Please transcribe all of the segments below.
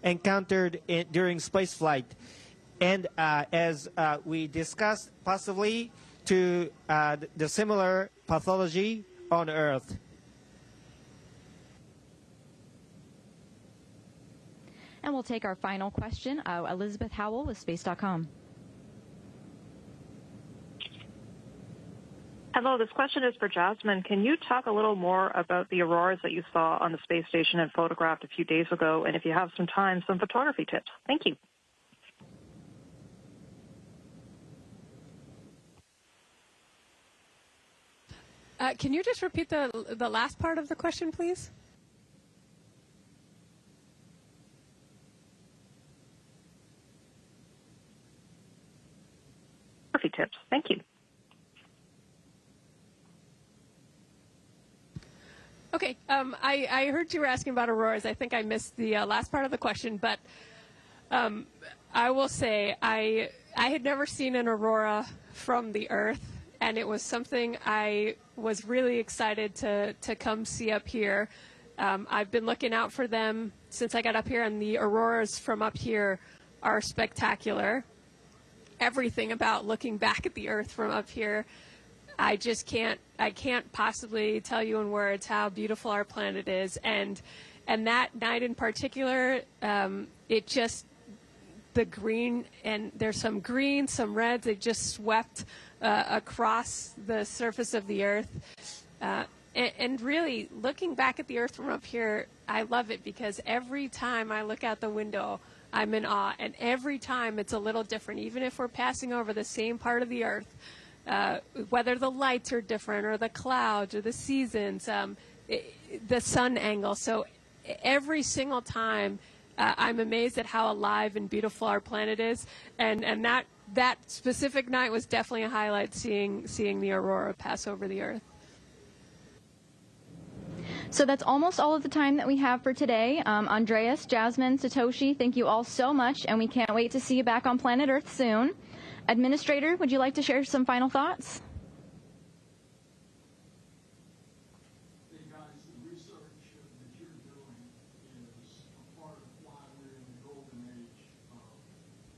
encountered during space flight. And as we discussed, possibly to the similar pathology on Earth. And we'll take our final question. Elizabeth Howell with Space.com. Hello, this question is for Jasmine. Can you talk a little more about the auroras that you saw on the space station and photographed a few days ago? And if you have some time, some photography tips. Thank you. Can you just repeat the last part of the question, please? Photography tips. Thank you. Okay, I heard you were asking about auroras. I think I missed the last part of the question, but I will say I had never seen an aurora from the Earth, and it was something I was really excited to come see up here. I've been looking out for them since I got up here, and the auroras from up here are spectacular. Everything about looking back at the Earth from up here, I can't possibly tell you in words how beautiful our planet is. And that night in particular, it just, the green, and there's some green, some reds, they just swept across the surface of the Earth. And really, looking back at the Earth from up here, I love it because every time I look out the window, I'm in awe. And every time it's a little different, even if we're passing over the same part of the Earth. Whether the lights are different or the clouds or the seasons, the sun angle. So every single time I'm amazed at how alive and beautiful our planet is. And that specific night was definitely a highlight, seeing the aurora pass over the Earth. So that's almost all of the time that we have for today. Andreas, Jasmine, Satoshi, thank you all so much, and we can't wait to see you back on planet Earth soon. Administrator, would you like to share some final thoughts? Hey guys, the research that you're doing is a part of why we're in the golden age of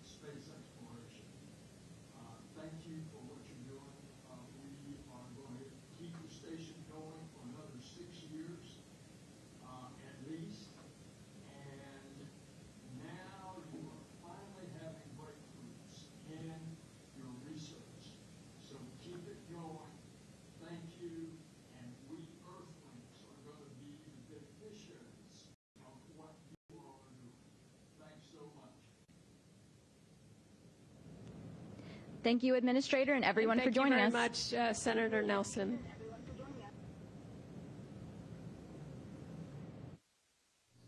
space exploration. Thank you for what you're doing. We are going to keep the station going for another 6 years at least. And now you are finally having breakthroughs in your research. So keep it going. Thank you. And we Earthlings are going to be the beneficiaries of what you all are doing. Thanks so much. Thank you, Administrator, and everyone for joining us. Thank you very much, Senator Nelson.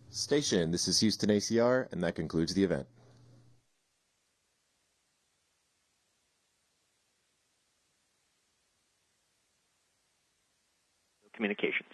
Station, this is Houston ACR, and that concludes the event. Communications.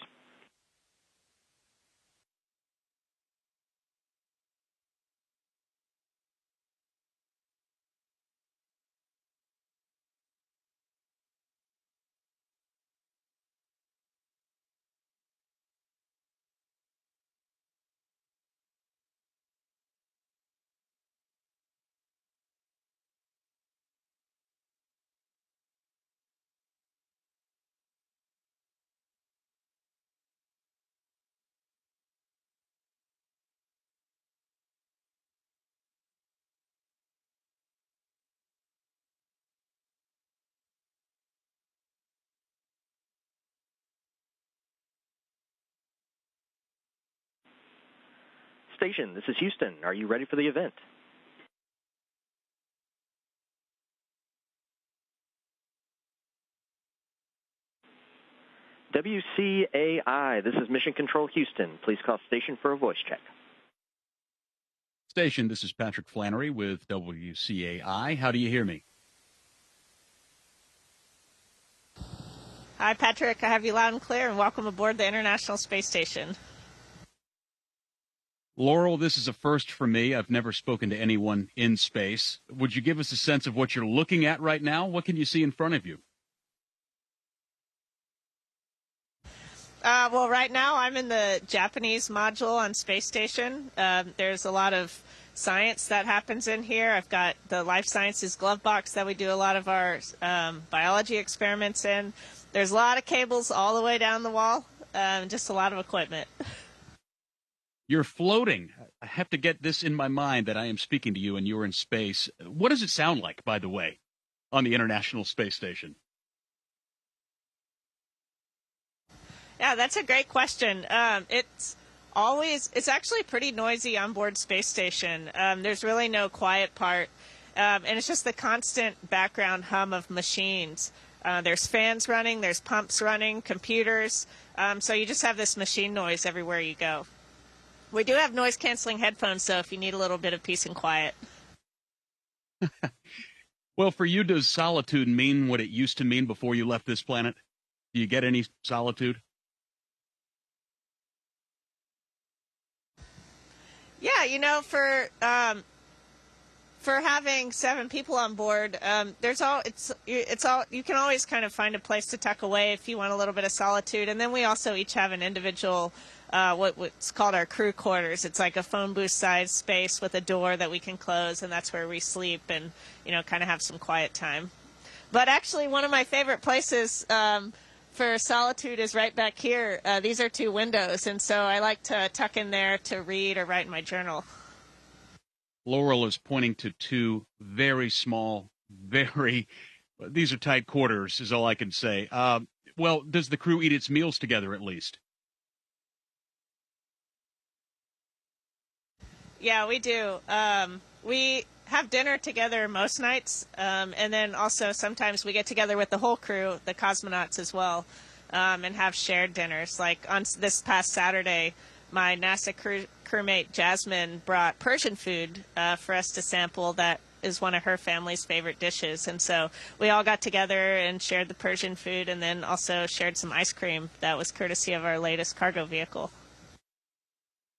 Station, this is Houston. Are you ready for the event? WCAI, this is Mission Control Houston. Please call station for a voice check. Station, this is Patrick Flannery with WCAI. How do you hear me? Hi, Patrick. I have you loud and clear, and welcome aboard the International Space Station. Laurel, this is a first for me. I've never spoken to anyone in space. Would you give us a sense of what you're looking at right now? What can you see in front of you? Well, right now I'm in the Japanese module on space station. There's a lot of science that happens in here. I've got the life sciences glove box that we do a lot of our biology experiments in. There's a lot of cables all the way down the wall, just a lot of equipment. You're floating. I have to get this in my mind that I am speaking to you and you're in space. What does it sound like, by the way, on the International Space Station? Yeah, that's a great question. It's actually pretty noisy on board space station. There's really no quiet part, and it's just the constant background hum of machines. There's fans running, there's pumps running, computers, so you just have this machine noise everywhere you go. We do have noise-canceling headphones, though, if you need a little bit of peace and quiet. Well, for you, does solitude mean what it used to mean before you left this planet? Do you get any solitude? Yeah, you know, for having 7 people on board, you can always kind of find a place to tuck away if you want a little bit of solitude. And then we also each have an individual, what's called our crew quarters. It's like a phone booth sized space with a door that we can close, and that's where we sleep and, you know, kind of have some quiet time. But actually, one of my favorite places for solitude is right back here. These are 2 windows, and so I like to tuck in there to read or write in my journal. Laurel is pointing to 2 very small, these are tight quarters, is all I can say. Well, does the crew eat its meals together at least? Yeah, we do. We have dinner together most nights, and then also sometimes we get together with the whole crew, the cosmonauts as well, and have shared dinners. Like on this past Saturday, my NASA crewmate Jasmine brought Persian food for us to sample. That is one of her family's favorite dishes, and so we all got together and shared the Persian food, and then also shared some ice cream that was courtesy of our latest cargo vehicle.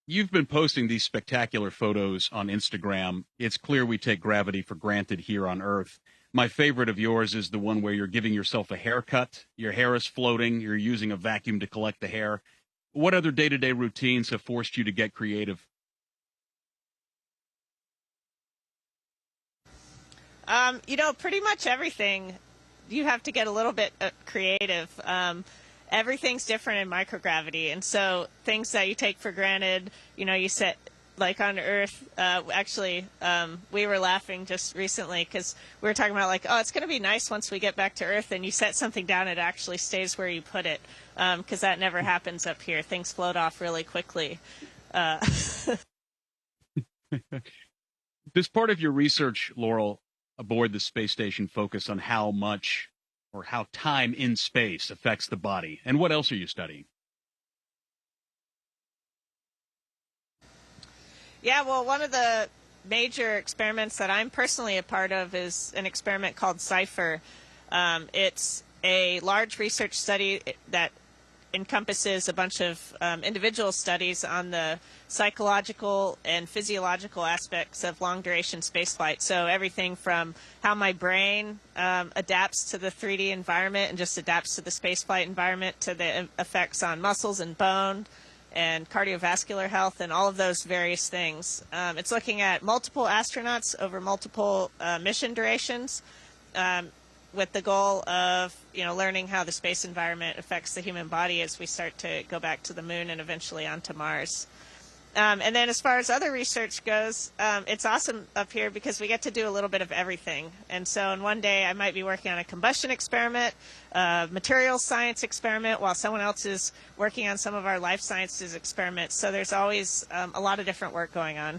You've been posting these spectacular photos on Instagram. It's clear we take gravity for granted here on Earth. My favorite of yours is the one where you're giving yourself a haircut. Your hair is floating. You're using a vacuum to collect the hair. What other day-to-day routines have forced you to get creative? You know, pretty much everything. You have to get a little bit creative. Everything's different in microgravity, and so things that you take for granted, you know, you set, like on Earth, we were laughing just recently because we were talking about like, oh, it's going to be nice once we get back to Earth and you set something down, it actually stays where you put it, because that never happens up here. Things float off really quickly. Does part of your research, Laurel, aboard the space station focus on how much or how time in space affects the body? And what else are you studying? Yeah, well, one of the major experiments that I'm personally a part of is an experiment called CIPHER. It's a large research study that encompasses a bunch of individual studies on the psychological and physiological aspects of long-duration spaceflight. So everything from how my brain adapts to the 3D environment and just adapts to the spaceflight environment to the effects on muscles and bone and cardiovascular health and all of those various things. It's looking at multiple astronauts over multiple mission durations, with the goal of, you know, learning how the space environment affects the human body as we start to go back to the moon and eventually onto Mars. And then as far as other research goes, it's awesome up here because we get to do a little bit of everything. And so in one day I might be working on a combustion experiment, materials science experiment, while someone else is working on some of our life sciences experiments. So there's always a lot of different work going on.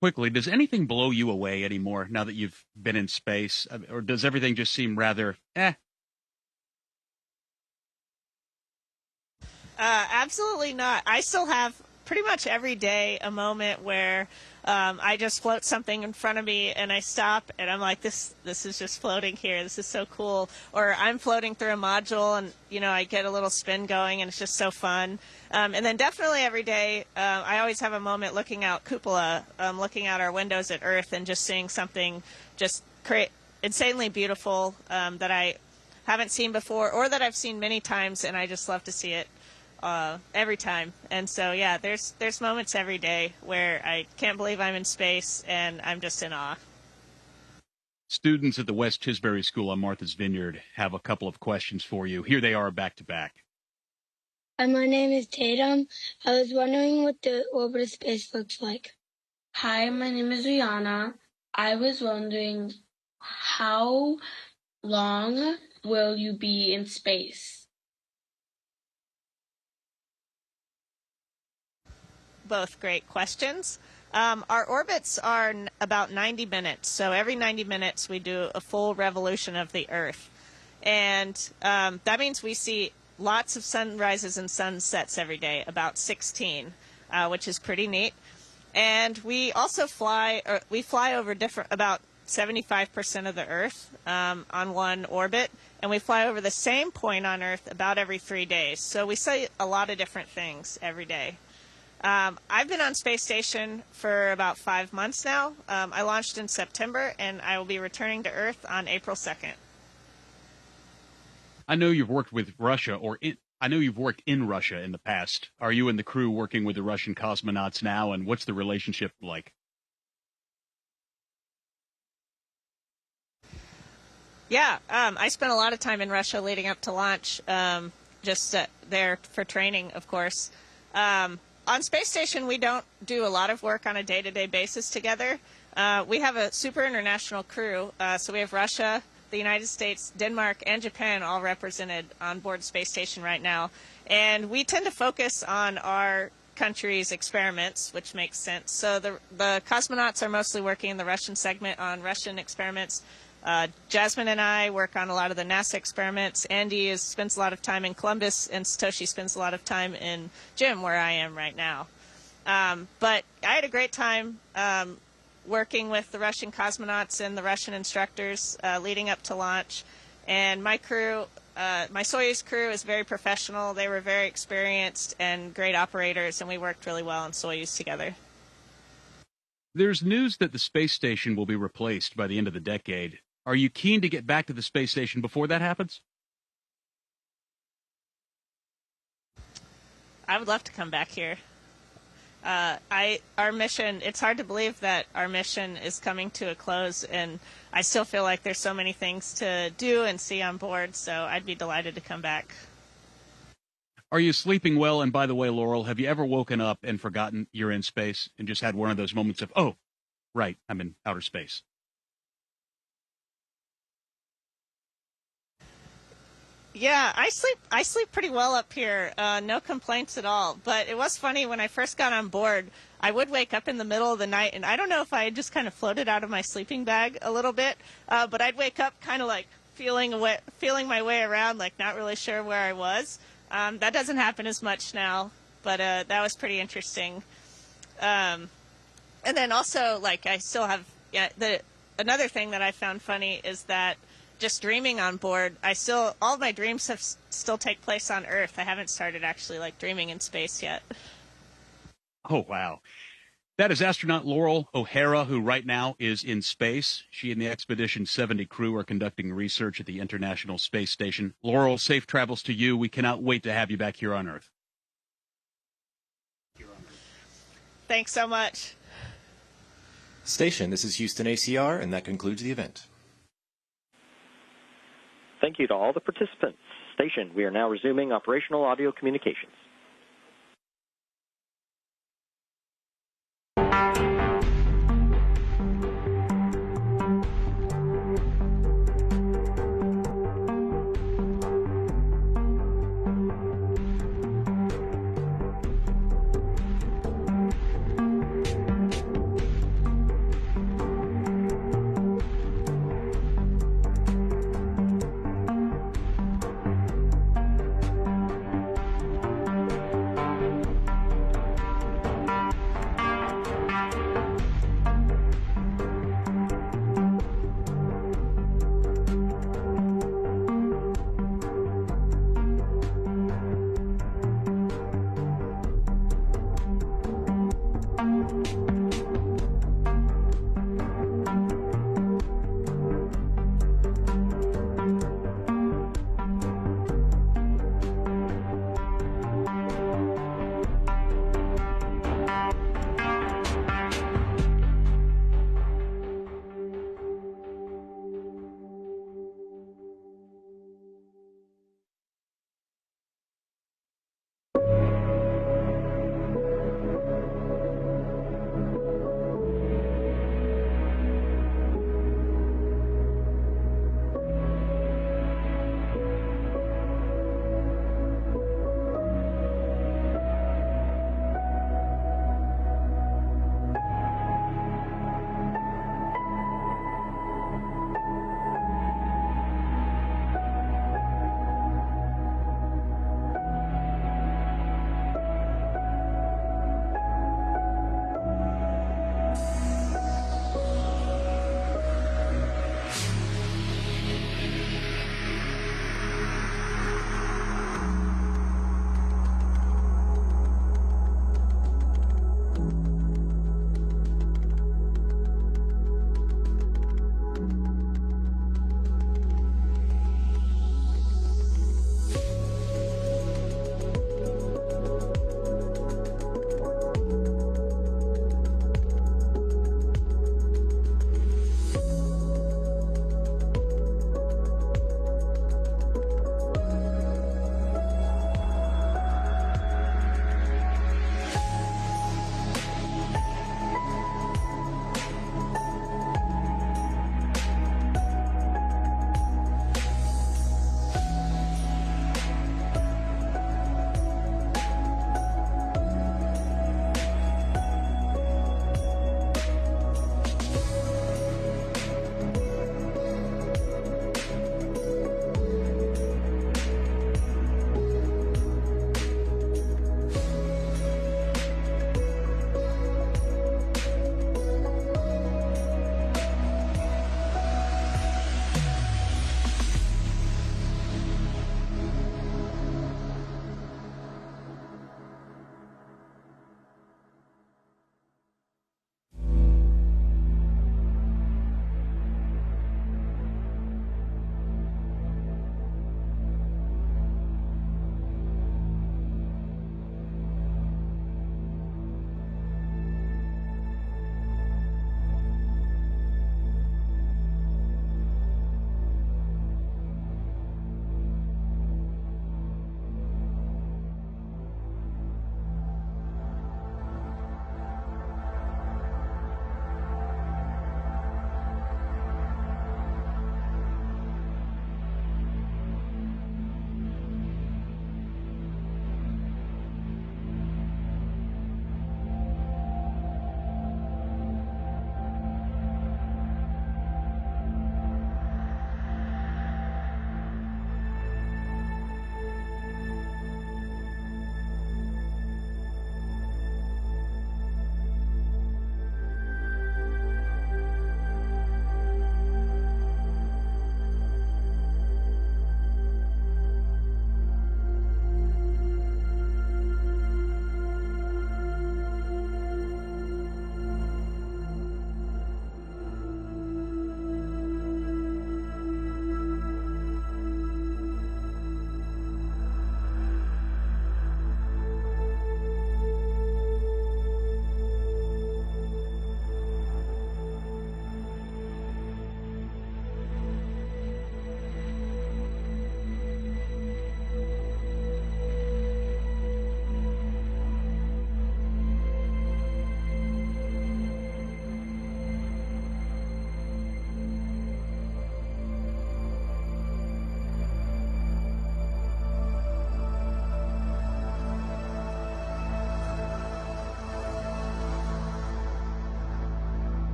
Quickly, does anything blow you away anymore now that you've been in space? Or does everything just seem rather, Absolutely not. I still have pretty much every day a moment where I just float something in front of me and I stop and I'm like, this is just floating here. This is so cool. Or I'm floating through a module and, you know, I get a little spin going and it's just so fun. And then definitely every day, I always have a moment looking out cupola, looking out our windows at Earth and just seeing something just insanely beautiful that I haven't seen before, or that I've seen many times, and I just love to see it every time. And so, yeah, there's moments every day where I can't believe I'm in space, and I'm just in awe. Students at the West Tisbury School on Martha's Vineyard have a couple of questions for you. Here they are back to back. My name is Tatum. I was wondering what the orbit of space looks like. Hi, my name is Rihanna. I was wondering, how long will you be in space? Both great questions. Our orbits are about 90 minutes. So every 90 minutes we do a full revolution of the Earth. And that means we see lots of sunrises and sunsets every day, about 16, which is pretty neat. And we also fly over about 75% of the Earth on one orbit. And we fly over the same point on Earth about every 3 days. So we see a lot of different things every day. I've been on space station for about 5 months now. I launched in September, and I will be returning to Earth on April 2nd. I know you've worked with Russia, I know you've worked in Russia in the past. Are you and the crew working with the Russian cosmonauts now, and what's the relationship like? Yeah, I spent a lot of time in Russia leading up to launch, just there for training, of course. On space station, we don't do a lot of work on a day-to-day basis together. We have a super international crew, so we have Russia, the United States, Denmark, and Japan all represented on board space station right now. And we tend to focus on our country's experiments, which makes sense. So the cosmonauts are mostly working in the Russian segment on Russian experiments. Jasmine and I work on a lot of the NASA experiments. Andy spends a lot of time in Columbus, and Satoshi spends a lot of time in GYM, where I am right now. But I had a great time working with the Russian cosmonauts and the Russian instructors leading up to launch. And my crew, my Soyuz crew, is very professional. They were very experienced and great operators, and we worked really well on Soyuz together. There's news that the space station will be replaced by the end of the decade. Are you keen to get back to the space station before that happens? I would love to come back here. Our mission, it's hard to believe that our mission is coming to a close, and I still feel like there's so many things to do and see on board, so I'd be delighted to come back. Are you sleeping well? And by the way, Laurel, have you ever woken up and forgotten you're in space and just had one of those moments of, oh, right, I'm in outer space? Yeah, I sleep pretty well up here. No complaints at all. But it was funny when I first got on board. I would wake up in the middle of the night, and I don't know if I had just kind of floated out of my sleeping bag a little bit, but I'd wake up kind of like feeling my way around, like not really sure where I was. That doesn't happen as much now, but that was pretty interesting. And then also, like, I still have another thing that I found funny is that just dreaming on board, all of my dreams still take place on Earth. I haven't started actually like dreaming in space yet. Oh, wow. That is astronaut Laurel O'Hara, who right now is in space. She and the Expedition 70 crew are conducting research at the International Space Station. Laurel, safe travels to you. We cannot wait to have you back here on Earth. Thanks so much. Station, this is Houston ACR, and that concludes the event. Thank you to all the participants. Station, we are now resuming operational audio communications.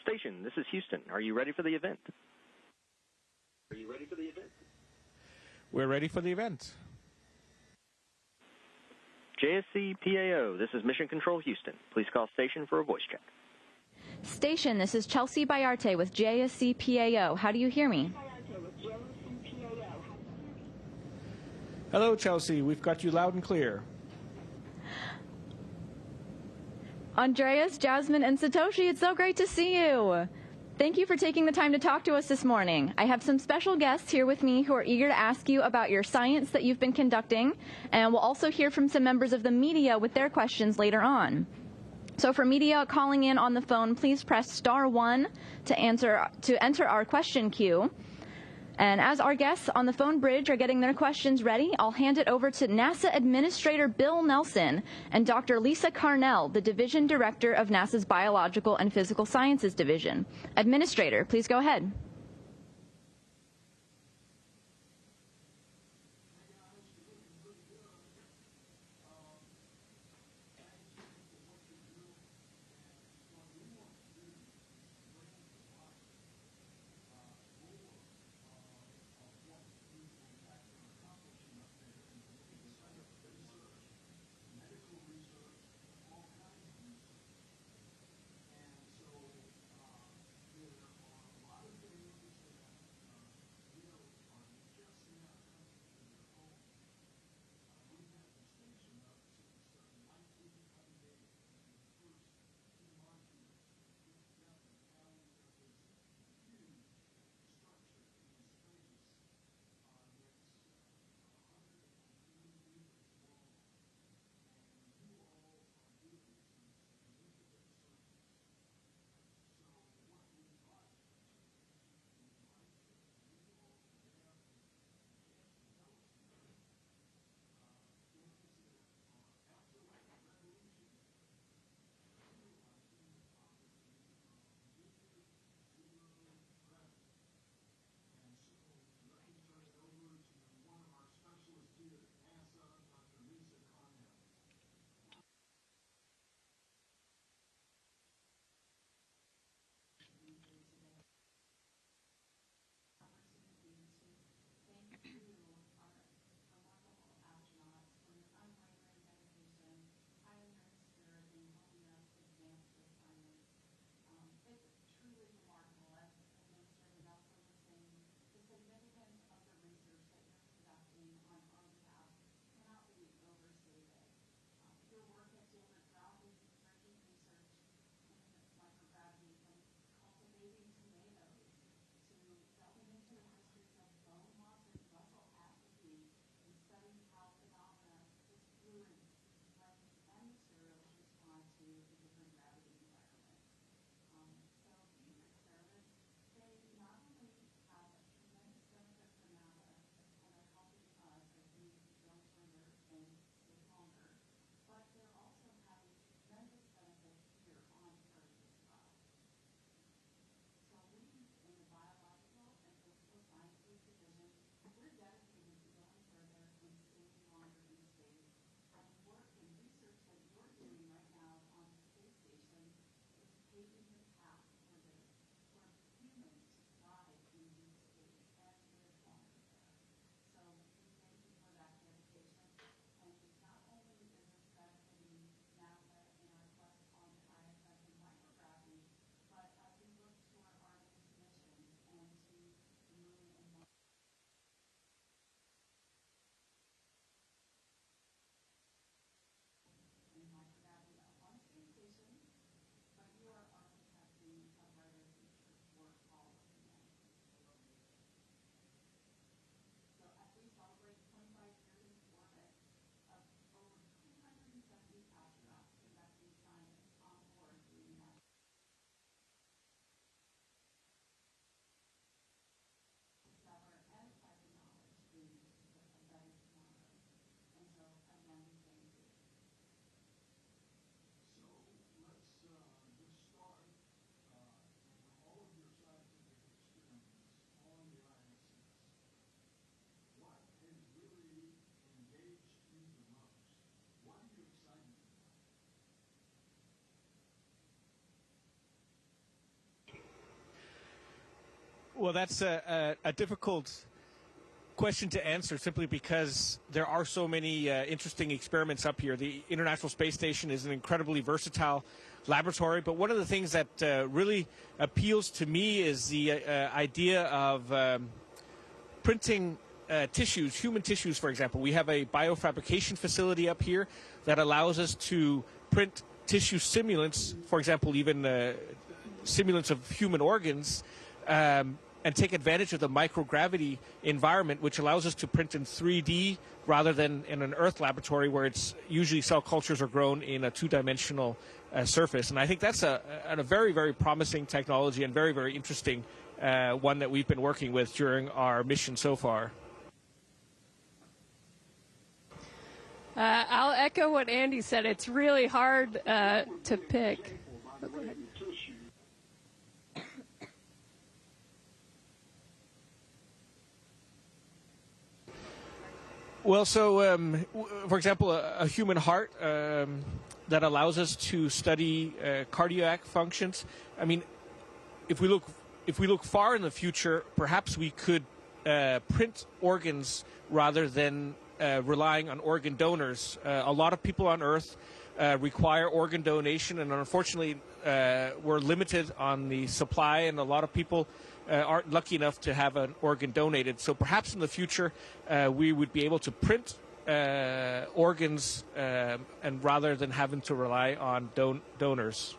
Station, this is Houston. Are you ready for the event? We're ready for the event. JSC PAO, this is Mission Control Houston. Please call station for a voice check. Station, this is Chelsea Bayarte with JSC PAO. How do you hear me? Hello, Chelsea. We've got you loud and clear. Andreas, Jasmine, and Satoshi, it's so great to see you. Thank you for taking the time to talk to us this morning. I have some special guests here with me who are eager to ask you about your science that you've been conducting, and we'll also hear from some members of the media with their questions later on. So for media calling in on the phone, please press *1 to enter our question queue. And as our guests on the phone bridge are getting their questions ready, I'll hand it over to NASA Administrator Bill Nelson and Dr. Lisa Carnell, the Division Director of NASA's Biological and Physical Sciences Division. Administrator, please go ahead. Well, that's a difficult question to answer simply because there are so many interesting experiments up here. The International Space Station is an incredibly versatile laboratory, but one of the things that really appeals to me is the idea of printing tissues, human tissues, for example. We have a biofabrication facility up here that allows us to print tissue simulants, for example, even simulants of human organs, and take advantage of the microgravity environment, which allows us to print in 3D rather than in an Earth laboratory where it's usually cell cultures are grown in a two-dimensional surface. And I think that's a very, very promising technology and very, very interesting one that we've been working with during our mission so far. I'll echo what Andy said. It's really hard to pick. Well, so, for example, a human heart that allows us to study cardiac functions. I mean, if we look far in the future, perhaps we could print organs rather than relying on organ donors. A lot of people on Earth require organ donation, and unfortunately, we're limited on the supply, and a lot of people aren't lucky enough to have an organ donated. So perhaps in the future, we would be able to print organs, and rather than having to rely on donors.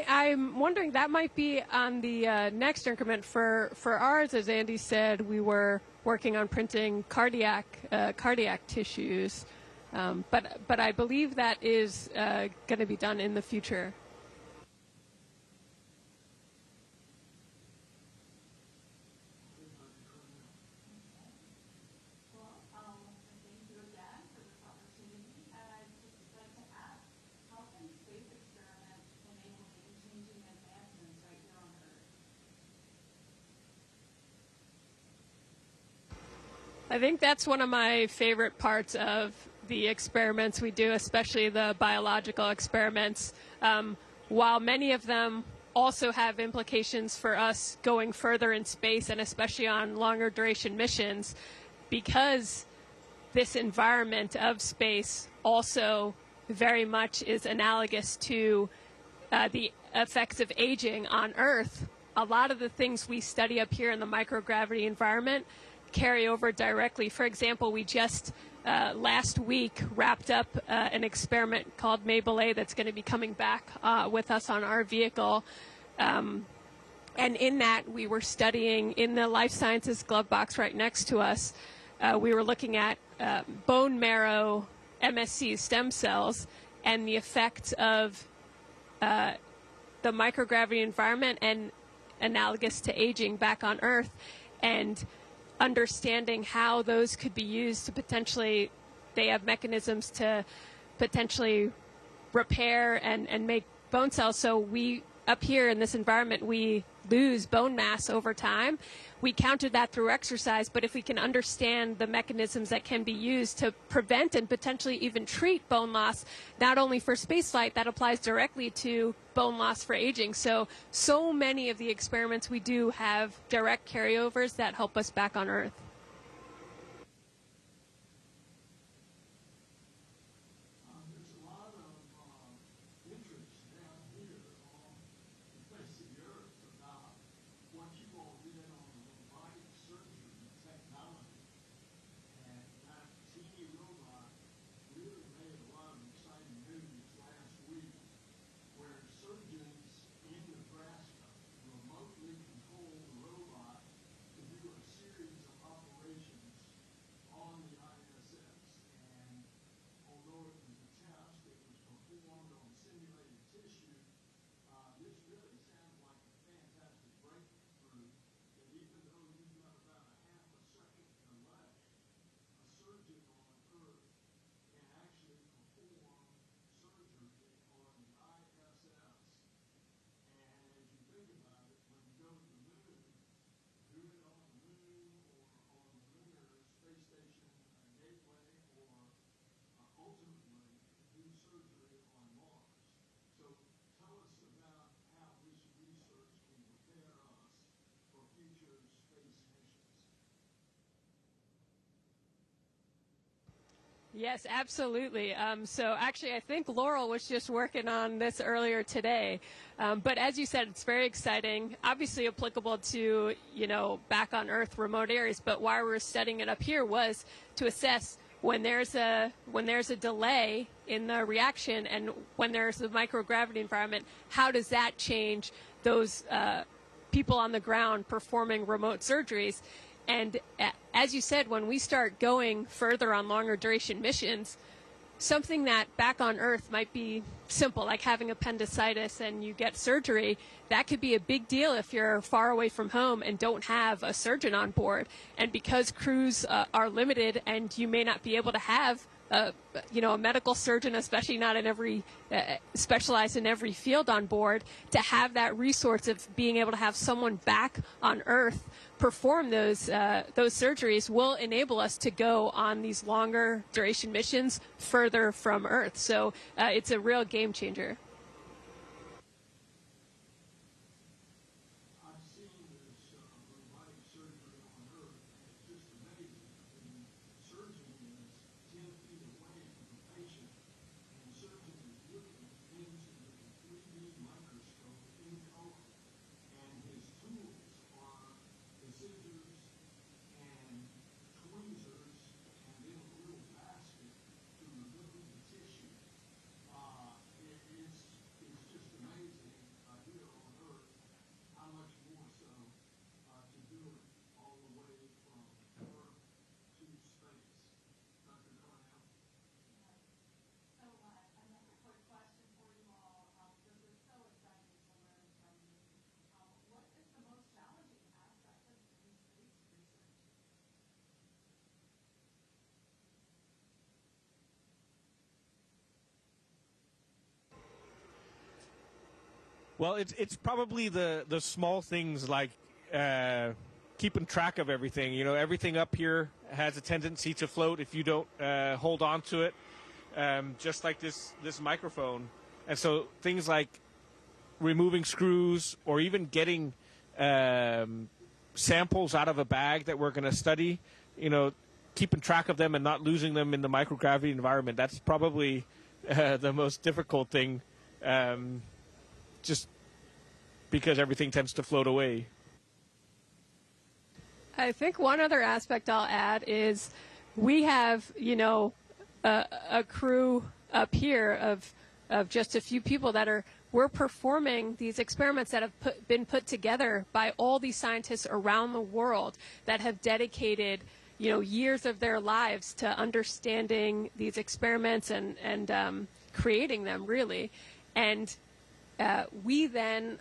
I'm wondering, that might be on the next increment. For ours, as Andy said, we were working on printing cardiac tissues, but I believe that is going to be done in the future. I think that's one of my favorite parts of the experiments we do, especially the biological experiments. While many of them also have implications for us going further in space, and especially on longer duration missions, because this environment of space also very much is analogous to the effects of aging on Earth. A lot of the things we study up here in the microgravity environment carry over directly. For example, we just last week wrapped up an experiment called Mabel A that's going to be coming back with us on our vehicle. And in that, we were studying in the life sciences glove box right next to us. We were looking at bone marrow MSC stem cells and the effect of the microgravity environment and analogous to aging back on Earth, and understanding how those could be used to potentially, they have mechanisms to potentially repair and make bone cells. So we, up here in this environment, we lose bone mass over time. We counted that through exercise, but if we can understand the mechanisms that can be used to prevent and potentially even treat bone loss, not only for spaceflight, that applies directly to bone loss for aging. So many of the experiments we do have direct carryovers that help us back on Earth. Yes, absolutely. So actually, I think Laurel was just working on this earlier today. But as you said, it's very exciting, obviously applicable to, back on Earth remote areas. But why we're studying it up here was to assess when there's a delay in the reaction and when there's a microgravity environment, how does that change those people on the ground performing remote surgeries? And as you said, when we start going further on longer duration missions, something that back on Earth might be simple, like having appendicitis and you get surgery, that could be a big deal if you're far away from home and don't have a surgeon on board. And because crews are limited and you may not be able to have a medical surgeon, especially not in every specialized in every field on board, to have that resource of being able to have someone back on Earth perform those surgeries will enable us to go on these longer duration missions further from Earth. So it's a real game changer. Well, it's probably the small things like keeping track of everything. Everything up here has a tendency to float if you don't hold on to it, just like this microphone. And so things like removing screws or even getting samples out of a bag that we're going to study, keeping track of them and not losing them in the microgravity environment, that's probably the most difficult thing. Just because everything tends to float away. I think one other aspect I'll add is we have, a crew up here of just a few people that we're performing these experiments that have been put together by all these scientists around the world that have dedicated, years of their lives to understanding these experiments and creating them, really. And we then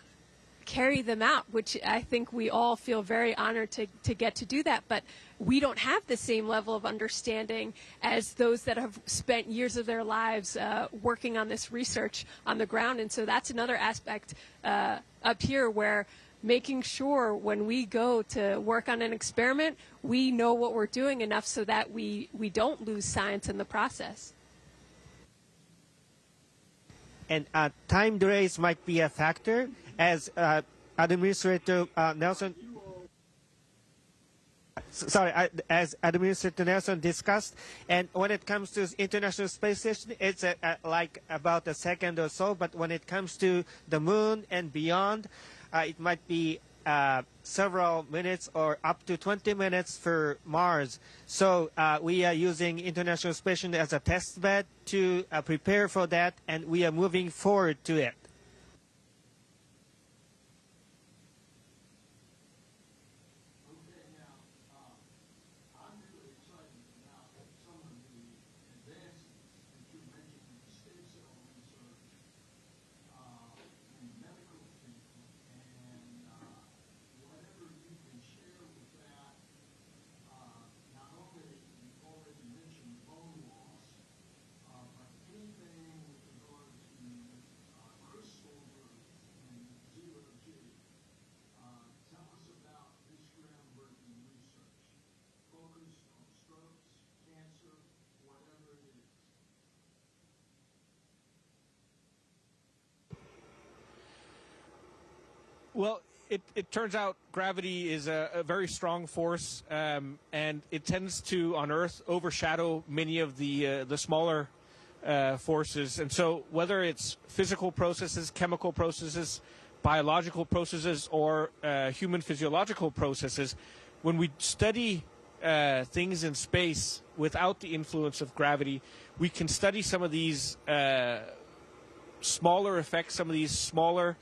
carry them out, which I think we all feel very honored to get to do that. But we don't have the same level of understanding as those that have spent years of their lives working on this research on the ground. And so that's another aspect up here where making sure when we go to work on an experiment, we know what we're doing enough so that we don't lose science in the process. And time delays might be a factor, as Administrator Nelson. As Administrator Nelson discussed, and when it comes to International Space Station, it's like about a second or so. But when it comes to the moon and beyond, it might be several minutes or up to 20 minutes for Mars. So we are using International Space Station as a test bed to prepare for that, and we are moving forward to it. Well, it turns out gravity is a very strong force, and it tends to, on Earth, overshadow many of the smaller forces. And so whether it's physical processes, chemical processes, biological processes, or human physiological processes, when we study things in space without the influence of gravity, we can study some of these smaller effects, some of these smaller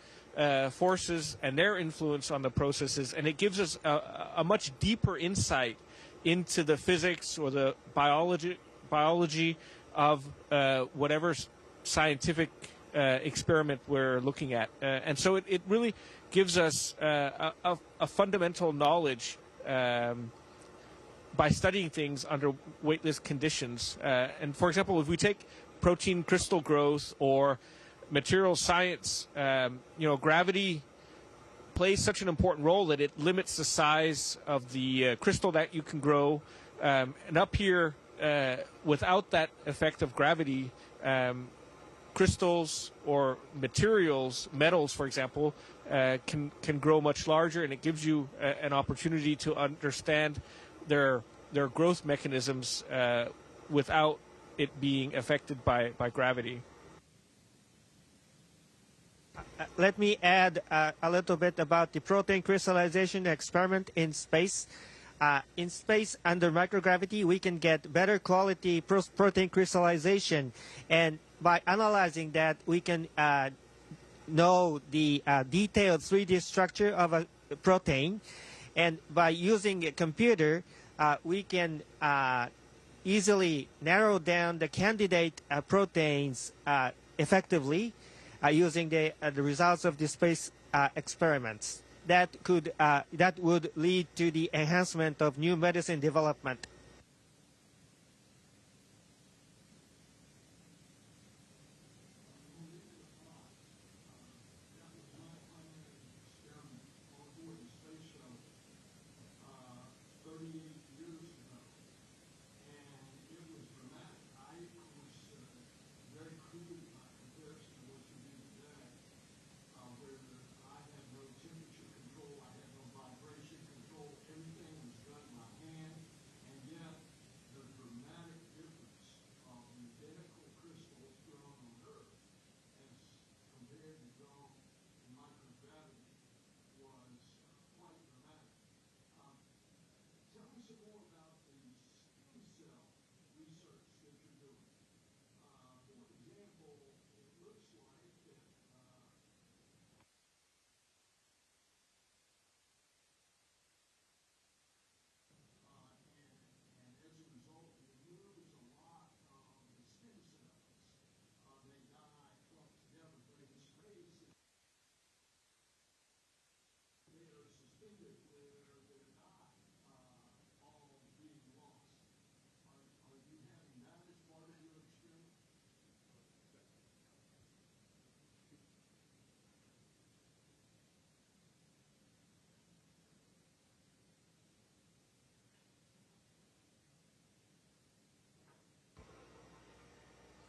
forces and their influence on the processes, and it gives us a much deeper insight into the physics or the biology of whatever scientific experiment we're looking at. And so it really gives us a fundamental knowledge by studying things under weightless conditions. And for example, if we take protein crystal growth or material science, gravity plays such an important role that it limits the size of the crystal that you can grow. And up here, without that effect of gravity, crystals or materials, metals, for example, can grow much larger, and it gives you an opportunity to understand their growth mechanisms without it being affected by gravity. Let me add a little bit about the protein crystallization experiment in space. In space, under microgravity, we can get better quality protein crystallization, and by analyzing that, we can know the detailed 3D structure of a protein, and by using a computer, we can easily narrow down the candidate proteins effectively using the results of the space experiments. That would lead to the enhancement of new medicine development.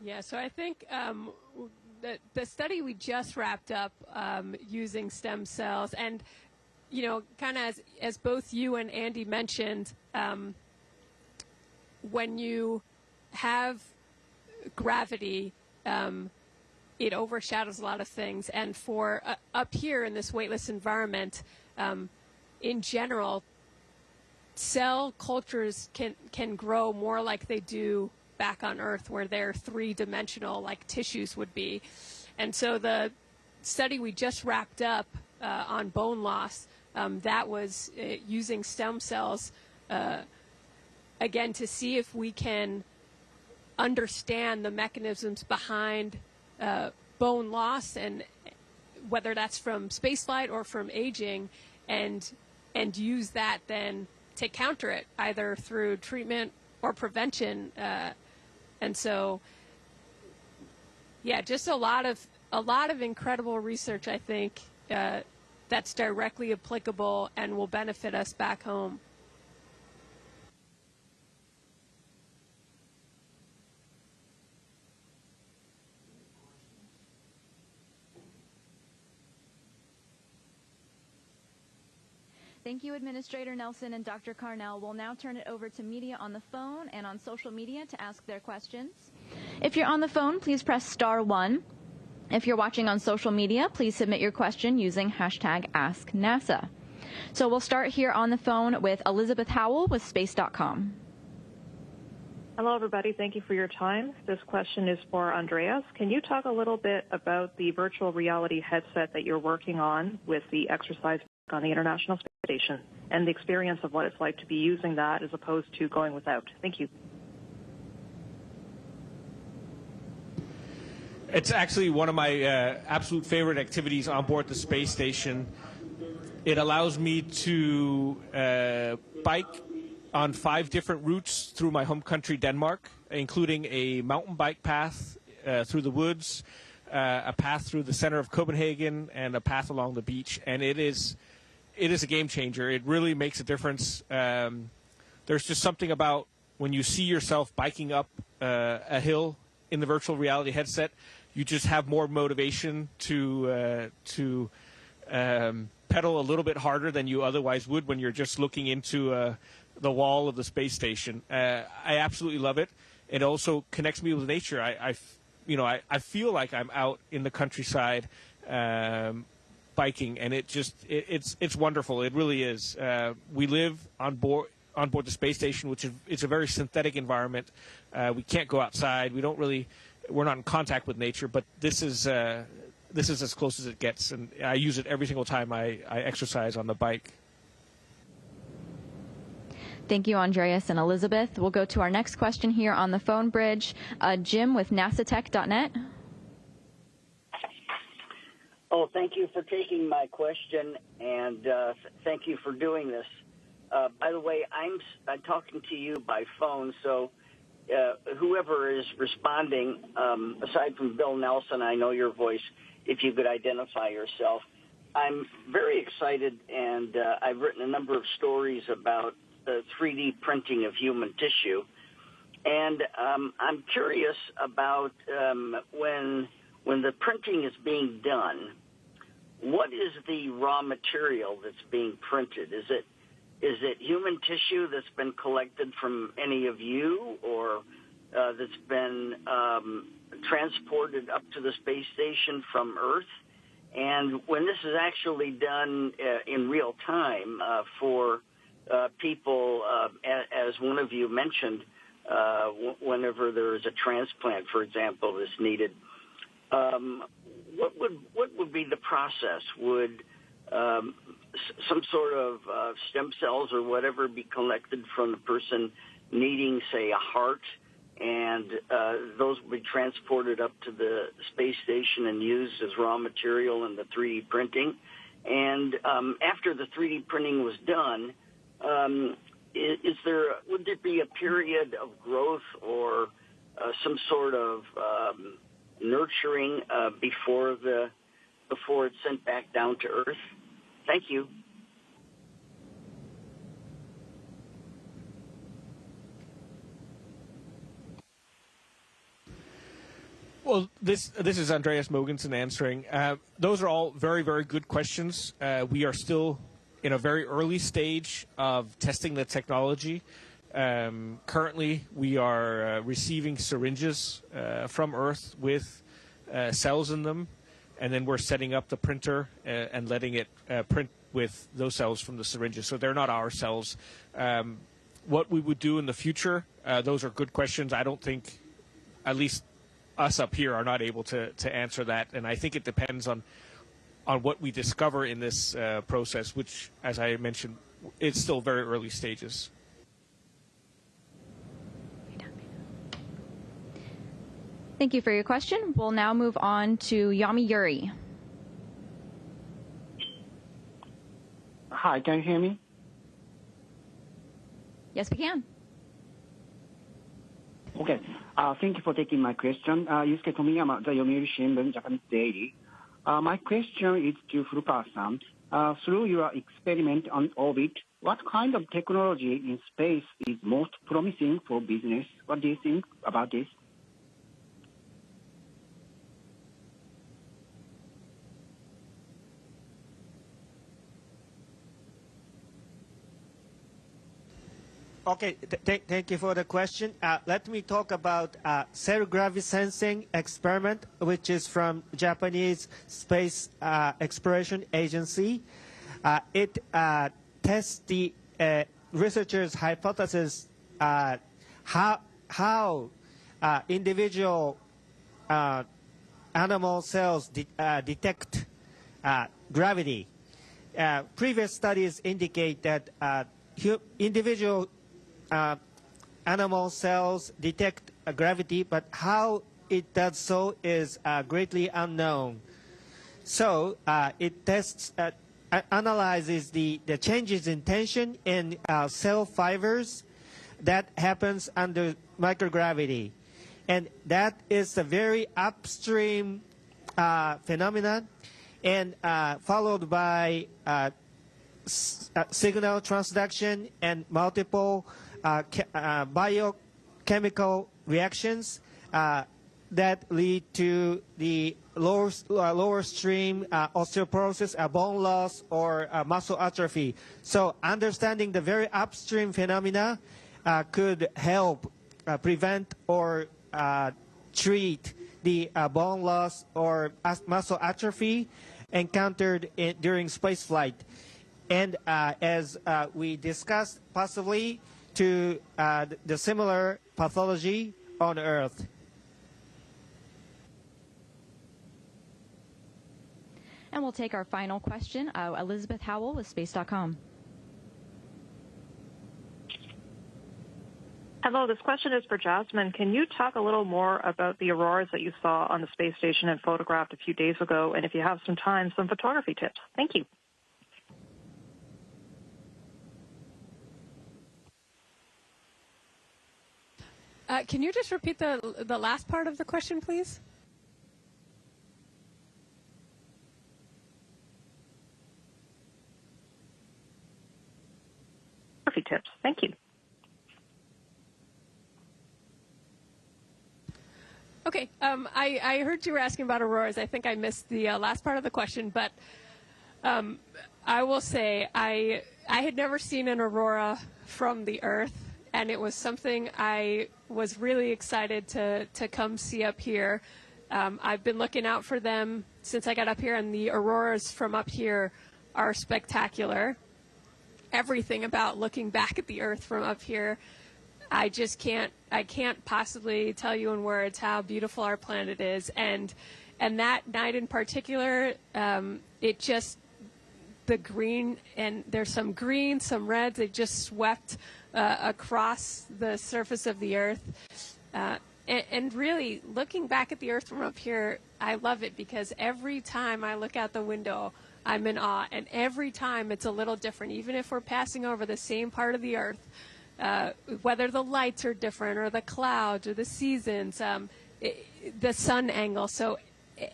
Yeah, so I think the study we just wrapped up using stem cells, and kind of as both you and Andy mentioned, when you have gravity, it overshadows a lot of things. And for up here in this weightless environment, in general, cell cultures can grow more like they do back on Earth, where they're three-dimensional, like tissues would be. And so the study we just wrapped up on bone loss, that was using stem cells, again, to see if we can understand the mechanisms behind bone loss, and whether that's from spaceflight or from aging, and use that then to counter it, either through treatment or prevention. And so, yeah, just a lot of incredible research, I think, that's directly applicable and will benefit us back home. Thank you, Administrator Nelson and Dr. Carnell. We'll now turn it over to media on the phone and on social media to ask their questions. If you're on the phone, please press *1. If you're watching on social media, please submit your question using hashtag AskNASA. So we'll start here on the phone with Elizabeth Howell with Space.com. Hello, everybody. Thank you for your time. This question is for Andreas. Can you talk a little bit about the virtual reality headset that you're working on with the exercise on the International Space Station and the experience of what it's like to be using that as opposed to going without? Thank you. It's actually one of my absolute favorite activities on board the space station. It allows me to bike on 5 different routes through my home country, Denmark, including a mountain bike path through the woods, a path through the center of Copenhagen, and a path along the beach. And it is a game changer. It really makes a difference. There's just something about when you see yourself biking up a hill in the virtual reality headset, you just have more motivation to pedal a little bit harder than you otherwise would when you're just looking into the wall of the space station. I absolutely love it. It also connects me with nature. I feel like I'm out in the countryside biking, and it's wonderful. It really is. We live on board the space station, which is it's a very synthetic environment. We can't go outside. We're not in contact with nature, but this is as close as it gets, and I use it every single time I exercise on the bike. Thank you, Andreas and Elizabeth. We'll go to our next question here on the phone bridge. Jim with NASATech.net. Oh, thank you for taking my question, and thank you for doing this. By the way, I'm talking to you by phone, so whoever is responding, aside from Bill Nelson, I know your voice, if you could identify yourself. I'm very excited, and I've written a number of stories about the 3D printing of human tissue. And I'm curious about when the printing is being done, what is the raw material that's being printed? Is it human tissue that's been collected from any of you, or that's been transported up to the space station from Earth? And when this is actually done in real time for people, as one of you mentioned, whenever there is a transplant, for example, that's needed, what would be the process? Would some sort of stem cells or whatever be collected from the person needing, say, a heart, and those would be transported up to the space station and used as raw material in the 3D printing? And after the 3D printing was done, would there be a period of growth or some sort of nurturing before it's sent back down to Earth? Thank you. Well, this is Andreas Mogensen answering. Those are all very, very good questions. We are still in a very early stage of testing the technology. Currently, we are receiving syringes from Earth with cells in them, and then we're setting up the printer and letting it print with those cells from the syringes. So they're not our cells. What we would do in the future, those are good questions. I don't think, at least us up here, are not able to answer that. And I think it depends on what we discover in this process, which, as I mentioned, it's still very early stages. Thank you for your question. We'll now move on to Yami Yuri. Hi, can you hear me? Yes, we can. Okay. Thank you for taking my question. Yusuke Tomiyama, the Yomiuri Shimbun, Japanese Daily. My question is to Furukawa-san. Through your experiment on orbit, what kind of technology in space is most promising for business? What do you think about this? Okay, thank you for the question. Let me talk about zero-gravity sensing experiment, which is from Japanese Space Exploration Agency. It tests the researchers' hypothesis how individual animal cells detect gravity. Previous studies indicate that individual animal cells detect gravity, but how it does so is greatly unknown. So it tests, analyzes the changes in tension in cell fibers that happens under microgravity. And that is a very upstream phenomenon, and followed by signal transduction and multiple biochemical reactions that lead to the lower stream osteoporosis, bone loss, or muscle atrophy. So understanding the very upstream phenomena could help prevent or treat the bone loss or muscle atrophy encountered during space flight. And as we discussed, possibly to the similar pathology on Earth. And we'll take our final question. Elizabeth Howell with Space.com. Hello, this question is for Jasmine. Can you talk a little more about the auroras that you saw on the space station and photographed a few days ago? And if you have some time, some photography tips. Thank you. Can you just repeat the last part of the question, please? Photography tips. Thank you. Okay, I heard you were asking about auroras. I think I missed the last part of the question, but I will say I had never seen an aurora from the Earth, and it was something I was really excited to come see up here. I've been looking out for them since I got up here, and the auroras from up here are spectacular. Everything about looking back at the Earth from up here, I can't possibly tell you in words how beautiful our planet is. And that night in particular, it just, the green, and there's some green, some reds, it just swept across the surface of the Earth. And really, looking back at the Earth from up here, I love it because every time I look out the window, I'm in awe. And every time it's a little different, even if we're passing over the same part of the Earth. Whether the lights are different or the clouds or the seasons, the sun angle. So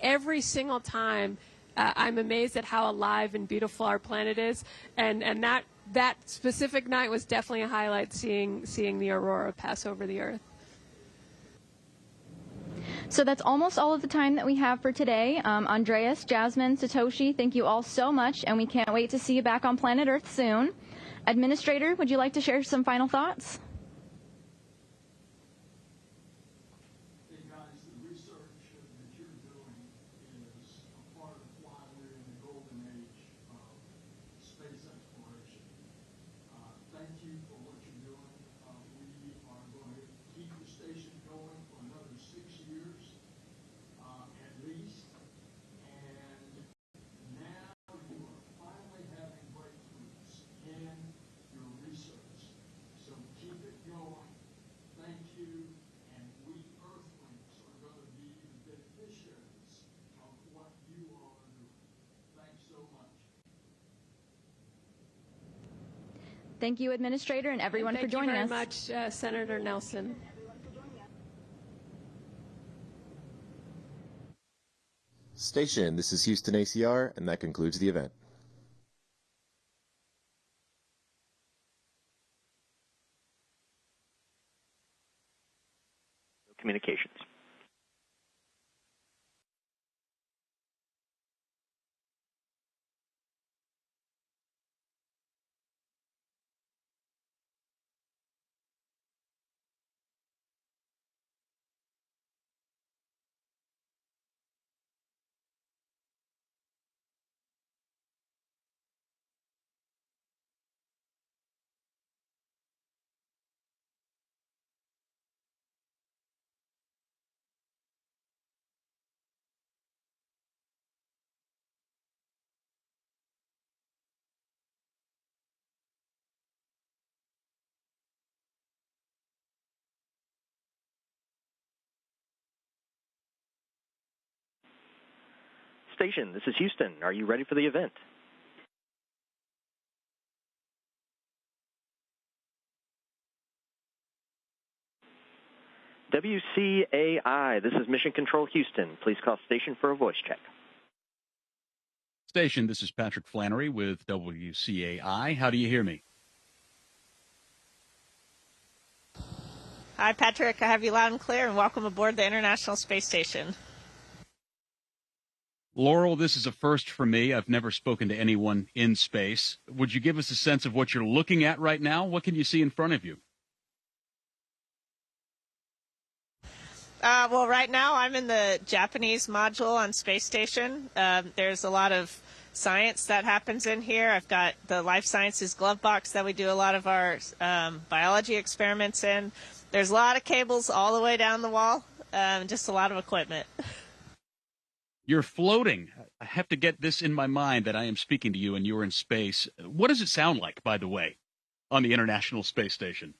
every single time I'm amazed at how alive and beautiful our planet is. And that specific night was definitely a highlight, seeing the aurora pass over the Earth. So that's almost all of the time that we have for today. Andreas, Jasmine, Satoshi, thank you all so much, and we can't wait to see you back on planet Earth soon. Administrator, would you like to share some final thoughts? Hey guys, the research that you're doing is a part of why we're in the golden age of space exploration. Thank you for what you're doing. We are going to keep the station going for another 6 years at least. And now you are finally having breakthroughs in your research. So keep it going. Thank you. And we Earthlings are going to be the beneficiaries of what you all are doing. Thanks so much. Thank you, Administrator, and everyone for joining us. Thank you very much, Senator Nelson. Station, this is Houston ACR, and that concludes the event. Communications. Station, this is Houston. Are you ready for the event? WCAI, this is Mission Control Houston. Please call station for a voice check. Station, this is Patrick Flannery with WCAI. How do you hear me? Hi, Patrick. I have you loud and clear, and welcome aboard the International Space Station. Laurel, this is a first for me. I've never spoken to anyone in space. Would you give us a sense of what you're looking at right now? What can you see in front of you? Well, right now I'm in the Japanese module on Space Station. There's a lot of science that happens in here. I've got the life sciences glove box that we do a lot of our biology experiments in. There's a lot of cables all the way down the wall, just a lot of equipment. You're floating. I have to get this in my mind that I am speaking to you and you're in space. What does it sound like, by the way, on the International Space Station?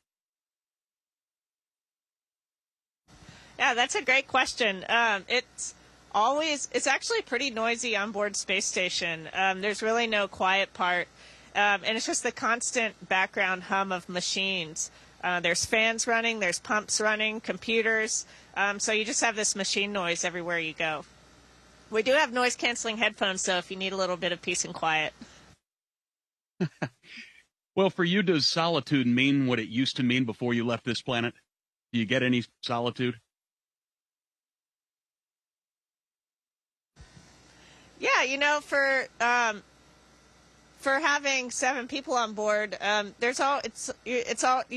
Yeah, that's a great question. It's actually pretty noisy on board Space Station. There's really no quiet part, and it's just the constant background hum of machines. There's fans running, there's pumps running, computers, so you just have this machine noise everywhere you go. We do have noise-canceling headphones, so if you need a little bit of peace and quiet. Well, for you, does solitude mean what it used to mean before you left this planet? Do you get any solitude? Yeah, you know, for having 7 people on board, you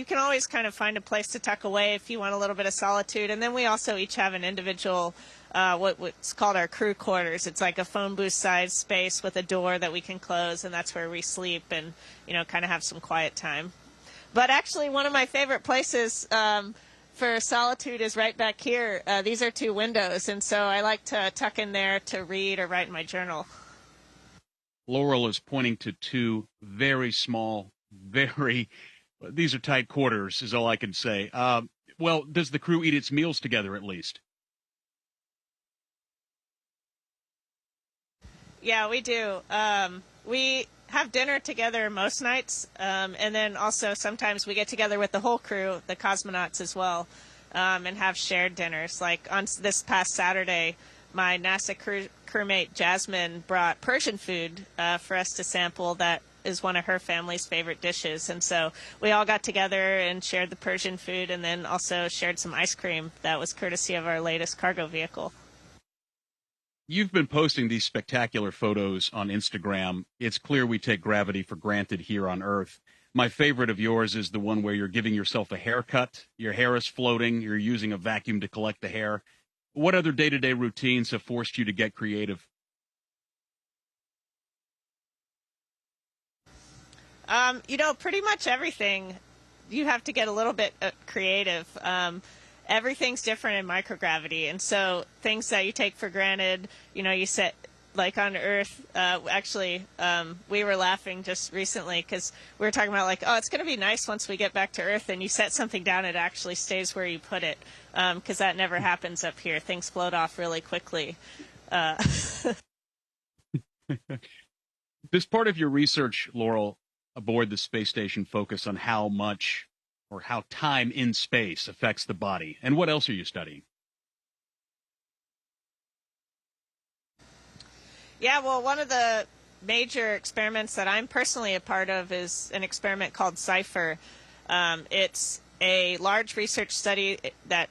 can always kind of find a place to tuck away if you want a little bit of solitude. And then we also each have an individual, what's called our crew quarters. It's like a phone booth sized space with a door that we can close, and that's where we sleep and, you know, kind of have some quiet time. But actually, one of my favorite places for solitude is right back here. These are 2 windows, and so I like to tuck in there to read or write in my journal. Laurel is pointing to 2 very small, these are tight quarters, is all I can say. Well, does the crew eat its meals together at least? Yeah, we do. We have dinner together most nights, and then also sometimes we get together with the whole crew, the cosmonauts as well, and have shared dinners. Like on this past Saturday, my NASA crewmate Jasmine brought Persian food for us to sample. That is one of her family's favorite dishes, and so we all got together and shared the Persian food, and then also shared some ice cream that was courtesy of our latest cargo vehicle. You've been posting these spectacular photos on Instagram. It's clear we take gravity for granted here on Earth. My favorite of yours is the one where you're giving yourself a haircut. Your hair is floating. You're using a vacuum to collect the hair. What other day-to-day routines have forced you to get creative? You know, pretty much everything. You have to get a little bit creative. Everything's different in microgravity, and so things that you take for granted, you know, you set, like on Earth, we were laughing just recently because we were talking about like, oh, it's going to be nice once we get back to Earth and you set something down, it actually stays where you put it, because that never happens up here. Things float off really quickly. Does part of your research, Laurel, aboard the space station focus on how much or how time in space affects the body? And what else are you studying? Yeah, well, one of the major experiments that I'm personally a part of is an experiment called CIPHER. It's a large research study that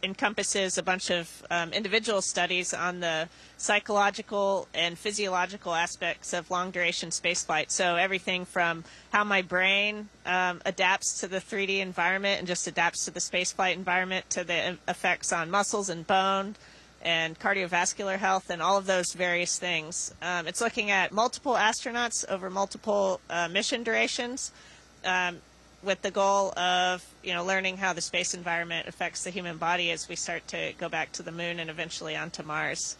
encompasses a bunch of individual studies on the psychological and physiological aspects of long-duration spaceflight. So everything from how my brain adapts to the 3D environment and just adapts to the spaceflight environment to the effects on muscles and bone and cardiovascular health and all of those various things. It's looking at multiple astronauts over multiple mission durations, with the goal of, you know, learning how the space environment affects the human body as we start to go back to the moon and eventually onto Mars.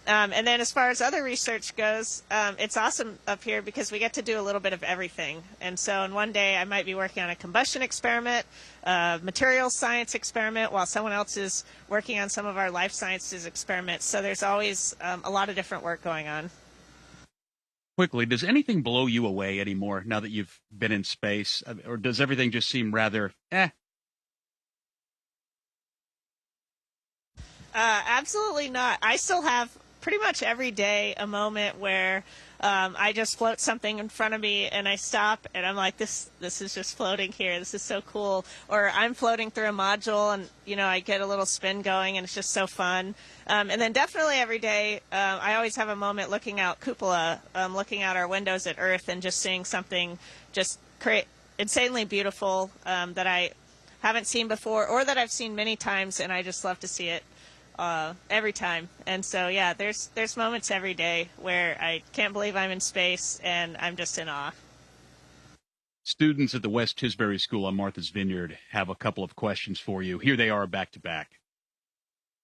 And then as far as other research goes, it's awesome up here because we get to do a little bit of everything. And so in one day I might be working on a combustion experiment, materials science experiment, while someone else is working on some of our life sciences experiments. So there's always a lot of different work going on. Quickly, does anything blow you away anymore now that you've been in space? Or does everything just seem rather, Absolutely not. I still have pretty much every day a moment where I just float something in front of me and I stop and I'm like, this is just floating here. This is so cool. Or I'm floating through a module and, I get a little spin going and it's just so fun. And then definitely every day, I always have a moment looking out cupola, looking out our windows at Earth and just seeing something just insanely beautiful that I haven't seen before or that I've seen many times, and I just love to see it every time. And so, yeah, there's moments every day where I can't believe I'm in space and I'm just in awe. Students at the West Tisbury School on Martha's Vineyard have a couple of questions for you. Here they are back to back.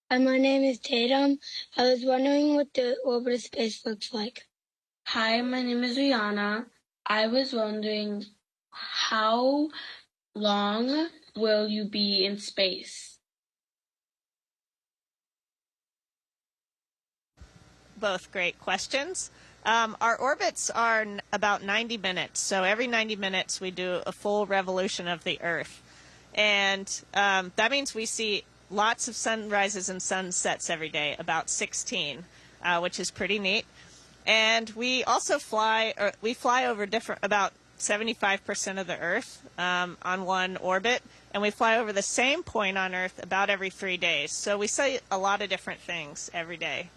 My name is Tatum. I was wondering what the orbital space looks like. Hi, my name is Rihanna. I was wondering, how long will you be in space? Both great questions. Our orbits are about 90 minutes. So every 90 minutes we do a full revolution of the Earth. And that means we see lots of sunrises and sunsets every day, about 16, which is pretty neat. And we also fly over about 75% of the Earth on one orbit, and we fly over the same point on Earth about every 3 days. So we see a lot of different things every day.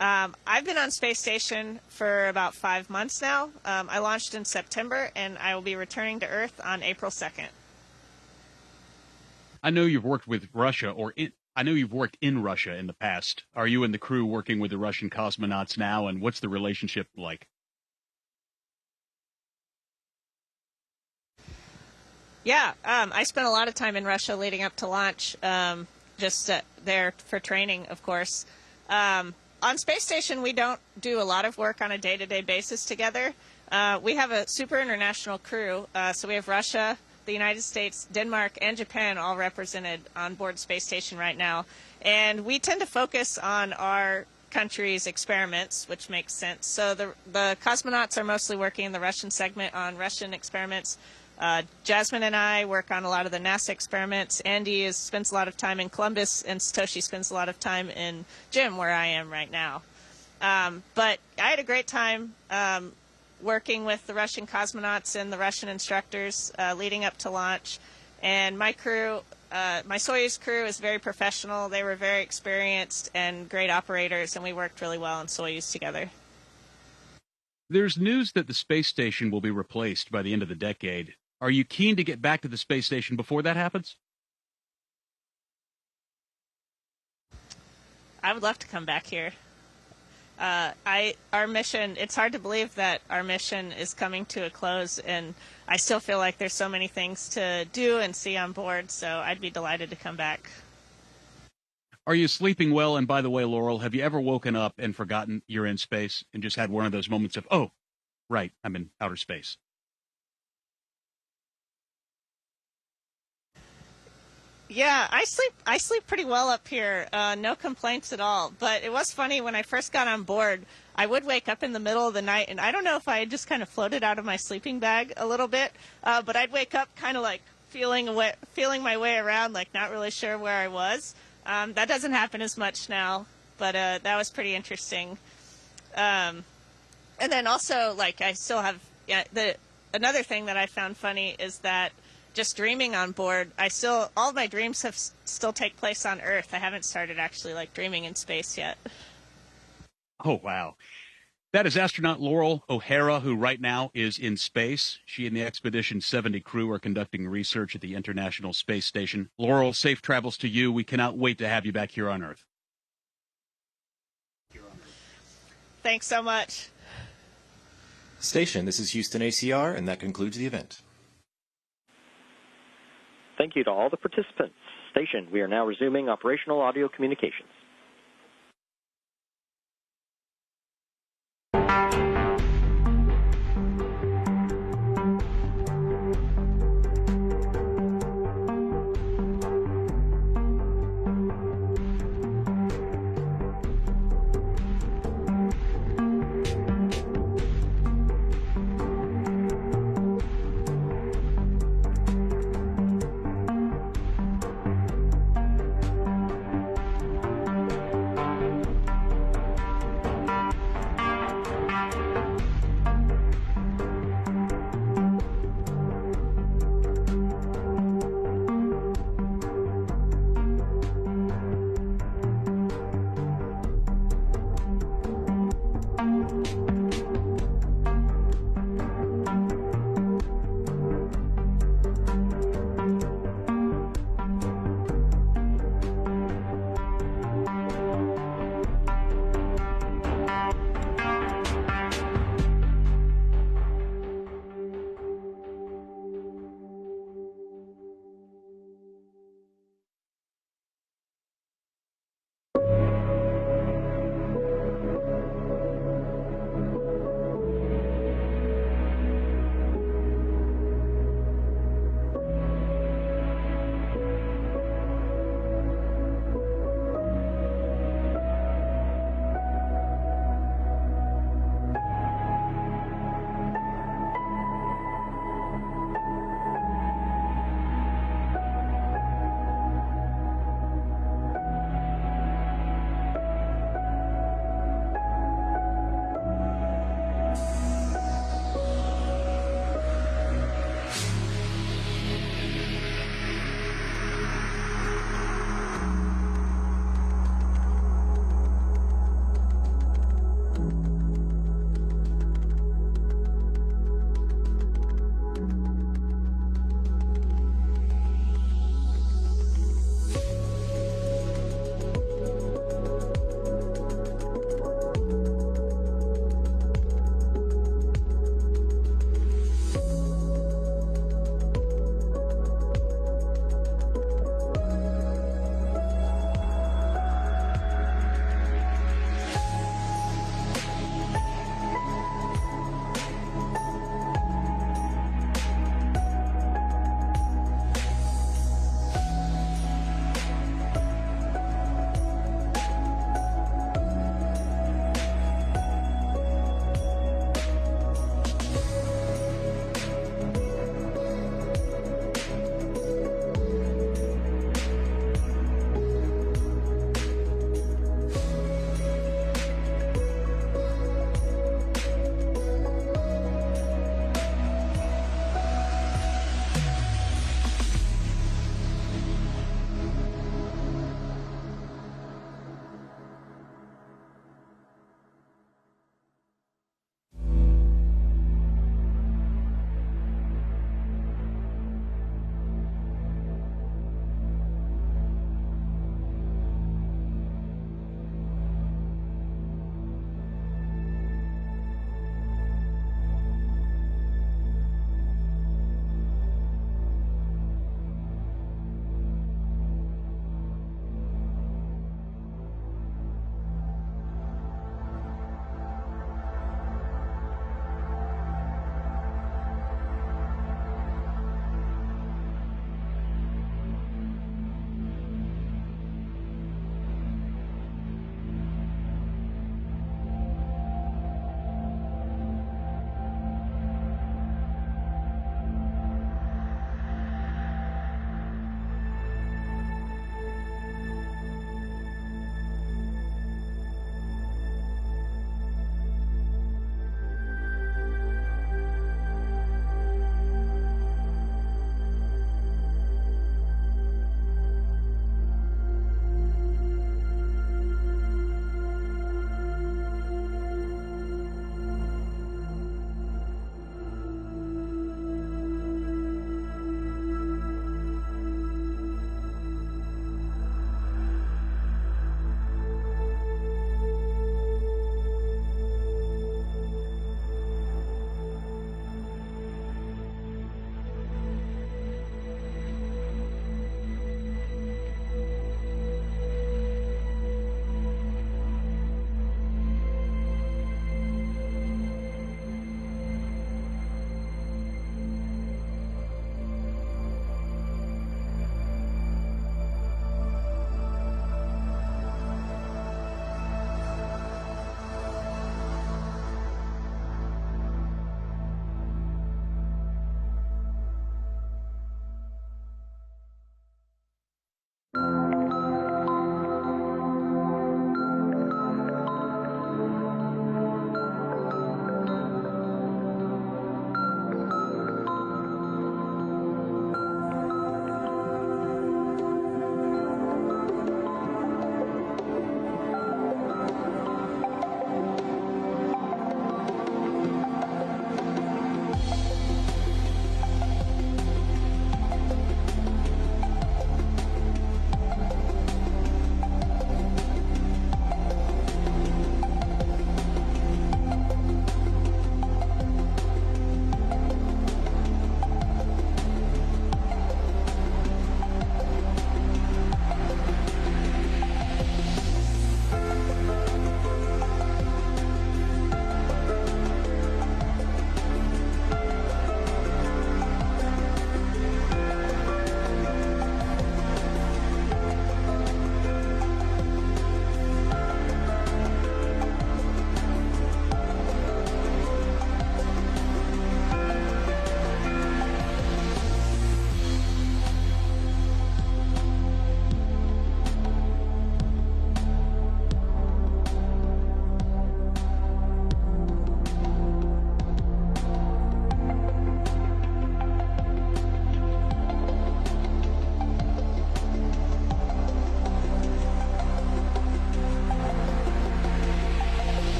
I've been on space station for about 5 months now. I launched in September, and I will be returning to Earth on April 2nd. I know you've worked with Russia, I know you've worked in Russia in the past. Are you and the crew working with the Russian cosmonauts now, and what's the relationship like? Yeah, I spent a lot of time in Russia leading up to launch, just there for training, of course. On space station, we don't do a lot of work on a day-to-day basis together. We have a super international crew, so we have Russia, the United States, Denmark, and Japan all represented on board space station right now. And we tend to focus on our country's experiments, which makes sense. So the cosmonauts are mostly working in the Russian segment on Russian experiments. Jasmine and I work on a lot of the NASA experiments. Andy spends a lot of time in Columbus, and Satoshi spends a lot of time in GYM, where I am right now. But I had a great time working with the Russian cosmonauts and the Russian instructors leading up to launch. And my crew, my Soyuz crew, is very professional. They were very experienced and great operators, and we worked really well on Soyuz together. There's news that the space station will be replaced by the end of the decade. Are you keen to get back to the space station before that happens? I would love to come back here. Our mission, it's hard to believe that our mission is coming to a close, and I still feel like there's so many things to do and see on board, so I'd be delighted to come back. Are you sleeping well? And by the way, Laurel, have you ever woken up and forgotten you're in space and just had one of those moments of, oh, right, I'm in outer space? Yeah, I sleep pretty well up here. No complaints at all. But it was funny when I first got on board. I would wake up in the middle of the night, and I don't know if I had just kind of floated out of my sleeping bag a little bit, but I'd wake up kind of like feeling my way around, like not really sure where I was. That doesn't happen as much now, but that was pretty interesting. And then also, like, I still have another thing that I found funny is that just dreaming on board, all of my dreams still take place on Earth. I haven't started actually like dreaming in space yet. Oh, wow. That is astronaut Laurel O'Hara, who right now is in space. She and the Expedition 70 crew are conducting research at the International Space Station. Laurel, safe travels to you. We cannot wait to have you back here on Earth. Thanks so much. Station, this is Houston ACR, and that concludes the event. Thank you to all the participants. Station, we are now resuming operational audio communications.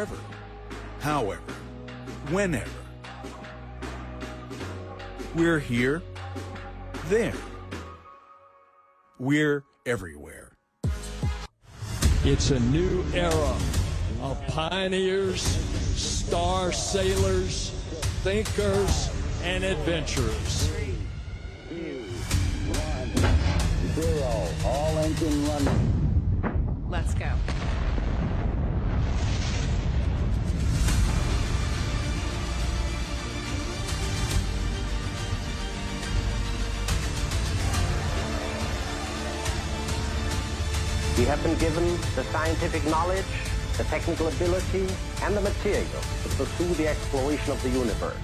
wherever, however, whenever. We're here, there. We're everywhere. It's a new era of pioneers, star sailors, thinkers, and adventurers. 3, 2, 1, 0. All engine running. Let's go. We have been given the scientific knowledge, the technical ability, and the material to pursue the exploration of the universe.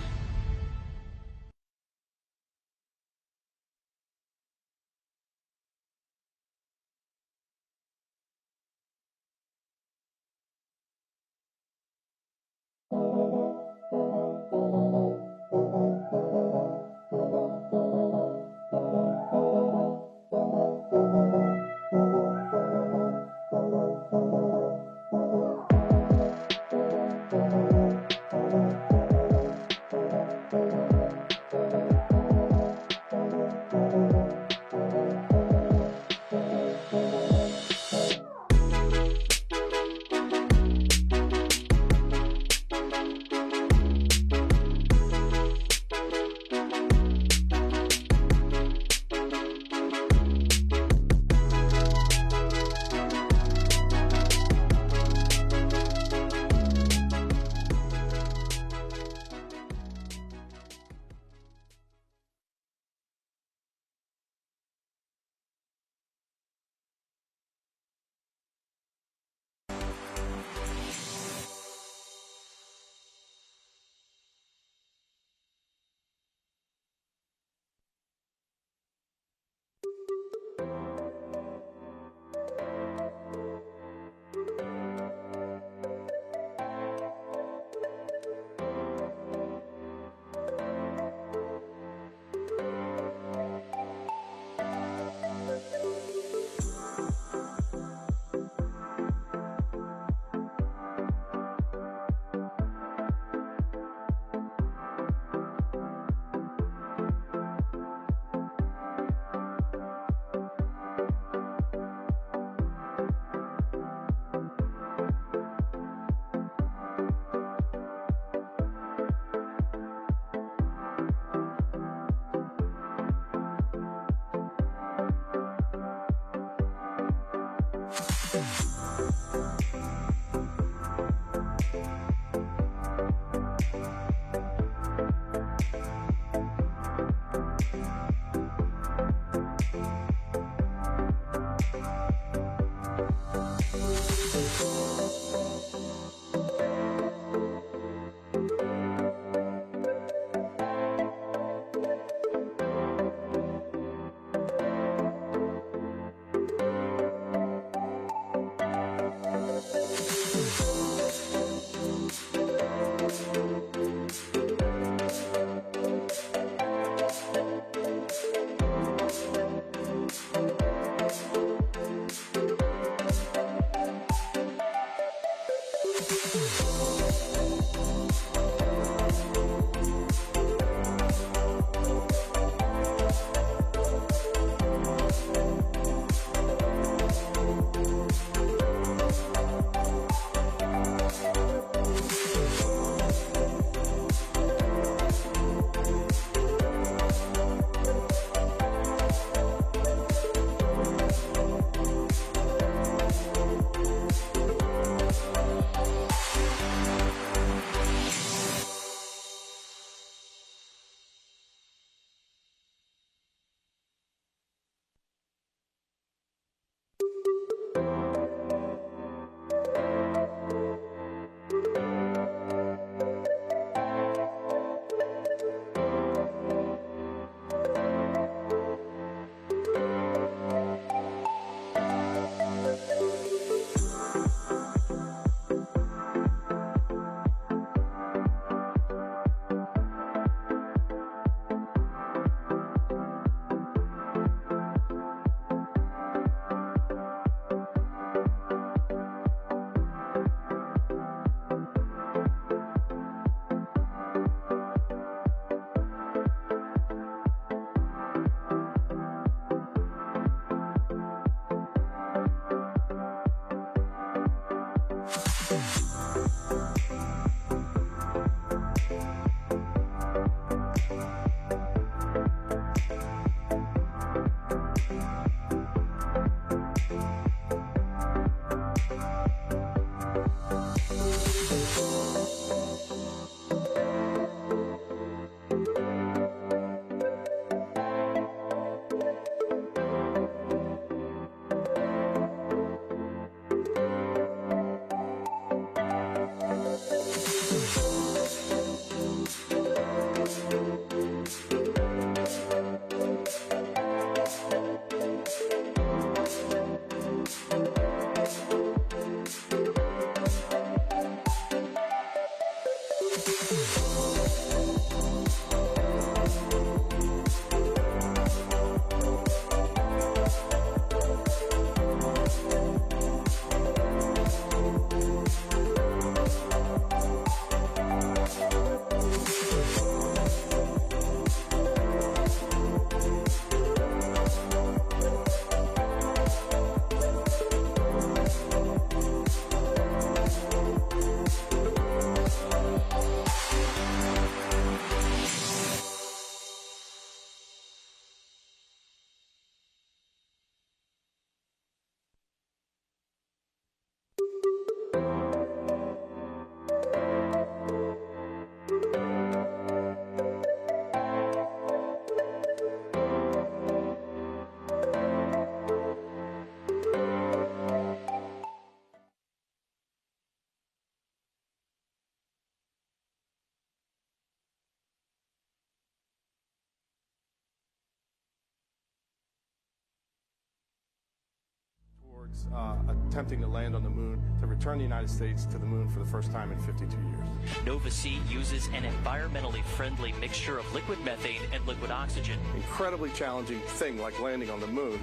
attempting to land on the moon to return the United States to the moon for the first time in 52 years. Nova-C uses an environmentally friendly mixture of liquid methane and liquid oxygen. Incredibly challenging thing like landing on the moon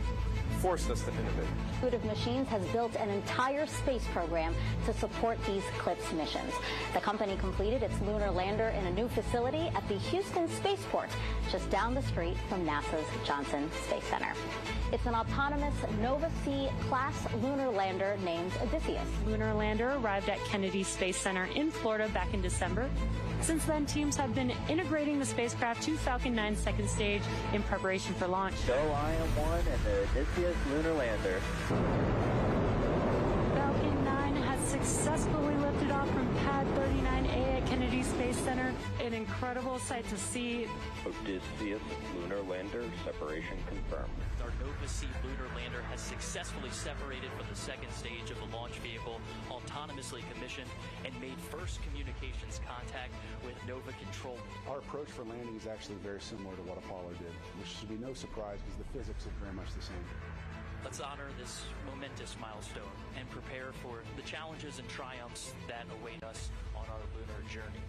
forced us to innovate. Intuitive Machines has built an entire space program to support these CLIPS missions. The company completed its lunar lander in a new facility at the Houston Spaceport, just down the street from NASA's Johnson Space Center. It's an autonomous Nova-C class lunar lander named Odysseus. Lunar lander arrived at Kennedy Space Center in Florida back in December. Since then, teams have been integrating the spacecraft to Falcon 9's second stage in preparation for launch. Go IM-1 and the Odysseus lunar lander. Falcon 9 has successfully lifted off from Pad 39A at Kennedy Space Center. An incredible sight to see. Odysseus lunar lander separation confirmed. Our Nova-C lunar lander has successfully separated from the second stage of the launch vehicle, autonomously commissioned, and made first communications contact with Nova Control. Our approach for landing is actually very similar to what Apollo did, which should be no surprise because the physics are very much the same. Let's honor this momentous milestone and prepare for the challenges and triumphs that await us on our lunar journey.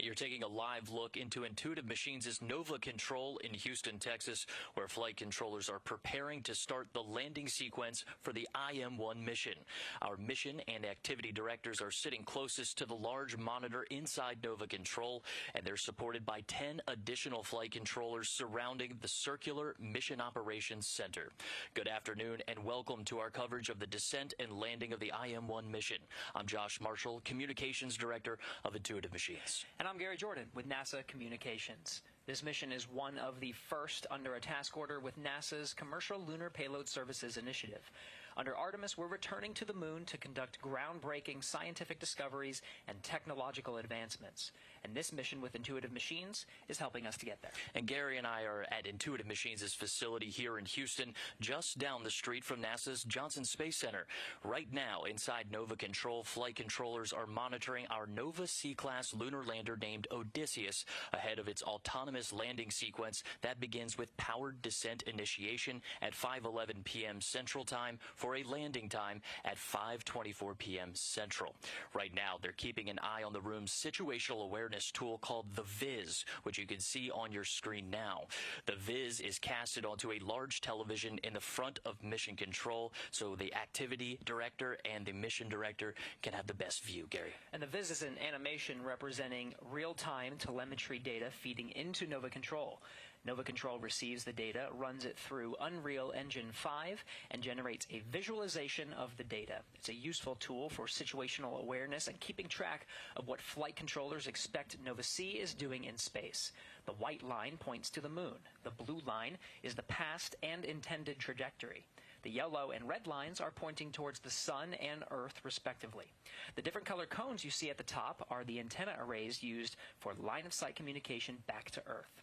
You're taking a live look into Intuitive Machines' Nova Control in Houston, Texas, where flight controllers are preparing to start the landing sequence for the IM-1 mission. Our mission and activity directors are sitting closest to the large monitor inside Nova Control, and they're supported by 10 additional flight controllers surrounding the circular Mission Operations Center. Good afternoon and welcome to our coverage of the descent and landing of the IM-1 mission. I'm Josh Marshall, Communications Director of Intuitive Machines. And I'm Gary Jordan with NASA Communications. This mission is one of the first under a task order with NASA's Commercial Lunar Payload Services Initiative. Under Artemis, we're returning to the moon to conduct groundbreaking scientific discoveries and technological advancements. And this mission with Intuitive Machines is helping us to get there. And Gary and I are at Intuitive Machines' facility here in Houston, just down the street from NASA's Johnson Space Center. Right now, inside Nova Control, flight controllers are monitoring our Nova-C class lunar lander named Odysseus ahead of its autonomous landing sequence that begins with powered descent initiation at 5:11 p.m. Central Time for a landing time at 5:24 p.m. Central. Right now, they're keeping an eye on the room's situational awareness tool called the Viz, which you can see on your screen now. The Viz is casted onto a large television in the front of Mission Control, so the activity director and the mission director can have the best view, Gary. And the Viz is an animation representing real-time telemetry data feeding into Nova Control. Nova Control receives the data, runs it through Unreal Engine 5, and generates a visualization of the data. It's a useful tool for situational awareness and keeping track of what flight controllers expect Nova-C is doing in space. The white line points to the moon. The blue line is the past and intended trajectory. The yellow and red lines are pointing towards the sun and Earth, respectively. The different color cones you see at the top are the antenna arrays used for line-of-sight communication back to Earth.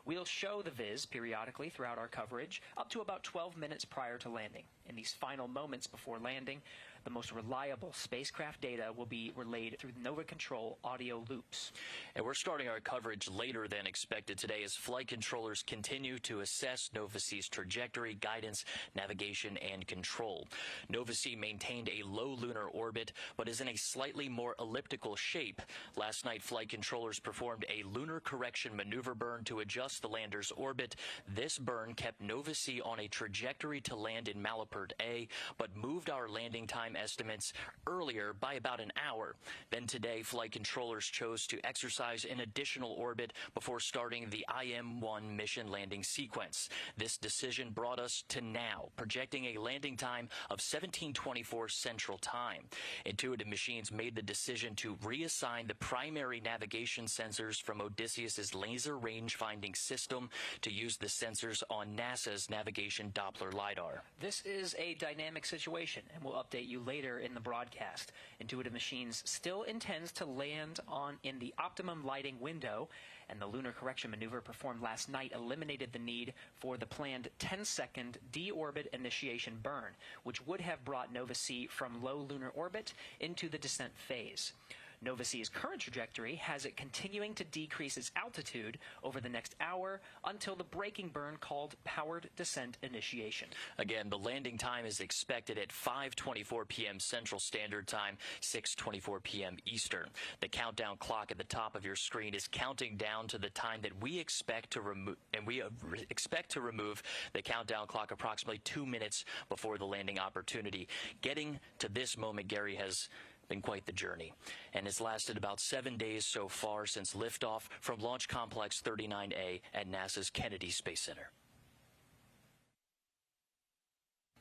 We'll show the Viz periodically throughout our coverage, up to about 12 minutes prior to landing. In these final moments before landing, the most reliable spacecraft data will be relayed through Nova Control audio loops. And we're starting our coverage later than expected today as flight controllers continue to assess Nova-C's trajectory, guidance, navigation, and control. Nova-C maintained a low lunar orbit, but is in a slightly more elliptical shape. Last night, flight controllers performed a lunar correction maneuver burn to adjust the lander's orbit. This burn kept Nova-C on a trajectory to land in Malapert A, but moved our landing time estimates earlier by about an hour. Then today, flight controllers chose to exercise an additional orbit before starting the IM-1 mission landing sequence. This decision brought us to now, projecting a landing time of 17:24 Central Time. Intuitive Machines made the decision to reassign the primary navigation sensors from Odysseus's laser range finding system to use the sensors on NASA's navigation Doppler LiDAR. This is a dynamic situation, and we'll update you later in the broadcast. Intuitive Machines still intends to land in the optimum lighting window, and the lunar correction maneuver performed last night eliminated the need for the planned 10-second deorbit initiation burn, which would have brought Nova-C from low lunar orbit into the descent phase. Nova-C's current trajectory has it continuing to decrease its altitude over the next hour until the braking burn called powered descent initiation. Again, the landing time is expected at 5:24 p.m. Central Standard Time, 6:24 p.m. Eastern. The countdown clock at the top of your screen is counting down to the time that we expect to remove, and we expect to remove the countdown clock approximately 2 minutes before the landing opportunity. Getting to this moment, Gary, has been quite the journey, and it's lasted about 7 days so far since liftoff from Launch Complex 39A at NASA's Kennedy Space Center.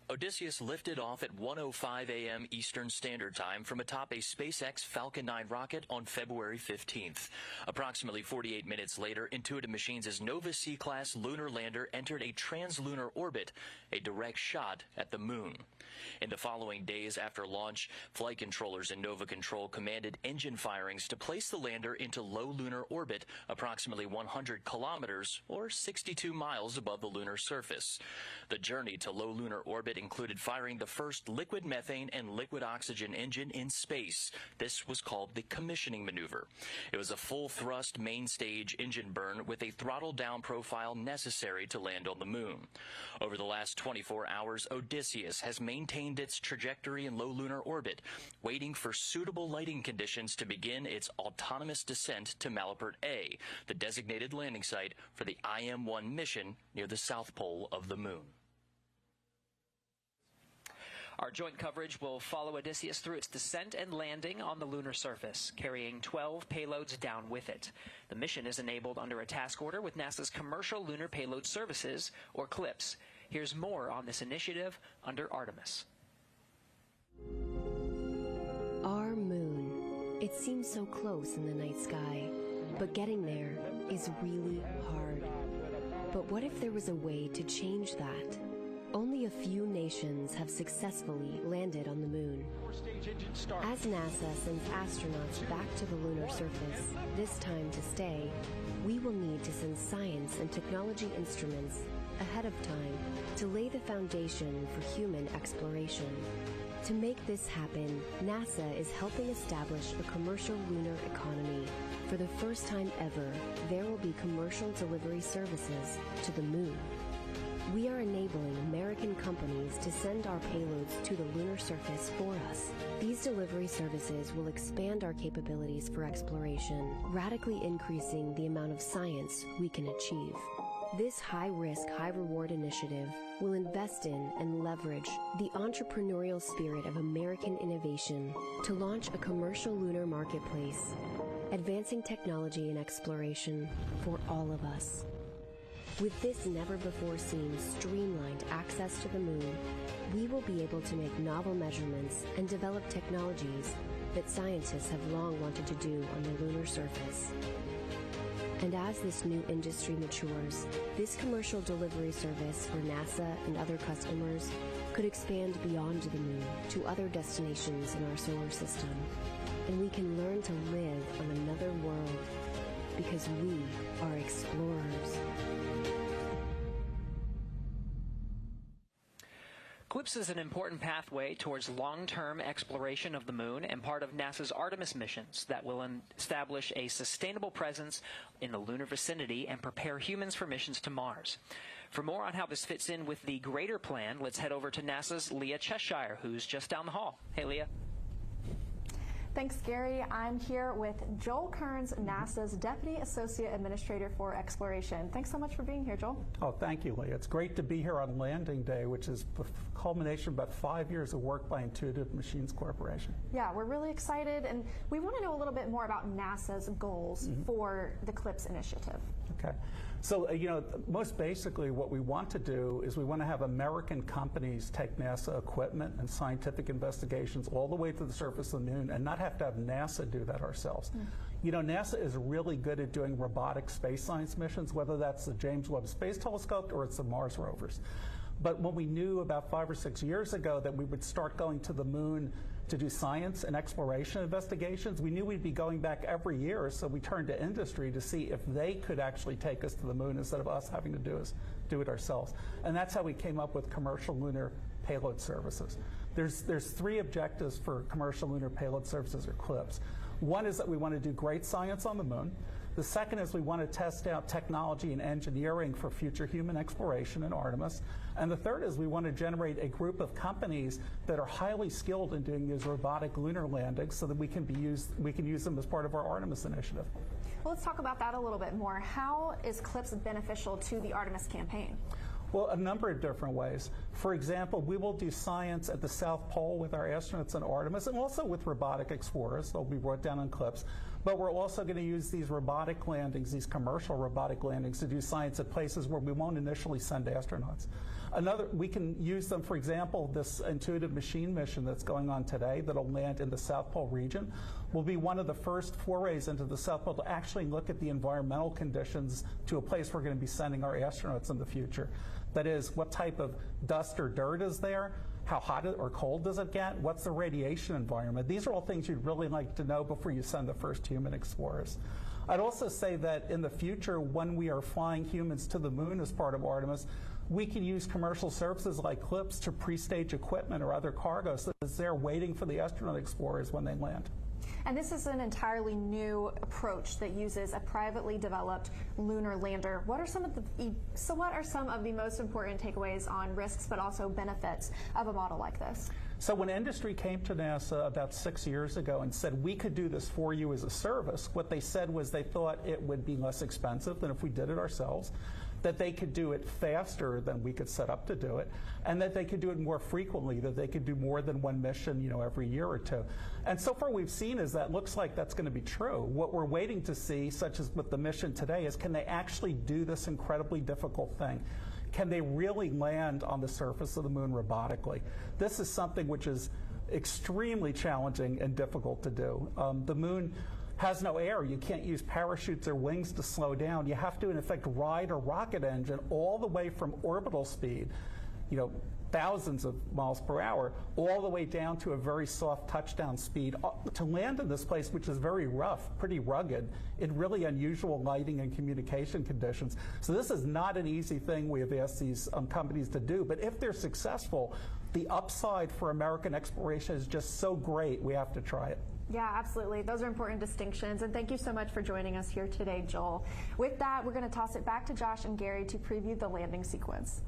Odysseus lifted off at 1:05 a.m. Eastern Standard Time from atop a SpaceX Falcon 9 rocket on February 15th. Approximately 48 minutes later, Intuitive Machines' Nova C-class lunar lander entered a translunar orbit, a direct shot at the moon. In the following days after launch, flight controllers in Nova Control commanded engine firings to place the lander into low lunar orbit approximately 100 kilometers or 62 miles above the lunar surface. The journey to low lunar orbit included firing the first liquid methane and liquid oxygen engine in space. This was called the commissioning maneuver. It was a full thrust main stage engine burn with a throttle down profile necessary to land on the moon. Over the last 24 hours, Odysseus has maintained its trajectory in low lunar orbit, waiting for suitable lighting conditions to begin its autonomous descent to Malapert A, the designated landing site for the IM-1 mission near the south pole of the moon. Our joint coverage will follow Odysseus through its descent and landing on the lunar surface, carrying 12 payloads down with it. The mission is enabled under a task order with NASA's Commercial Lunar Payload Services, or CLPS. Here's more on this initiative under Artemis. Our moon. It seems so close in the night sky, but getting there is really hard. But what if there was a way to change that? Only a few nations have successfully landed on the moon. As NASA sends astronauts back to the lunar surface, this time to stay, we will need to send science and technology instruments ahead of time to lay the foundation for human exploration. To make this happen, NASA is helping establish a commercial lunar economy. For the first time ever, there will be commercial delivery services to the moon. We are enabling American companies to send our payloads to the lunar surface for us. These delivery services will expand our capabilities for exploration, radically increasing the amount of science we can achieve. This high-risk, high-reward initiative will invest in and leverage the entrepreneurial spirit of American innovation to launch a commercial lunar marketplace, advancing technology and exploration for all of us. With this never-before-seen streamlined access to the moon, we will be able to make novel measurements and develop technologies that scientists have long wanted to do on the lunar surface. And as this new industry matures, this commercial delivery service for NASA and other customers could expand beyond the moon to other destinations in our solar system. And we can learn to live on another world because we are explorers. CLPS is an important pathway towards long-term exploration of the moon and part of NASA's Artemis missions that will establish a sustainable presence in the lunar vicinity and prepare humans for missions to Mars. For more on how this fits in with the greater plan, let's head over to NASA's Leah Cheshire, who's just down the hall. Hey, Leah. Thanks, Gary. I'm here with Joel Kearns, NASA's Deputy Associate Administrator for Exploration. Thanks so much for being here, Joel. Oh, thank you, Leah. It's great to be here on Landing Day, which is the culmination of about 5 years of work by Intuitive Machines Corporation. Yeah, we're really excited, and we want to know a little bit more about NASA's goals for the CLPS initiative. Okay. So, most basically what we want to do is we want to have American companies take NASA equipment and scientific investigations all the way to the surface of the moon and not have to have NASA do that ourselves. NASA is really good at doing robotic space science missions, whether that's the James Webb Space Telescope or it's the Mars rovers. But when we knew about 5 or 6 years ago that we would start going to the moon to do science and exploration investigations, we knew we'd be going back every year, so we turned to industry to see if they could actually take us to the moon instead of us having to do it ourselves. And that's how we came up with Commercial Lunar Payload Services. There's 3 objectives for Commercial Lunar Payload Services, or CLPS. One is that we want to do great science on the moon. The second is we want to test out technology and engineering for future human exploration in Artemis. And the third is we want to generate a group of companies that are highly skilled in doing these robotic lunar landings so that we can use them as part of our Artemis initiative. Well, let's talk about that a little bit more. How is CLIPS beneficial to the Artemis campaign? Well, a number of different ways. For example, we will do science at the South Pole with our astronauts in Artemis and also with robotic explorers. They'll be brought down on CLIPS. But we're also going to use these robotic landings, these commercial robotic landings, to do science at places where we won't initially send astronauts. We can use them, for example, this intuitive machine mission that's going on today that'll land in the South Pole region will be one of the first forays into the South Pole to actually look at the environmental conditions to a place we're going to be sending our astronauts in the future. That is, what type of dust or dirt is there? How hot or cold does it get? What's the radiation environment? These are all things you'd really like to know before you send the first human explorers. I'd also say that in the future, when we are flying humans to the moon as part of Artemis, we can use commercial services like CLIPS to pre-stage equipment or other cargo so that they're waiting for the astronaut explorers when they land. And this is an entirely new approach that uses a privately developed lunar lander. What are some of the most important takeaways on risks but also benefits of a model like this? So when industry came to NASA about 6 years ago and said, we could do this for you as a service, what they said was they thought it would be less expensive than if we did it ourselves, that they could do it faster than we could set up to do it, and that they could do it more frequently, that they could do more than one mission, every year or two. And so far we've seen is that looks like that's going to be true. What we're waiting to see, such as with the mission today, is can they actually do this incredibly difficult thing? Can they really land on the surface of the moon robotically? This is something which is extremely challenging and difficult to do. The moon has no air. You can't use parachutes or wings to slow down. You have to, in effect, ride a rocket engine all the way from orbital speed, thousands of miles per hour, all the way down to a very soft touchdown speed to land in this place, which is very rough, pretty rugged, in really unusual lighting and communication conditions. So this is not an easy thing we have asked these companies to do, but if they're successful, the upside for American exploration is just so great, we have to try it. Yeah, absolutely. Those are important distinctions. And thank you so much for joining us here today, Joel. With that, we're going to toss it back to Josh and Gary to preview the landing sequence.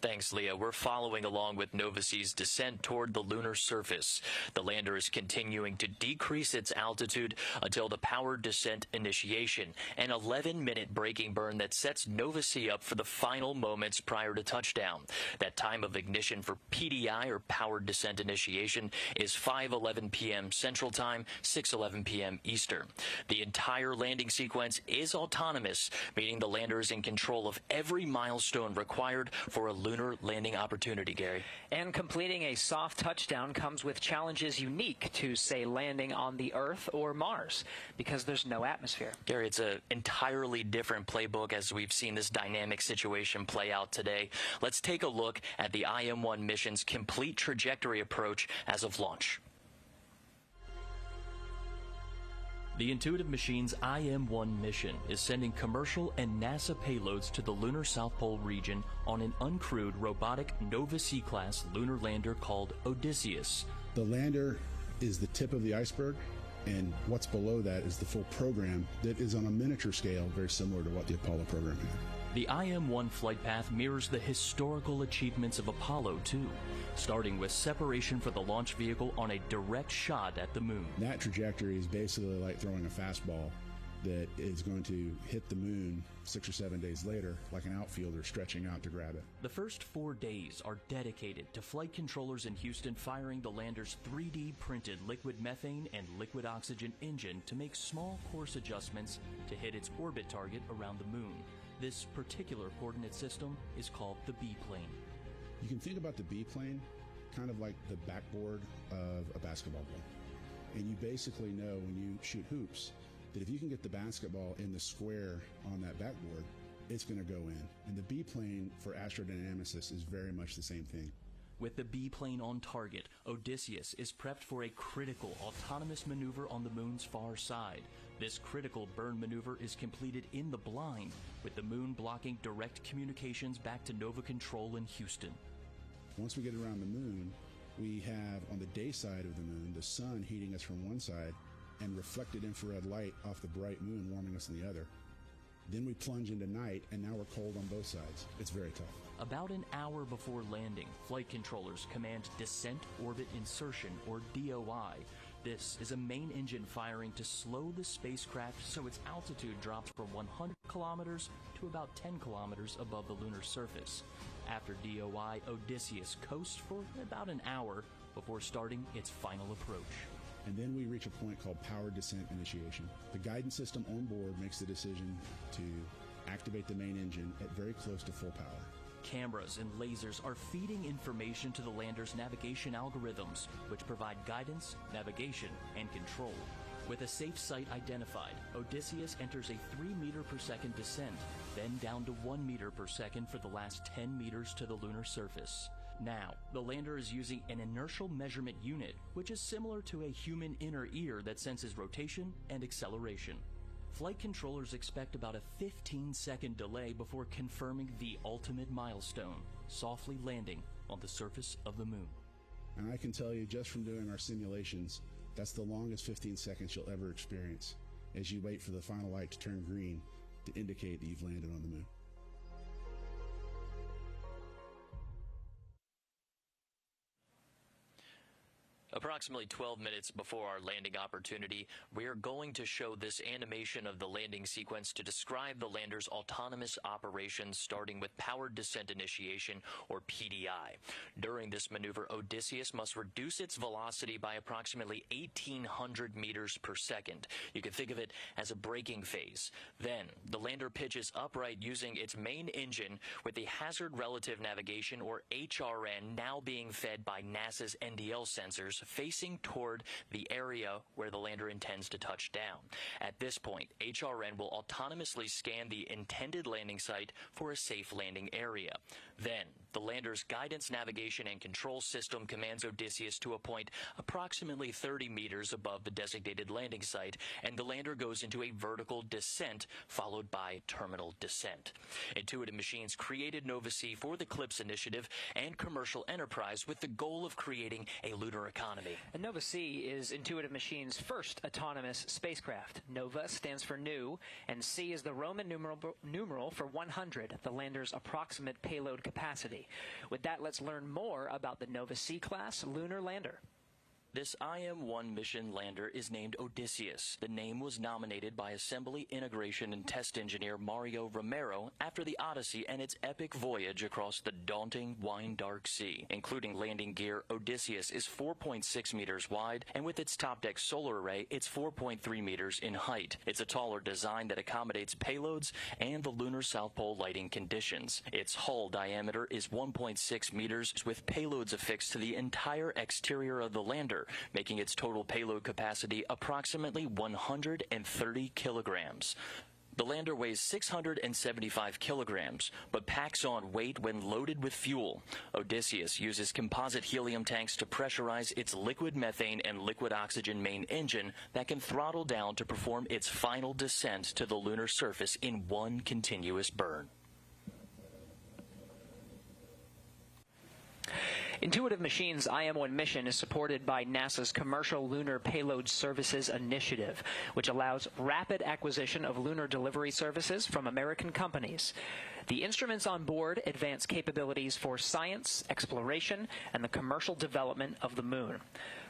Thanks, Leah. We're following along with Nova-C's descent toward the lunar surface. The lander is continuing to decrease its altitude until the powered descent initiation, an 11-minute braking burn that sets Nova-C up for the final moments prior to touchdown. That time of ignition for PDI, or powered descent initiation, is 5:11 p.m. Central Time, 6:11 p.m. Eastern. The entire landing sequence is autonomous, meaning the lander is in control of every milestone required for a lunar landing opportunity, Gary. And completing a soft touchdown comes with challenges unique to, say, landing on the Earth or Mars, because there's no atmosphere. Gary, it's an entirely different playbook as we've seen this dynamic situation play out today. Let's take a look at the IM-1 mission's complete trajectory approach as of launch. The Intuitive Machines IM-1 mission is sending commercial and NASA payloads to the lunar South Pole region on an uncrewed robotic Nova-C class lunar lander called Odysseus. The lander is the tip of the iceberg, and what's below that is the full program that is on a miniature scale, very similar to what the Apollo program had. The IM-1 flight path mirrors the historical achievements of Apollo 2, starting with separation for the launch vehicle on a direct shot at the moon. That trajectory is basically like throwing a fastball that is going to hit the moon 6 or 7 days later, like an outfielder stretching out to grab it. The first 4 days are dedicated to flight controllers in Houston firing the lander's 3D printed liquid methane and liquid oxygen engine to make small course adjustments to hit its orbit target around the moon. This particular coordinate system is called the B-plane. You can think about the B-plane kind of like the backboard of a basketball goal. And you basically know when you shoot hoops that if you can get the basketball in the square on that backboard, it's going to go in. And the B-plane for astrodynamicists is very much the same thing. With the B-plane on target, Odysseus is prepped for a critical autonomous maneuver on the moon's far side. This critical burn maneuver is completed in the blind, with the moon blocking direct communications back to Nova Control in Houston. Once we get around the moon, We have on the day side of the moon, the sun heating us from one side and reflected infrared light off the bright moon warming us on the other. Then we plunge into night, and now we're cold on both sides. It's very tough. About an hour before landing, flight controllers command Descent Orbit Insertion, or DOI. This is a main engine firing to slow the spacecraft so its altitude drops from 100 kilometers to about 10 kilometers above the lunar surface. After DOI, Odysseus coasts for about an hour before starting its final approach. And then we reach a point called powered descent initiation. The guidance system on board makes the decision to activate the main engine at very close to full power. Cameras and lasers are feeding information to the lander's navigation algorithms, which provide guidance, navigation, and control. With a safe site identified, Odysseus enters a 3 meter per second descent, then down to 1 meter per second for the last 10 meters to the lunar surface. Now, the lander is using an inertial measurement unit, which is similar to a human inner ear that senses rotation and acceleration. Flight controllers expect about a 15-second delay before confirming the ultimate milestone, softly landing on the surface of the moon. And I can tell you just from doing our simulations, that's the longest 15 seconds you'll ever experience as you wait for the final light to turn green to indicate that you've landed on the moon. Approximately 12 minutes before our landing opportunity, we are going to show this animation of the landing sequence to describe the lander's autonomous operations, starting with powered descent initiation, or PDI. During this maneuver, Odysseus must reduce its velocity by approximately 1,800 meters per second. You can think of it as a braking phase. Then, the lander pitches upright using its main engine with the Hazard Relative Navigation, or HRN, now being fed by NASA's NDL sensors, facing toward the area where the lander intends to touch down. At this point, HRN will autonomously scan the intended landing site for a safe landing area. Then, the lander's guidance, navigation, and control system commands Odysseus to a point approximately 30 meters above the designated landing site, and the lander goes into a vertical descent followed by terminal descent. Intuitive Machines created Nova-C for the CLIPS initiative and commercial enterprise with the goal of creating a lunar economy. And Nova-C is Intuitive Machines' first autonomous spacecraft. Nova stands for new, and C is the Roman numeral for 100, the lander's approximate payload capacity. With that, let's learn more about the Nova-C class lunar lander. This IM-1 mission lander is named Odysseus. The name was nominated by Assembly, Integration, and Test Engineer Mario Romero after the Odyssey and its epic voyage across the daunting, wine-dark sea. Including landing gear, Odysseus is 4.6 meters wide, and with its top-deck solar array, it's 4.3 meters in height. It's a taller design that accommodates payloads and the lunar South Pole lighting conditions. Its hull diameter is 1.6 meters, with payloads affixed to the entire exterior of the lander, making its total payload capacity approximately 130 kilograms. The lander weighs 675 kilograms, but packs on weight when loaded with fuel. Odysseus uses composite helium tanks to pressurize its liquid methane and liquid oxygen main engine that can throttle down to perform its final descent to the lunar surface in one continuous burn. Intuitive Machines' IM-1 mission is supported by NASA's Commercial Lunar Payload Services Initiative, which allows rapid acquisition of lunar delivery services from American companies. The instruments on board advance capabilities for science, exploration, and the commercial development of the moon.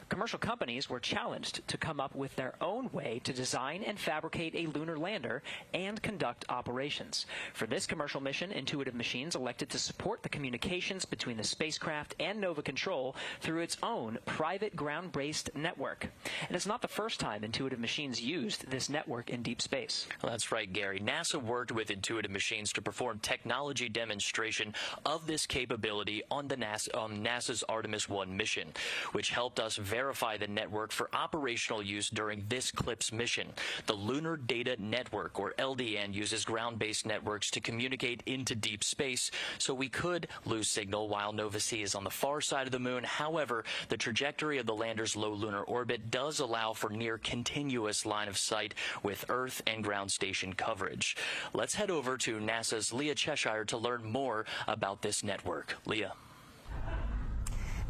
Commercial companies were challenged to come up with their own way to design and fabricate a lunar lander and conduct operations. For this commercial mission, Intuitive Machines elected to support the communications between the spacecraft and Nova Control through its own private ground-based network. And it's not the first time Intuitive Machines used this network in deep space. Well, that's right, Gary. NASA worked with Intuitive Machines to perform technology demonstration of this capability on the NASA's Artemis 1 mission, which helped us verify the network for operational use during this CLIPS mission. The Lunar Data Network, or LDN, uses ground-based networks to communicate into deep space, so we could lose signal while Nova-C is on the far side of the moon. However, the trajectory of the lander's low lunar orbit does allow for near continuous line of sight with Earth and ground station coverage. Let's head over to NASA's Leah Cheshire to learn more about this network. Leah.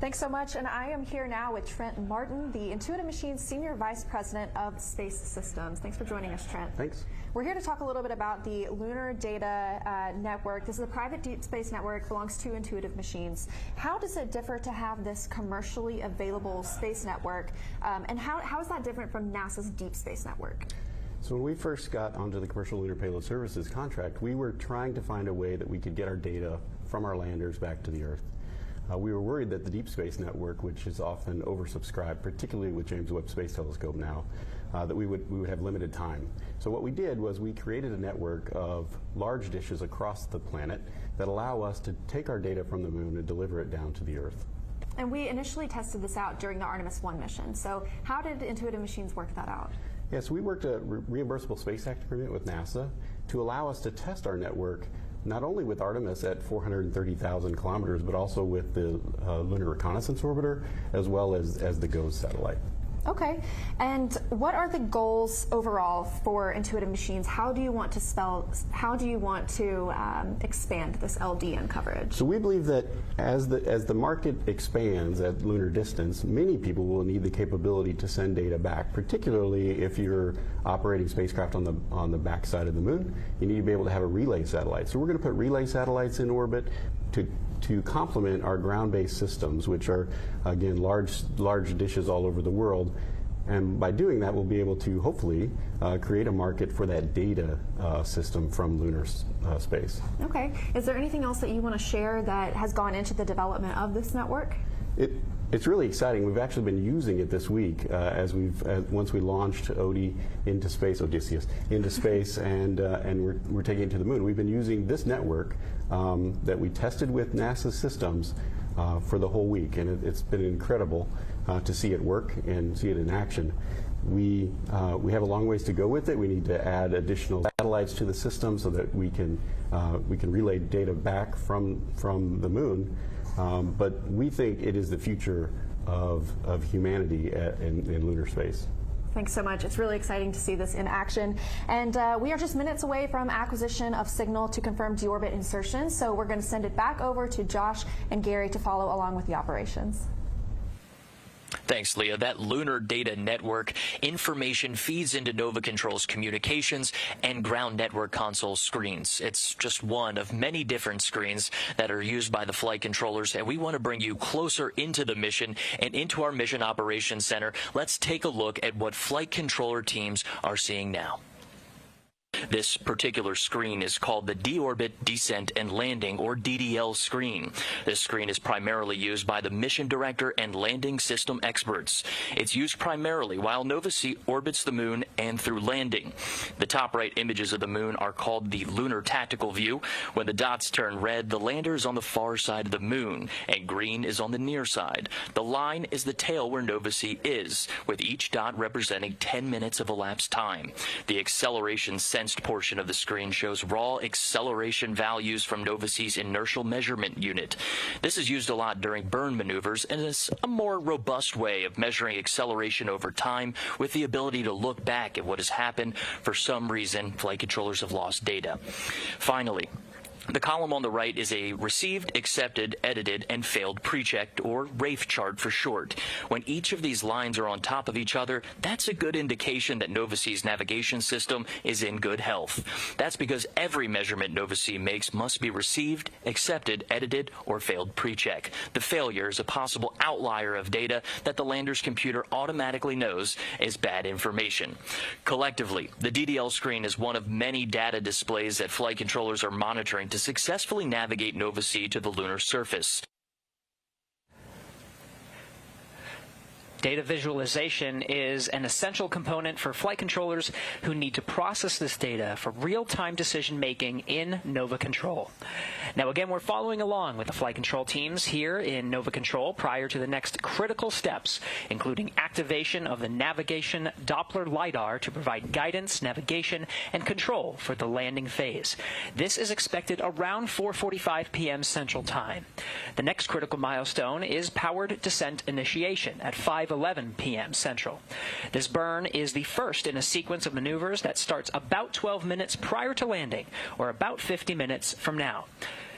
Thanks so much. And I am here now with Trent Martin, the Intuitive Machines Senior Vice President of Space Systems. Thanks for joining us, Trent. Thanks. We're here to talk a little bit about the Lunar Data Network. This is a private deep space network, belongs to Intuitive Machines. How does it differ to have this commercially available space network? And how is that different from NASA's Deep Space Network? So when we first got onto the Commercial Lunar Payload Services contract, we were trying to find a way that we could get our data from our landers back to the Earth. We were worried that the Deep Space Network, which is often oversubscribed, particularly with James Webb Space Telescope now, that we would have limited time. So what we did was we created a network of large dishes across the planet that allow us to take our data from the moon and deliver it down to the Earth. And we initially tested this out during the Artemis 1 mission. So how did Intuitive Machines work that out? Yes, we worked a reimbursable space act agreement with NASA to allow us to test our network not only with Artemis at 430,000 kilometers, but also with the Lunar Reconnaissance Orbiter, as well as the GOES satellite. Okay, and what are the goals overall for Intuitive Machines? How do you want to expand this LDN coverage? So we believe that as the market expands at lunar distance, many people will need the capability to send data back, particularly if you're operating spacecraft on the back side of the moon. You need to be able to have a relay satellite. So we're going to put relay satellites in orbit to complement our ground-based systems, which are, again, large dishes all over the world. And by doing that, we'll be able to hopefully create a market for that data system from lunar space. Okay. Is there anything else that you want to share that has gone into the development of this network? It's really exciting. We've actually been using it this week once we launched Odysseus into space, and we're taking it to the moon. We've been using this network that we tested with NASA systems for the whole week, and it's been incredible to see it work and see it in action. We have a long ways to go with it. We need to add additional satellites to the system so that we can relay data back from the moon. But we think it is the future of humanity in lunar space. Thanks so much. It's really exciting to see this in action. And we are just minutes away from acquisition of signal to confirm deorbit insertion. So we're going to send it back over to Josh and Gary to follow along with the operations. Thanks, Leah. That Lunar Data Network information feeds into Nova Control's communications and ground network console screens. It's just one of many different screens that are used by the flight controllers, and we want to bring you closer into the mission and into our Mission Operations Center. Let's take a look at what flight controller teams are seeing now. This particular screen is called the Deorbit Descent and Landing, or DDL screen. This screen is primarily used by the mission director and landing system experts. It's used primarily while Nova-C orbits the moon and through landing. The top right images of the moon are called the lunar tactical view. When the dots turn red, the lander is on the far side of the moon, and green is on the near side. The line is the tail where Nova-C is, with each dot representing 10 minutes of elapsed time. The acceleration sensed portion of the screen shows raw acceleration values from Nova-C's inertial measurement unit. This is used a lot during burn maneuvers and is a more robust way of measuring acceleration over time with the ability to look back at what has happened. For some reason, flight controllers have lost data. Finally, the column on the right is a received, accepted, edited, and failed pre-checked, or RAFE chart for short. When each of these lines are on top of each other, that's a good indication that Nova-C's navigation system is in good health. That's because every measurement Nova-C makes must be received, accepted, edited, or failed pre-check. The failure is a possible outlier of data that the lander's computer automatically knows is bad information. Collectively, the DDL screen is one of many data displays that flight controllers are monitoring to successfully navigate Nova-C to the lunar surface. Data visualization is an essential component for flight controllers who need to process this data for real-time decision-making in Nova Control. Now, again, we're following along with the flight control teams here in Nova Control prior to the next critical steps, including activation of the navigation Doppler LiDAR to provide guidance, navigation, and control for the landing phase. This is expected around 4:45 p.m. Central Time. The next critical milestone is powered descent initiation at 5:11 p.m. Central. This burn is the first in a sequence of maneuvers that starts about 12 minutes prior to landing, or about 50 minutes from now.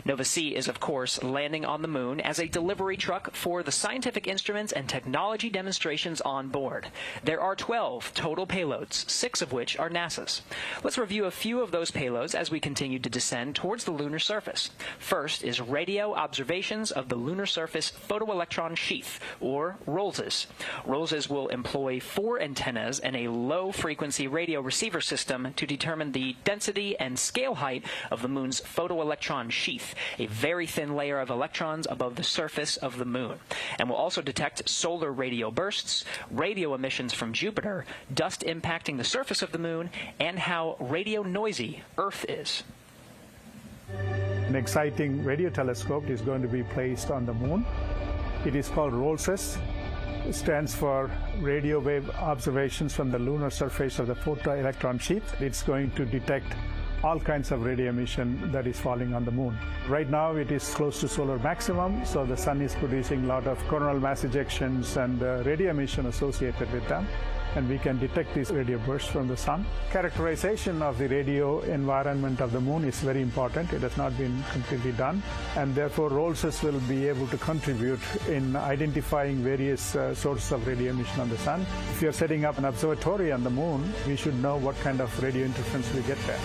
Nova-C is, of course, landing on the moon as a delivery truck for the scientific instruments and technology demonstrations on board. There are 12 total payloads, 6 of which are NASA's. Let's review a few of those payloads as we continue to descend towards the lunar surface. First is radio observations of the lunar surface photoelectron sheath, or ROLSes. ROLSes will employ 4 antennas and a low-frequency radio receiver system to determine the density and scale height of the moon's photoelectron sheath, a very thin layer of electrons above the surface of the moon, and will also detect solar radio bursts, radio emissions from Jupiter, dust impacting the surface of the moon, and how radio noisy Earth is. An exciting radio telescope is going to be placed on the moon. It is called ROLSes. It stands for radio wave observations from the lunar surface of the photoelectron sheath. It's going to detect all kinds of radio emission that is falling on the moon. Right now it is close to solar maximum, so the sun is producing a lot of coronal mass ejections and radio emission associated with them. And we can detect these radio bursts from the sun. Characterization of the radio environment of the moon is very important. It has not been completely done, and therefore ROLSes will be able to contribute in identifying various sources of radio emission on the sun. If you're setting up an observatory on the moon, we should know what kind of radio interference we get there.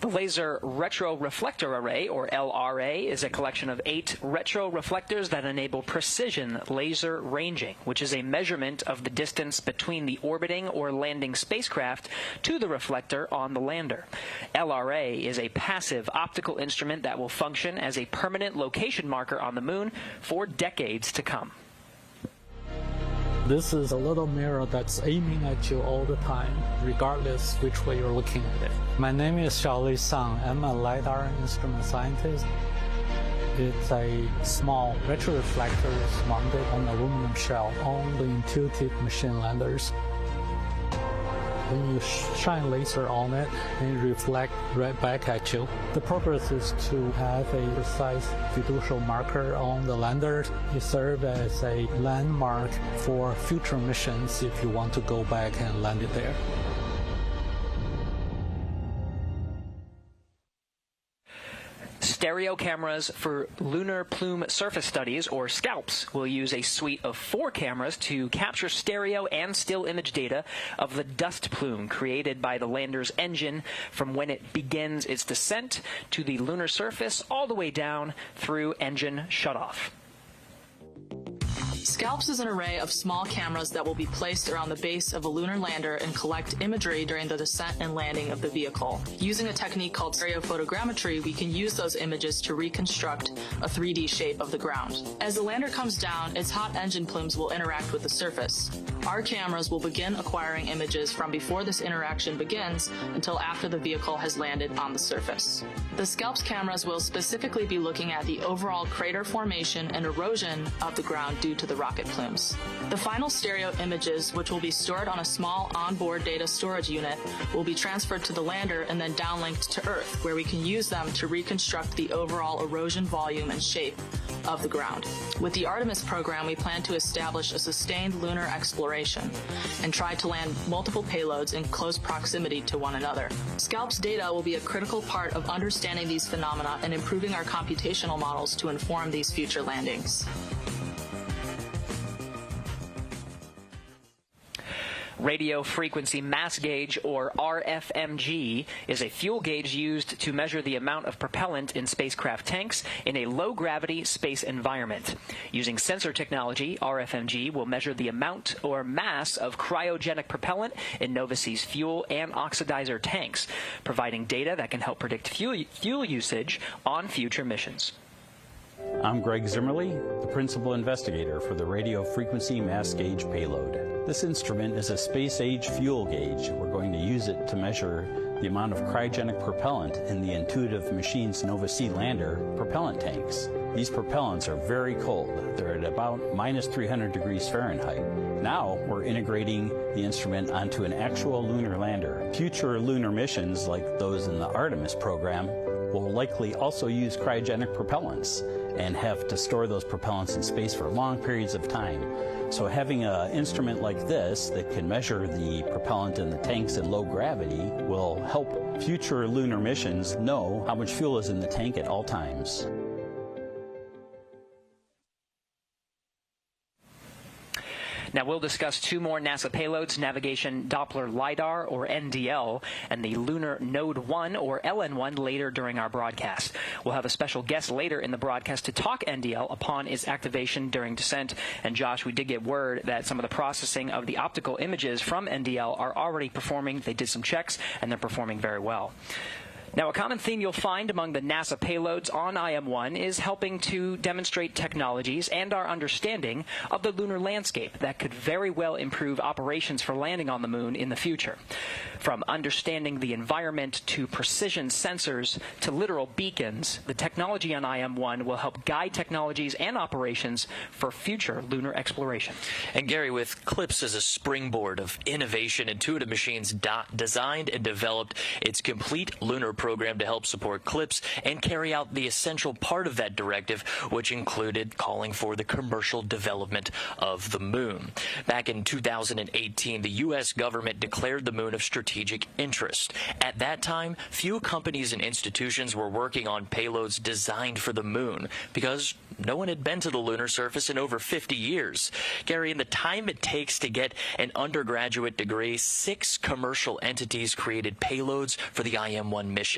The Laser Retroreflector Array, or LRA, is a collection of 8 retroreflectors that enable precision laser ranging, which is a measurement of the distance between the orbiting or landing spacecraft to the reflector on the lander. LRA is a passive optical instrument that will function as a permanent location marker on the moon for decades to come. This is a little mirror that's aiming at you all the time, regardless which way you're looking at it. My name is Xiaoli Sang. I'm a LiDAR instrument scientist. It's a small retroreflector mounted on an aluminum shell on the intuitive machine landers. When you shine laser on it, and it reflects right back at you. The purpose is to have a precise fiducial marker on the lander. It serves as a landmark for future missions if you want to go back and land it there. Stereo cameras for lunar plume surface studies, or SCALPs, will use a suite of 4 cameras to capture stereo and still image data of the dust plume created by the lander's engine from when it begins its descent to the lunar surface all the way down through engine shutoff. SCALPs is an array of small cameras that will be placed around the base of a lunar lander and collect imagery during the descent and landing of the vehicle. Using a technique called stereophotogrammetry, we can use those images to reconstruct a 3D shape of the ground. As the lander comes down, its hot engine plumes will interact with the surface. Our cameras will begin acquiring images from before this interaction begins until after the vehicle has landed on the surface. The SCALPs cameras will specifically be looking at the overall crater formation and erosion of the ground due to the rocket plumes. The final stereo images, which will be stored on a small onboard data storage unit, will be transferred to the lander and then downlinked to Earth, where we can use them to reconstruct the overall erosion volume and shape of the ground. With the Artemis program, we plan to establish a sustained lunar exploration and try to land multiple payloads in close proximity to one another. SCALPs data will be a critical part of understanding these phenomena and improving our computational models to inform these future landings. Radio Frequency Mass Gauge, or RFMG, is a fuel gauge used to measure the amount of propellant in spacecraft tanks in a low-gravity space environment. Using sensor technology, RFMG will measure the amount or mass of cryogenic propellant in Nova-C's fuel and oxidizer tanks, providing data that can help predict fuel usage on future missions. I'm Greg Zimmerly, the principal investigator for the Radio Frequency Mass Gauge payload. This instrument is a space-age fuel gauge. We're going to use it to measure the amount of cryogenic propellant in the Intuitive Machines Nova-C lander propellant tanks. These propellants are very cold. They're at about minus 300 degrees Fahrenheit. Now we're integrating the instrument onto an actual lunar lander. Future lunar missions, like those in the Artemis program, will likely also use cryogenic propellants. and have to store those propellants in space for long periods of time. So having an instrument like this that can measure the propellant in the tanks in low gravity will help future lunar missions know how much fuel is in the tank at all times. Now we'll discuss two more NASA payloads, Navigation Doppler LiDAR, or NDL, and the Lunar Node 1, or LN1, later during our broadcast. We'll have a special guest later in the broadcast to talk NDL upon its activation during descent. And Josh, we did get word that some of the processing of the optical images from NDL are already performing. They did some checks, and they're performing very well. Now, a common theme you'll find among the NASA payloads on IM-1 is helping to demonstrate technologies and our understanding of the lunar landscape that could very well improve operations for landing on the moon in the future. From understanding the environment to precision sensors to literal beacons, the technology on IM-1 will help guide technologies and operations for future lunar exploration. And Gary, with CLPS as a springboard of innovation, Intuitive Machines designed and developed its complete lunar program to help support CLPS and carry out the essential part of that directive, which included calling for the commercial development of the moon. Back in 2018, the U.S. government declared the moon of strategic interest. At that time, few companies and institutions were working on payloads designed for the moon because no one had been to the lunar surface in over 50 years. Gary, in the time it takes to get an undergraduate degree, 6 commercial entities created payloads for the IM-1 mission.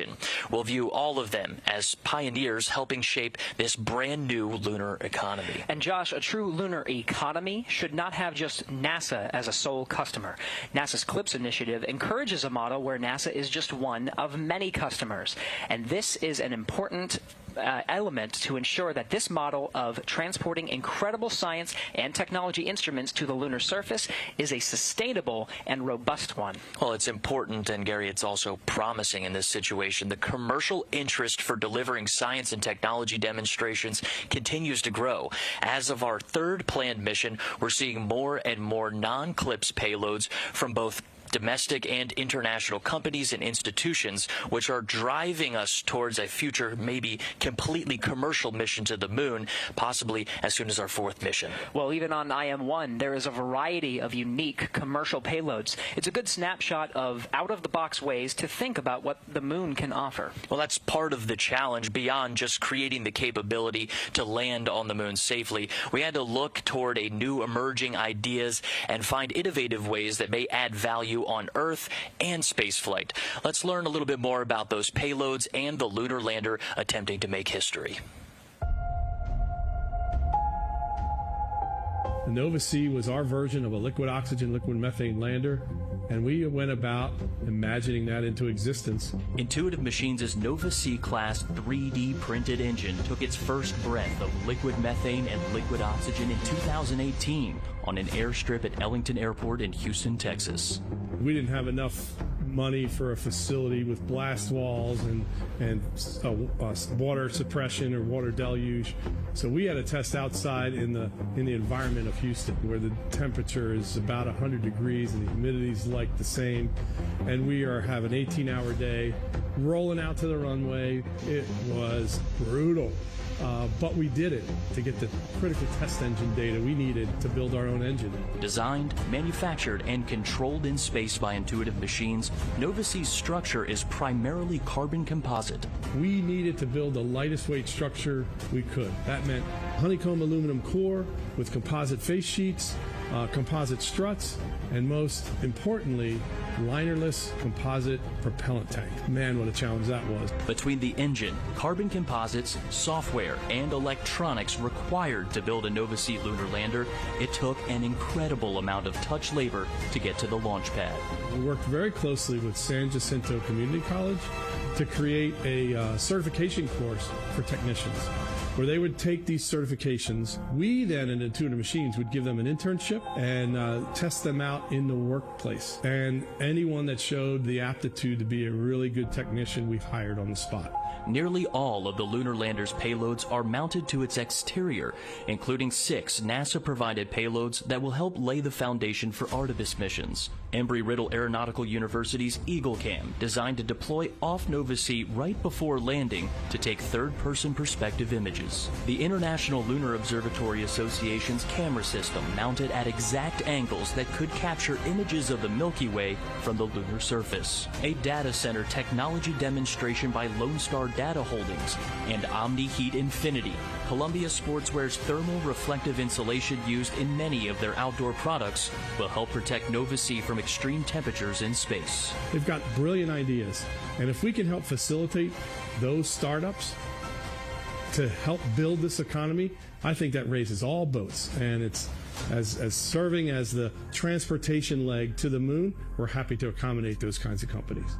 We'll view all of them as pioneers helping shape this brand new lunar economy. And Josh, a true lunar economy should not have just NASA as a sole customer. NASA's CLPS initiative encourages a model where NASA is just one of many customers. And this is an important element to ensure that this model of transporting incredible science and technology instruments to the lunar surface is a sustainable and robust one. Well, it's important, and Gary, it's also promising in this situation. The commercial interest for delivering science and technology demonstrations continues to grow. As of our third planned mission, we're seeing more and more non-CLPS payloads from both domestic and international companies and institutions, which are driving us towards a future, maybe completely commercial mission to the moon, possibly as soon as our 4th mission. Well, even on IM-1, there is a variety of unique commercial payloads. It's a good snapshot of out-of-the-box ways to think about what the moon can offer. Well, that's part of the challenge. Beyond just creating the capability to land on the moon safely, we had to look toward a new emerging ideas and find innovative ways that may add value on Earth and spaceflight. Let's learn a little bit more about those payloads and the lunar lander attempting to make history. The Nova C was our version of a liquid oxygen, liquid methane lander, and we went about imagining that into existence. Intuitive Machines' Nova C class 3D printed engine took its first breath of liquid methane and liquid oxygen in 2018 on an airstrip at Ellington Airport in Houston, Texas. We didn't have enough money for a facility with blast walls and water suppression or water deluge, so we had to test outside in the environment of Houston, where the temperature is about 100 degrees and the humidity is like the same, and we have an 18-hour day rolling out to the runway. It was brutal. But we did it to get the critical test engine data we needed to build our own engine. Designed, manufactured, and controlled in space by Intuitive Machines, Nova C's structure is primarily carbon composite. We needed to build the lightest weight structure we could. That meant honeycomb aluminum core with composite face sheets, composite struts, and most importantly, linerless composite propellant tank. Man, what a challenge that was. Between the engine, carbon composites, software, and electronics required to build a Nova C lunar lander, it took an incredible amount of touch labor to get to the launch pad. We worked very closely with San Jacinto Community College to create a certification course for technicians, where they would take these certifications. We then, in Intuitive Machines, would give them an internship and test them out in the workplace. And anyone that showed the aptitude to be a really good technician, we hired on the spot. Nearly all of the lunar lander's payloads are mounted to its exterior, including 6 NASA-provided payloads that will help lay the foundation for Artemis missions. Embry-Riddle Aeronautical University's EagleCam, designed to deploy off Nova C right before landing to take third-person perspective images. The International Lunar Observatory Association's camera system mounted at exact angles that could capture images of the Milky Way from the lunar surface. A data center technology demonstration by Lone Star Data Holdings and Omni Heat Infinity, Columbia Sportswear's thermal reflective insulation used in many of their outdoor products, will help protect Nova C from extreme temperatures in space. They've got brilliant ideas, and if we can help facilitate those startups to help build this economy, I think that raises all boats, and it's as serving as the transportation leg to the moon, we're happy to accommodate those kinds of companies.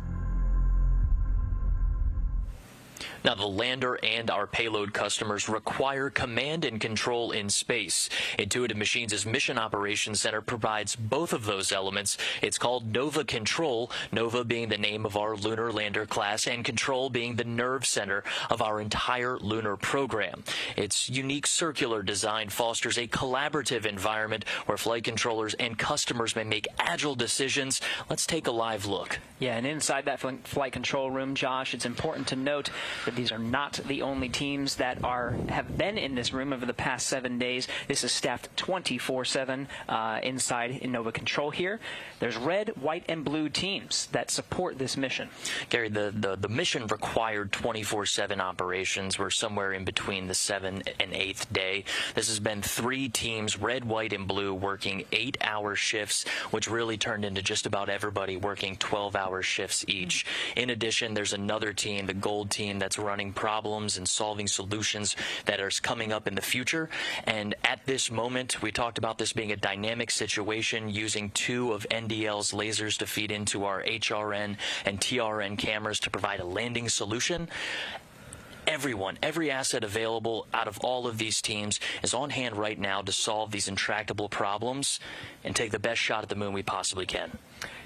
Now, the lander and our payload customers require command and control in space. Intuitive Machines' Mission Operations Center provides both of those elements. It's called Nova Control, Nova being the name of our lunar lander class, and Control being the nerve center of our entire lunar program. Its unique circular design fosters a collaborative environment where flight controllers and customers may make agile decisions. Let's take a live look. Yeah, and inside that flight control room, Josh, it's important to note that these are not the only teams that have been in this room over the past 7 days. This is staffed 24/7 inside in Nova Control here. There's red, white, and blue teams that support this mission. Gary, the mission required 24/7 operations. We're somewhere in between the 7th and 8th day. This has been 3 teams, red, white, and blue, working 8-hour shifts, which really turned into just about everybody working 12-hour shifts each. In addition, there's another team, the gold team, that's running problems and solving solutions that are coming up in the future. And at this moment, we talked about this being a dynamic situation, using 2 of NDL's lasers to feed into our HRN and TRN cameras to provide a landing solution. Everyone, every asset available out of all of these teams is on hand right now to solve these intractable problems and take the best shot at the moon we possibly can.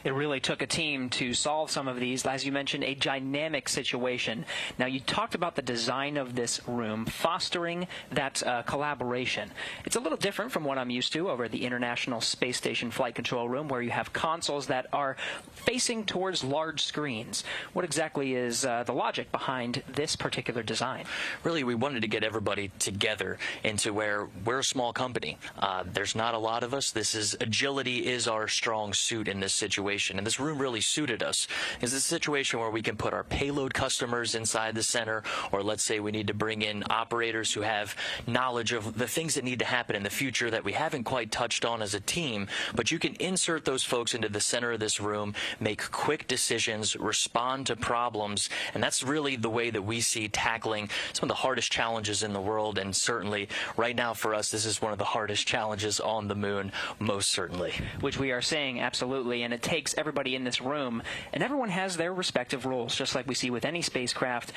It really took a team to solve some of these. As you mentioned, a dynamic situation. Now, you talked about the design of this room, fostering that collaboration. It's a little different from what I'm used to over at the International Space Station Flight Control Room, where you have consoles that are facing towards large screens. What exactly is the logic behind this particular design? Really, we wanted to get everybody together into where we're a small company. There's not a lot of us. Agility is our strong suit in this situation. And this room really suited us. It's a situation where we can put our payload customers inside the center, or let's say we need to bring in operators who have knowledge of the things that need to happen in the future that we haven't quite touched on as a team. But you can insert those folks into the center of this room, make quick decisions, respond to problems, and that's really the way that we see tackling some of the hardest challenges in the world. And certainly right now for us, this is one of the hardest challenges on the moon, most certainly. Which we are saying absolutely, and it takes everybody in this room, and everyone has their respective roles, just like we see with any spacecraft.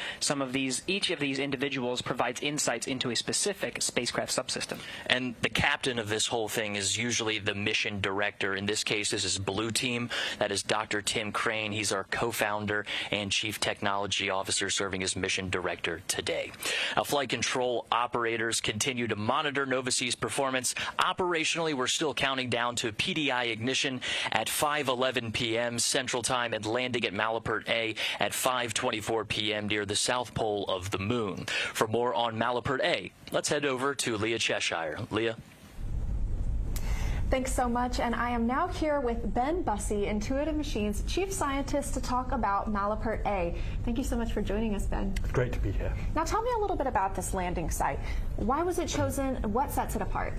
Each of these individuals provides insights into a specific spacecraft subsystem. And the captain of this whole thing is usually the mission director. In this case, this is Blue Team. That is Dr. Tim Crane. He's our co-founder and chief technology officer, serving as mission director today. Now, flight control operators continue to monitor Nova C's performance. Operationally, we're still counting down to PDI ignition at 5:11 p.m. Central Time and landing at Malapert A at 5:24 p.m. near the south pole of the moon. For more on Malapert A, let's head over to Leah Cheshire. Leah? Thanks so much, and I am now here with Ben Bussey, Intuitive Machines Chief Scientist, to talk about Malapert A. Thank you so much for joining us, Ben. It's great to be here. Now tell me a little bit about this landing site. Why was it chosen, and what sets it apart?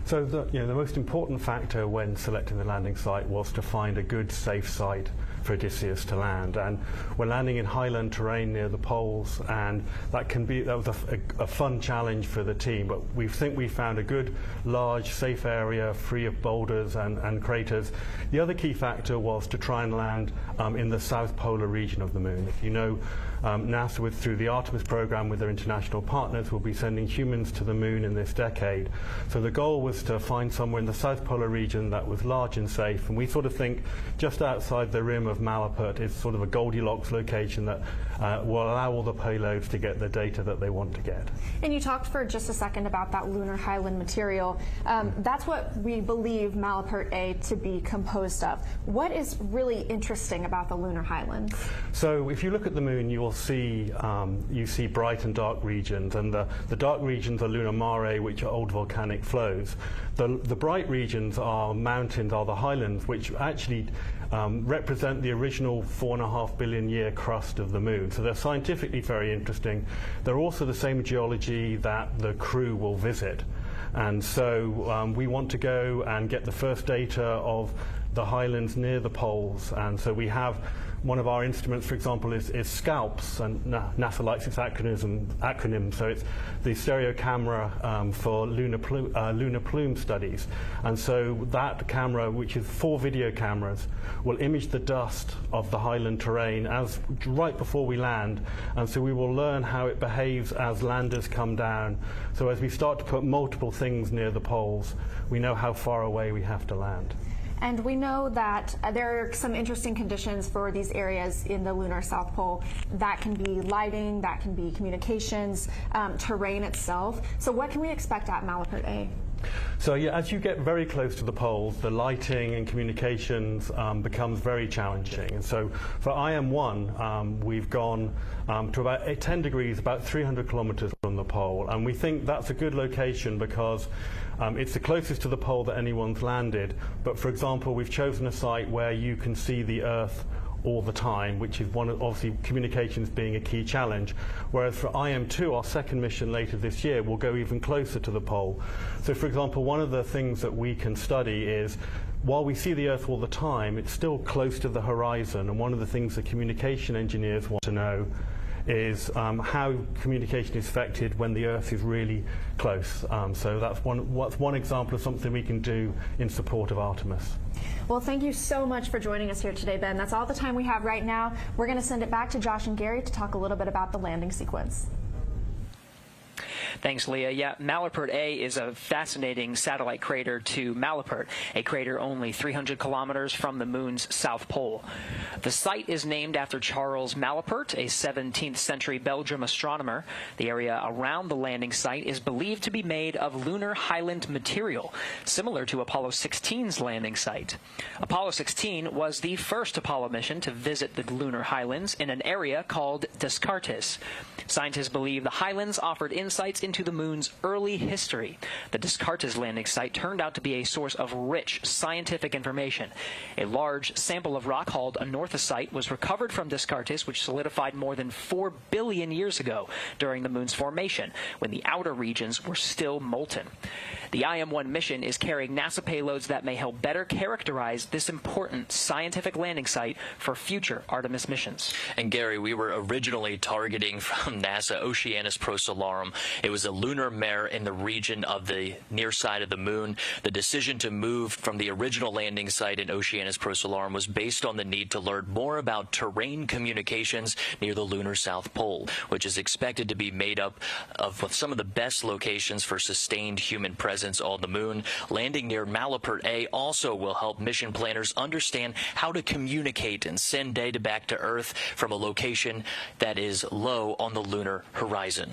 So the most important factor when selecting the landing site was to find a good, safe site for Odysseus to land, and we're landing in highland terrain near the poles, and that was a fun challenge for the team, but we think we found a good, large, safe area free of boulders and craters. The other key factor was to try and land in the south polar region of the moon. If you know, NASA, through the Artemis program with their international partners, will be sending human missions to the moon in this decade. So the goal was to find somewhere in the South Polar region that was large and safe, and we sort of think just outside the rim of Malapert is sort of a Goldilocks location that will allow all the payloads to get the data that they want to get. And you talked for just a second about that lunar highland material. That's what we believe Malapert A to be composed of. What is really interesting about the lunar highlands? So if you look at the moon, you will see you see bright and dark regions, and the dark regions are lunar mare, which are old volcanic flows. The bright regions are mountains, are the highlands, which actually represent the original 4.5 billion year crust of the moon. So they're scientifically very interesting. They're also the same geology that the crew will visit. And so we want to go and get the first data of the highlands near the poles. And so we have one of our instruments, for example, is SCALPS, and NASA likes its acronym. So it's the stereo camera for lunar plume studies. And so that camera, which is 4 video cameras, will image the dust of the highland terrain right before we land. And so we will learn how it behaves as landers come down. So as we start to put multiple things near the poles, we know how far away we have to land. And we know that there are some interesting conditions for these areas in the lunar South Pole. That can be lighting, that can be communications, terrain itself. So what can we expect at Malapert A? So yeah, as you get very close to the poles, the lighting and communications becomes very challenging. And so for IM-1, we've gone to about 10 degrees, about 300 kilometers from the pole. And we think that's a good location because it's the closest to the pole that anyone's landed. But for example, we've chosen a site where you can see the Earth all the time, which is obviously communications being a key challenge. Whereas for IM-2, our second mission later this year, we'll go even closer to the pole. So for example, one of the things that we can study is while we see the Earth all the time, it's still close to the horizon. And one of the things that communication engineers want to know is how communication is affected when the Earth is really close. So that's one example of something we can do in support of Artemis. Well, thank you so much for joining us here today, Ben. That's all the time we have right now. We're going to send it back to Josh and Gary to talk a little bit about the landing sequence. Thanks, Leah. Yeah, Malapert A is a fascinating satellite crater to Malapert, a crater only 300 kilometers from the moon's south pole. The site is named after Charles Malapert, a 17th century Belgian astronomer. The area around the landing site is believed to be made of lunar highland material, similar to Apollo 16's landing site. Apollo 16 was the first Apollo mission to visit the lunar highlands in an area called Descartes. Scientists believe the highlands offered insights into the moon's early history. The Descartes landing site turned out to be a source of rich scientific information. A large sample of rock called anorthosite was recovered from Descartes, which solidified more than 4 billion years ago during the moon's formation, when the outer regions were still molten. The IM-1 mission is carrying NASA payloads that may help better characterize this important scientific landing site for future Artemis missions. And Gary, we were originally targeting from NASA Oceanus Procellarum. It was a lunar mare in the region of the near side of the moon. The decision to move from the original landing site in Oceanus Procellarum was based on the need to learn more about terrain communications near the lunar South Pole, which is expected to be made up of some of the best locations for sustained human presence on the moon. Landing near Malapert A also will help mission planners understand how to communicate and send data back to Earth from a location that is low on the lunar horizon.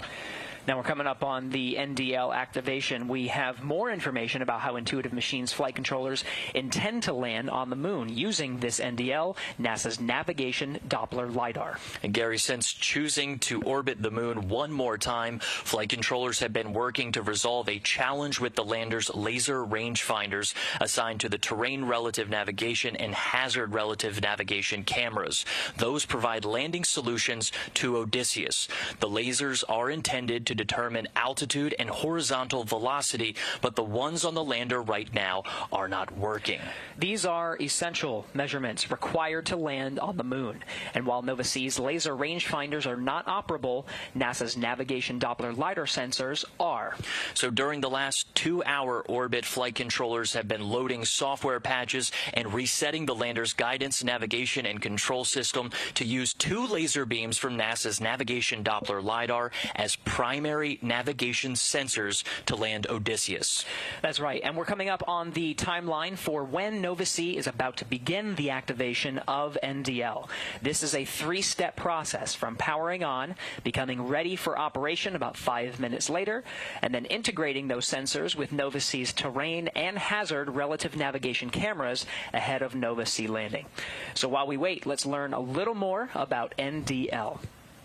Now we're coming up on the NDL activation. We have more information about how Intuitive Machines flight controllers intend to land on the moon using this NDL, NASA's Navigation Doppler LiDAR. And Gary, since choosing to orbit the moon one more time, flight controllers have been working to resolve a challenge with the lander's laser rangefinders assigned to the terrain relative navigation and hazard relative navigation cameras. Those provide landing solutions to Odysseus. The lasers are intended to determine altitude and horizontal velocity, but the ones on the lander right now are not working. These are essential measurements required to land on the moon. And while Nova-C's laser rangefinders are not operable, NASA's Navigation Doppler LiDAR sensors are. So during the last 2-hour orbit, flight controllers have been loading software patches and resetting the lander's guidance, navigation, and control system to use 2 laser beams from NASA's Navigation Doppler LiDAR as primary primary navigation sensors to land Odysseus. That's right, and we're coming up on the timeline for when Nova-C is about to begin the activation of NDL. This is a three-step process from powering on, becoming ready for operation about 5 minutes later, and then integrating those sensors with Nova-C's terrain and hazard relative navigation cameras ahead of Nova-C landing. So while we wait, let's learn a little more about NDL.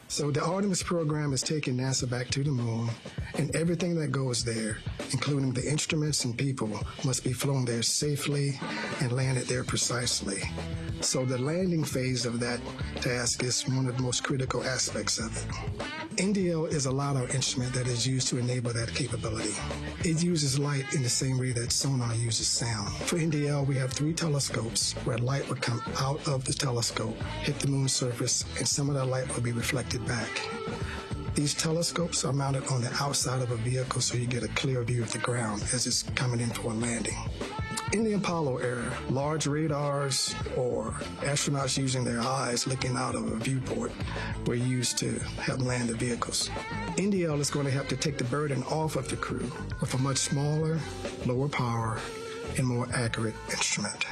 So the Artemis program is taking NASA back to the moon, and everything that goes there, including the instruments and people, must be flown there safely and landed there precisely. So the landing phase of that task is one of the most critical aspects of it. NDL is a LiDAR instrument that is used to enable that capability. It uses light in the same way that sonar uses sound. For NDL, we have 3 telescopes where light would come out of the telescope, hit the moon's surface, and some of that light will be reflected back. These telescopes are mounted on the outside of a vehicle so you get a clear view of the ground as it's coming in for a landing. In the Apollo era, large radars or astronauts using their eyes looking out of a viewport were used to help land the vehicles. NDL is going to help to take the burden off of the crew with a much smaller, lower power, and more accurate instrument.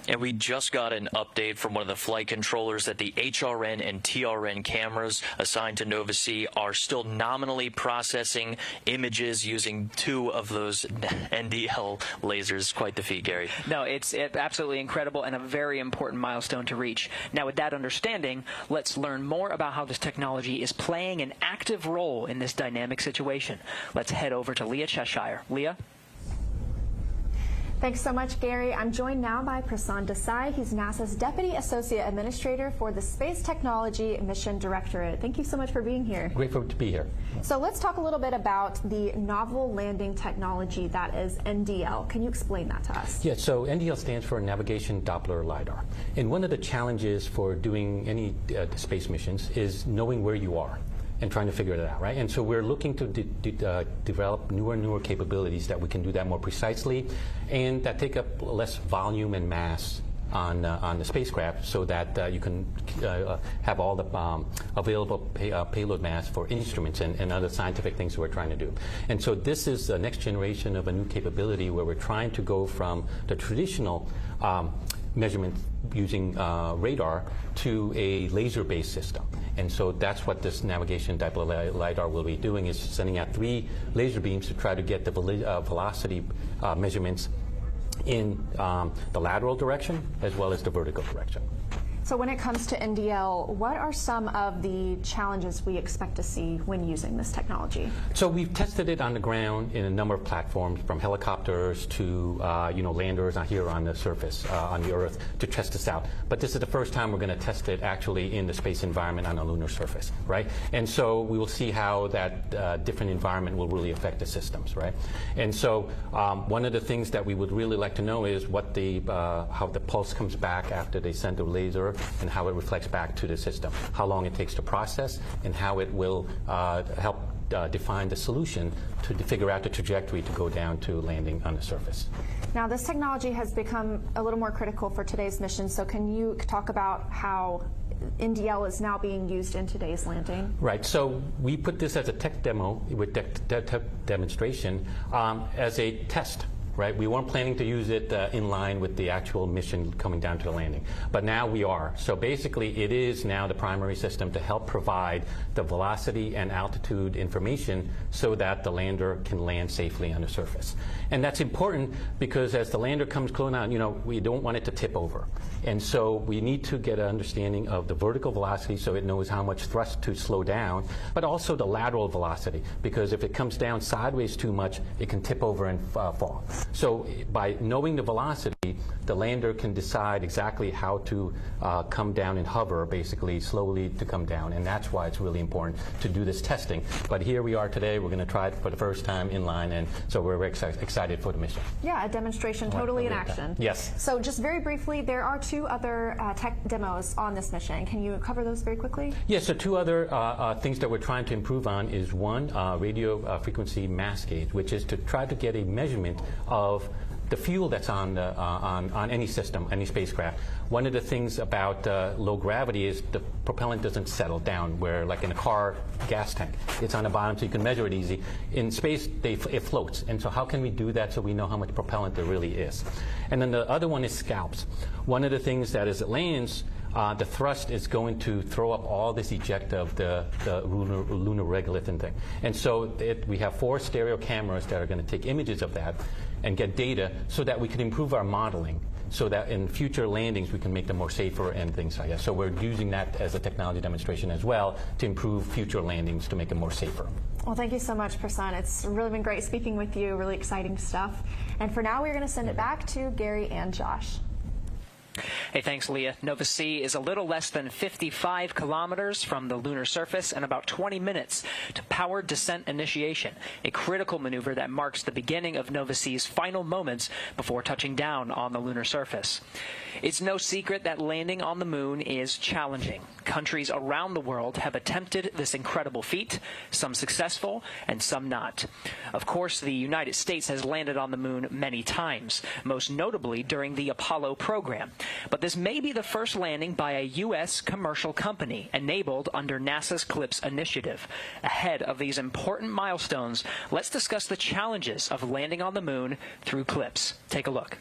And we just got an update from one of the flight controllers that the HRN and TRN cameras assigned to Nova-C are still nominally processing images using 2 of those NDL lasers. Quite the feat, Gary. No, it's absolutely incredible and a very important milestone to reach. Now, with that understanding, let's learn more about how this technology is playing an active role in this dynamic situation. Let's head over to Leah Cheshire. Leah? Thanks so much, Gary. I'm joined now by Prasad Desai. He's NASA's Deputy Associate Administrator for the Space Technology Mission Directorate. Thank you so much for being here. Grateful to be here. So let's talk a little bit about the novel landing technology that is NDL. Can you explain that to us? Yeah, so NDL stands for Navigation Doppler LiDAR. And one of the challenges for doing any space missions is knowing where you are and trying to figure it out, right? And so we're looking to develop newer and newer capabilities that we can do that more precisely and that take up less volume and mass on the spacecraft so that you can have all the available payload mass for instruments and other scientific things that we're trying to do. And so this is the next generation of a new capability where we're trying to go from the traditional measurement using radar to a laser-based system. And so that's what this navigation Doppler LiDAR will be doing, is sending out 3 laser beams to try to get the velocity measurements in the lateral direction as well as the vertical direction. So when it comes to NDL, what are some of the challenges we expect to see when using this technology? So we've tested it on the ground in a number of platforms, from helicopters to landers here on the surface on the Earth to test this out. But this is the first time we're going to test it actually in the space environment on a lunar surface, right? And so we will see how that different environment will really affect the systems, right? And so one of the things that we would really like to know is what how the pulse comes back after they send the laser, and how it reflects back to the system, how long it takes to process, and how it will help define the solution to figure out the trajectory to go down to landing on the surface. Now, this technology has become a little more critical for today's mission, so can you talk about how NDL is now being used in today's landing? Right, so we put this as a tech demo with demonstration as a test. Right, we weren't planning to use it in line with the actual mission coming down to the landing, but now we are. So basically, it is now the primary system to help provide the velocity and altitude information so that the lander can land safely on the surface. And that's important because as the lander comes close down, we don't want it to tip over. And so we need to get an understanding of the vertical velocity so it knows how much thrust to slow down, but also the lateral velocity, because if it comes down sideways too much, it can tip over and fall. So by knowing the velocity, the lander can decide exactly how to come down and hover, basically slowly to come down. And that's why it's really important to do this testing. But here we are today. We're going to try it for the first time in line, and so we're excited for the mission. Yeah, a demonstration totally in action. Yes. So just very briefly, there are 2 other tech demos on this mission. Can you cover those very quickly? Yeah, so 2 other things that we're trying to improve on is one, radio frequency mass gauge, which is to try to get a measurement of the fuel that's on any system, any spacecraft. One of the things about low gravity is the propellant doesn't settle down, where like in a car gas tank, it's on the bottom so you can measure it easy. In space, it floats. And so how can we do that so we know how much propellant there really is? And then the other one is scalps. One of the things that as it lands, the thrust is going to throw up all this ejecta of the lunar regolith and thing. And so we have 4 stereo cameras that are going to take images of that and get data so that we can improve our modeling, so that in future landings we can make them more safer and things like that. So we're using that as a technology demonstration as well to improve future landings to make them more safer. Well, thank you so much, Prasann. It's really been great speaking with you, really exciting stuff. And for now, we're going to send it back to Gary and Josh. Hey, thanks, Leah. Nova C is a little less than 55 kilometers from the lunar surface and about 20 minutes to powered descent initiation, a critical maneuver that marks the beginning of Nova C's final moments before touching down on the lunar surface. It's no secret that landing on the moon is challenging. Countries around the world have attempted this incredible feat, some successful and some not. Of course, the United States has landed on the moon many times, most notably during the Apollo program. But this may be the first landing by a U.S. commercial company enabled under NASA's CLIPS initiative. Ahead of these important milestones, let's discuss the challenges of landing on the moon through CLIPS. Take a look.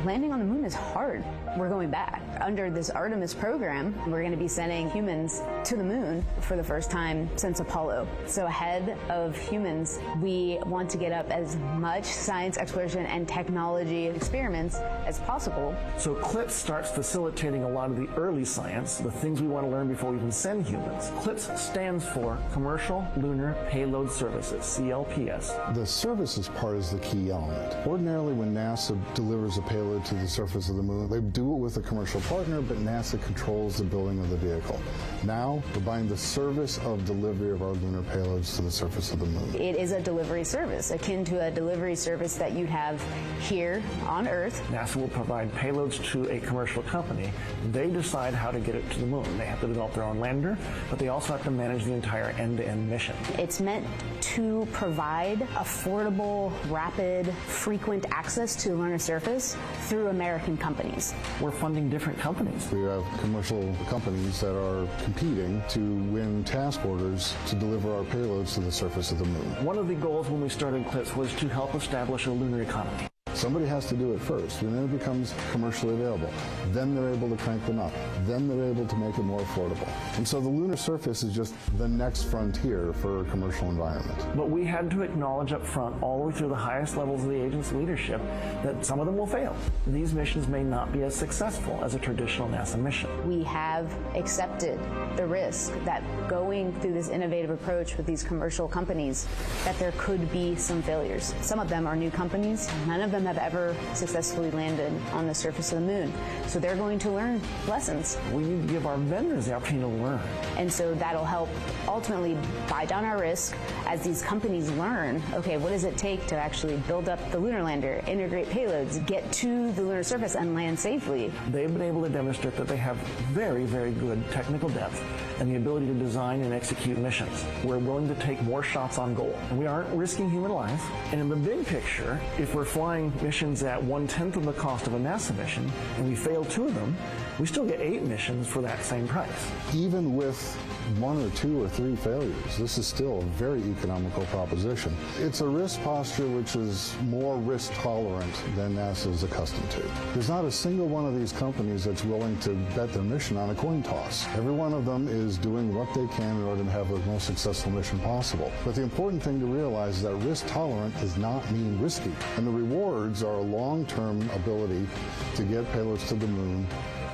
Landing on the moon is hard. We're going back. Under this Artemis program, we're going to be sending humans to the moon for the first time since Apollo. So ahead of humans, we want to get up as much science exploration and technology experiments as possible. So CLIPS starts facilitating a lot of the early science, the things we want to learn before we even send humans. CLIPS stands for Commercial Lunar Payload Services, CLPS. The services part is the key element. Ordinarily, when NASA delivers a payload to the surface of the moon, they do it with a commercial partner, but NASA controls the building of the vehicle. Now, we're buying the service of delivery of our lunar payloads to the surface of the moon. It is a delivery service, akin to a delivery service that you'd have here on Earth. NASA will provide payloads to a commercial company. They decide how to get it to the moon. They have to develop their own lander, but they also have to manage the entire end-to-end mission. It's meant to provide affordable, rapid, frequent access to the lunar surface through American companies. We're funding different companies. We have commercial companies that are competing to win task orders to deliver our payloads to the surface of the moon. One of the goals when we started CLIPS was to help establish a lunar economy. Somebody has to do it first, and then it becomes commercially available. Then they're able to crank them up. Then they're able to make it more affordable. And so the lunar surface is just the next frontier for a commercial environment. But we had to acknowledge up front, all the way through the highest levels of the agency leadership, that some of them will fail. These missions may not be as successful as a traditional NASA mission. We have accepted the risk that going through this innovative approach with these commercial companies, that there could be some failures. Some of them are new companies. None of them have ever successfully landed on the surface of the moon. So they're going to learn lessons. We need to give our vendors the opportunity to learn. And so that'll help ultimately buy down our risk as these companies learn, okay, what does it take to actually build up the lunar lander, integrate payloads, get to the lunar surface and land safely. They've been able to demonstrate that they have very, very good technical depth and the ability to design and execute missions. We're willing to take more shots on goal. And we aren't risking human life. And in the big picture, if we're flying missions at 1/10 of the cost of a NASA mission and we fail 2 of them, we still get 8 missions for that same price. Even with 1 or 2 or 3 failures, this is still a very economical proposition. It's a risk posture which is more risk tolerant than NASA is accustomed to. There's not a single one of these companies that's willing to bet their mission on a coin toss. Every one of them is doing what they can in order to have the most successful mission possible. But the important thing to realize is that risk tolerant does not mean risky. And the rewards are a long-term ability to get payloads to the moon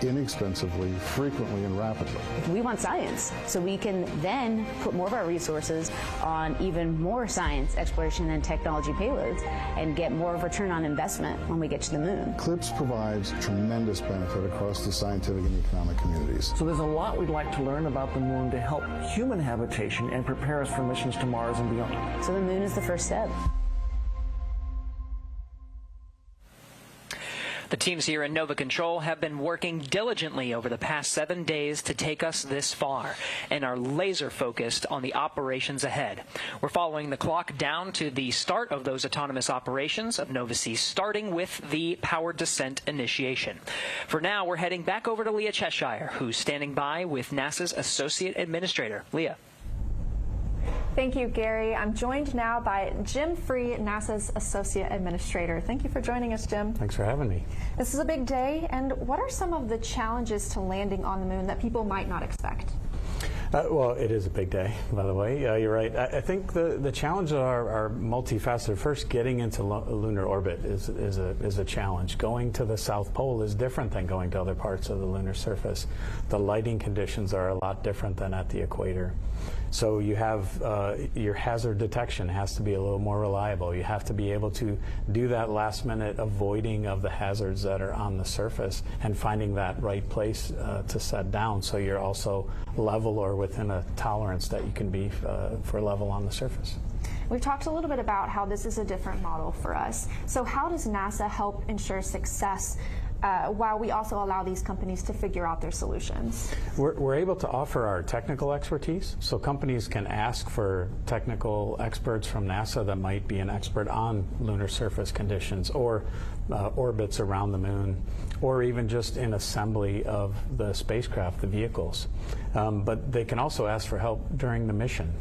inexpensively, frequently, and rapidly. We want science, so we can then put more of our resources on even more science, exploration, and technology payloads and get more of a return on investment when we get to the moon. CLIPS provides tremendous benefit across the scientific and economic communities. So there's a lot we'd like to learn about the moon to help human habitation and prepare us for missions to Mars and beyond. So the moon is the first step. The teams here in Nova Control have been working diligently over the past 7 days to take us this far and are laser focused on the operations ahead. We're following the clock down to the start of those autonomous operations of Nova C, starting with the powered descent initiation. For now, we're heading back over to Leah Cheshire, who's standing by with NASA's Associate Administrator. Leah. Thank you, Gary. I'm joined now by Jim Free, NASA's Associate Administrator. Thank you for joining us, Jim. Thanks for having me. This is a big day, and what are some of the challenges to landing on the moon that people might not expect? Well, it is a big day, by the way. You're right. I think the challenges are multifaceted. First, getting into lunar orbit is a challenge. Going to the South Pole is different than going to other parts of the lunar surface. The lighting conditions are a lot different than at the equator. So you have your hazard detection has to be a little more reliable. You have to be able to do that last-minute avoiding of the hazards that are on the surface and finding that right place to set down, so you're also level or within a tolerance that you can be for level on the surface. We've talked a little bit about how this is a different model for us. So how does NASA help ensure success while we also allow these companies to figure out their solutions? We're able to offer our technical expertise, so companies can ask for technical experts from NASA that might be an expert on lunar surface conditions or orbits around the moon, or even just in assembly of the spacecraft, the vehicles. But they can also ask for help during the mission.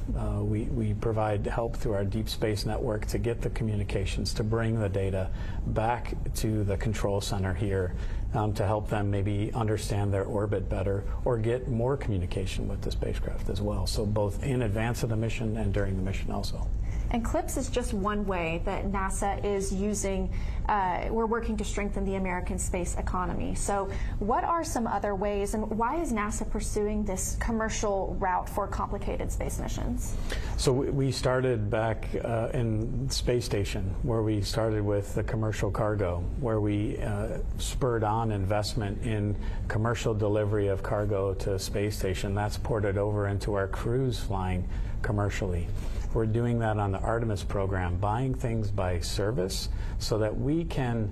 We provide help through our deep space network to get the communications, to bring the data back to the control center here, to help them maybe understand their orbit better or get more communication with the spacecraft as well. So both in advance of the mission and during the mission also. And CLIPS is just one way that NASA is using, we're working to strengthen the American space economy. So what are some other ways, and why is NASA pursuing this commercial route for complicated space missions? So we started back in space station, where we started with the commercial cargo, where we spurred on investment in commercial delivery of cargo to space station. That's ported over into our cruise flying commercially. We're doing that on the Artemis program, buying things by service so that we can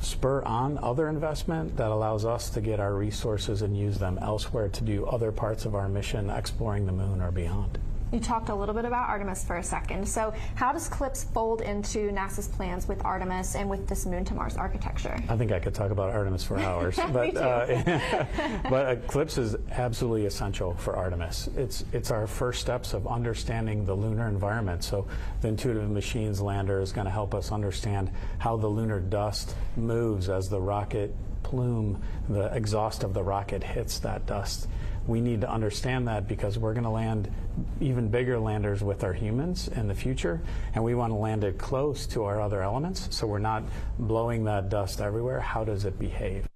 spur on other investment that allows us to get our resources and use them elsewhere to do other parts of our mission, exploring the moon or beyond. You talked a little bit about Artemis for a second. So how does CLIPS fold into NASA's plans with Artemis and with this Moon to Mars architecture? I think I could talk about Artemis for hours. But CLIPS is absolutely essential for Artemis. It's our first steps of understanding the lunar environment. So the Intuitive Machines lander is going to help us understand how the lunar dust moves as the rocket plume, the exhaust of the rocket hits that dust. We need to understand that because we're going to land even bigger landers with our humans in the future, and we want to land it close to our other elements so we're not blowing that dust everywhere. How does it behave?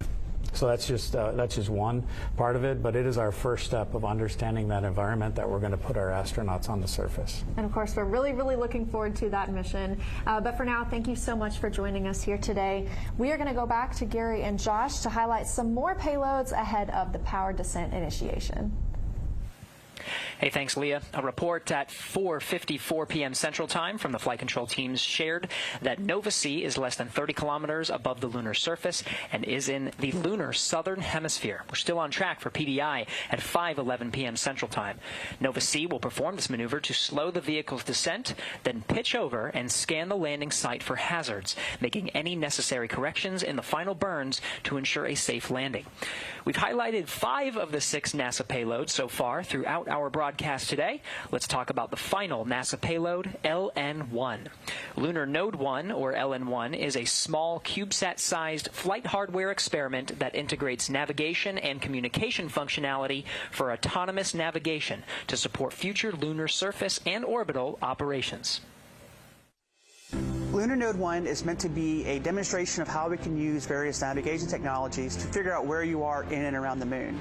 So that's just one part of it, but it is our first step of understanding that environment that we're going to put our astronauts on the surface. And of course, we're really, really looking forward to that mission. But for now, thank you so much for joining us here today. We are going to go back to Gary and Josh to highlight some more payloads ahead of the powered descent initiation. Hey, thanks, Leah. A report at 4:54 p.m. Central Time from the flight control teams shared that Nova C is less than 30 kilometers above the lunar surface and is in the lunar southern hemisphere. We're still on track for PDI at 5:11 p.m. Central Time. Nova C will perform this maneuver to slow the vehicle's descent, then pitch over and scan the landing site for hazards, making any necessary corrections in the final burns to ensure a safe landing. We've highlighted 5 of the 6 NASA payloads so far throughout our broadcast today. Let's talk about the final NASA payload, LN-1. Lunar Node 1, or LN-1, is a small CubeSat-sized flight hardware experiment that integrates navigation and communication functionality for autonomous navigation to support future lunar surface and orbital operations. Lunar Node 1 is meant to be a demonstration of how we can use various navigation technologies to figure out where you are in and around the moon.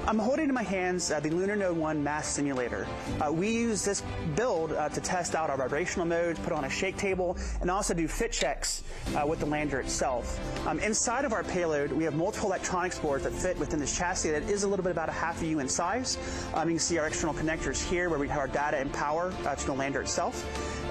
I'm holding in my hands the Lunar Node 1 mass simulator. We use this build to test out our vibrational modes, put on a shake table, and also do fit checks with the lander itself. Inside of our payload, we have multiple electronics boards that fit within this chassis that is a little bit about a half a U in size. You can see our external connectors here where we have our data and power to the lander itself.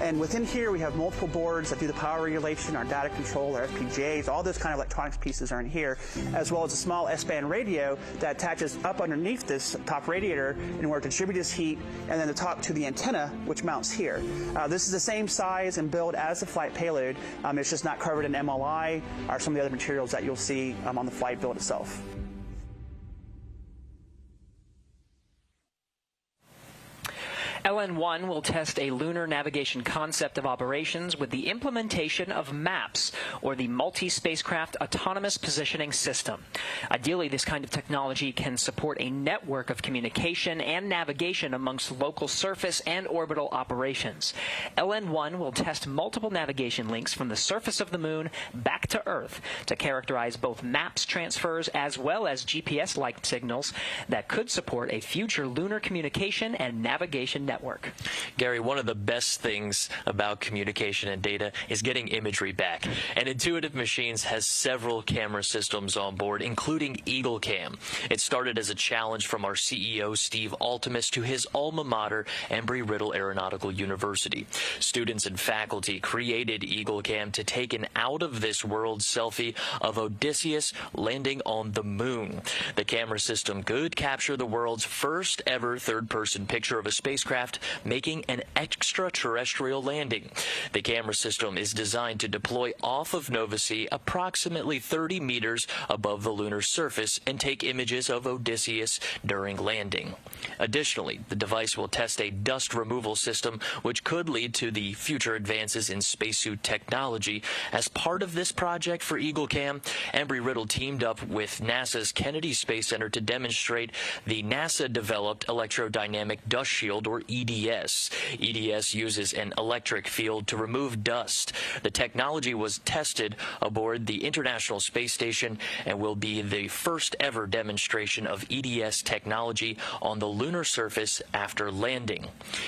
And within here, we have multiple boards that do the power regulation, our data control, our FPGAs, all those kind of electronics pieces are in here, as well as a small S-band radio that attaches up underneath this top radiator in order to distribute this heat, and then to talk to the antenna, which mounts here. This is the same size and build as the flight payload. It's just not covered in MLI or some of the other materials that you'll see on the flight build itself. LN1 will test a lunar navigation concept of operations with the implementation of MAPS, or the Multi-Spacecraft Autonomous Positioning System. Ideally, this kind of technology can support a network of communication and navigation amongst local surface and orbital operations. LN1 will test multiple navigation links from the surface of the Moon back to Earth to characterize both MAPS transfers as well as GPS-like signals that could support a future lunar communication and navigation network. Gary, one of the best things about communication and data is getting imagery back. And Intuitive Machines has several camera systems on board, including EagleCam. It started as a challenge from our CEO, Steve Altimus, to his alma mater, Embry-Riddle Aeronautical University. Students and faculty created EagleCam to take an out-of-this-world selfie of Odysseus landing on the Moon. The camera system could capture the world's first ever third-person picture of a spacecraft making an extraterrestrial landing. The camera system is designed to deploy off of Nova C approximately 30 meters above the lunar surface and take images of Odysseus during landing. Additionally, the device will test a dust removal system which could lead to the future advances in spacesuit technology. As part of this project for EagleCam, Embry-Riddle teamed up with NASA's Kennedy Space Center to demonstrate the NASA-developed electrodynamic dust shield, or EDS. EDS uses an electric field to remove dust. The technology was tested aboard the International Space Station and will be the first ever demonstration of EDS technology on the lunar surface after landing.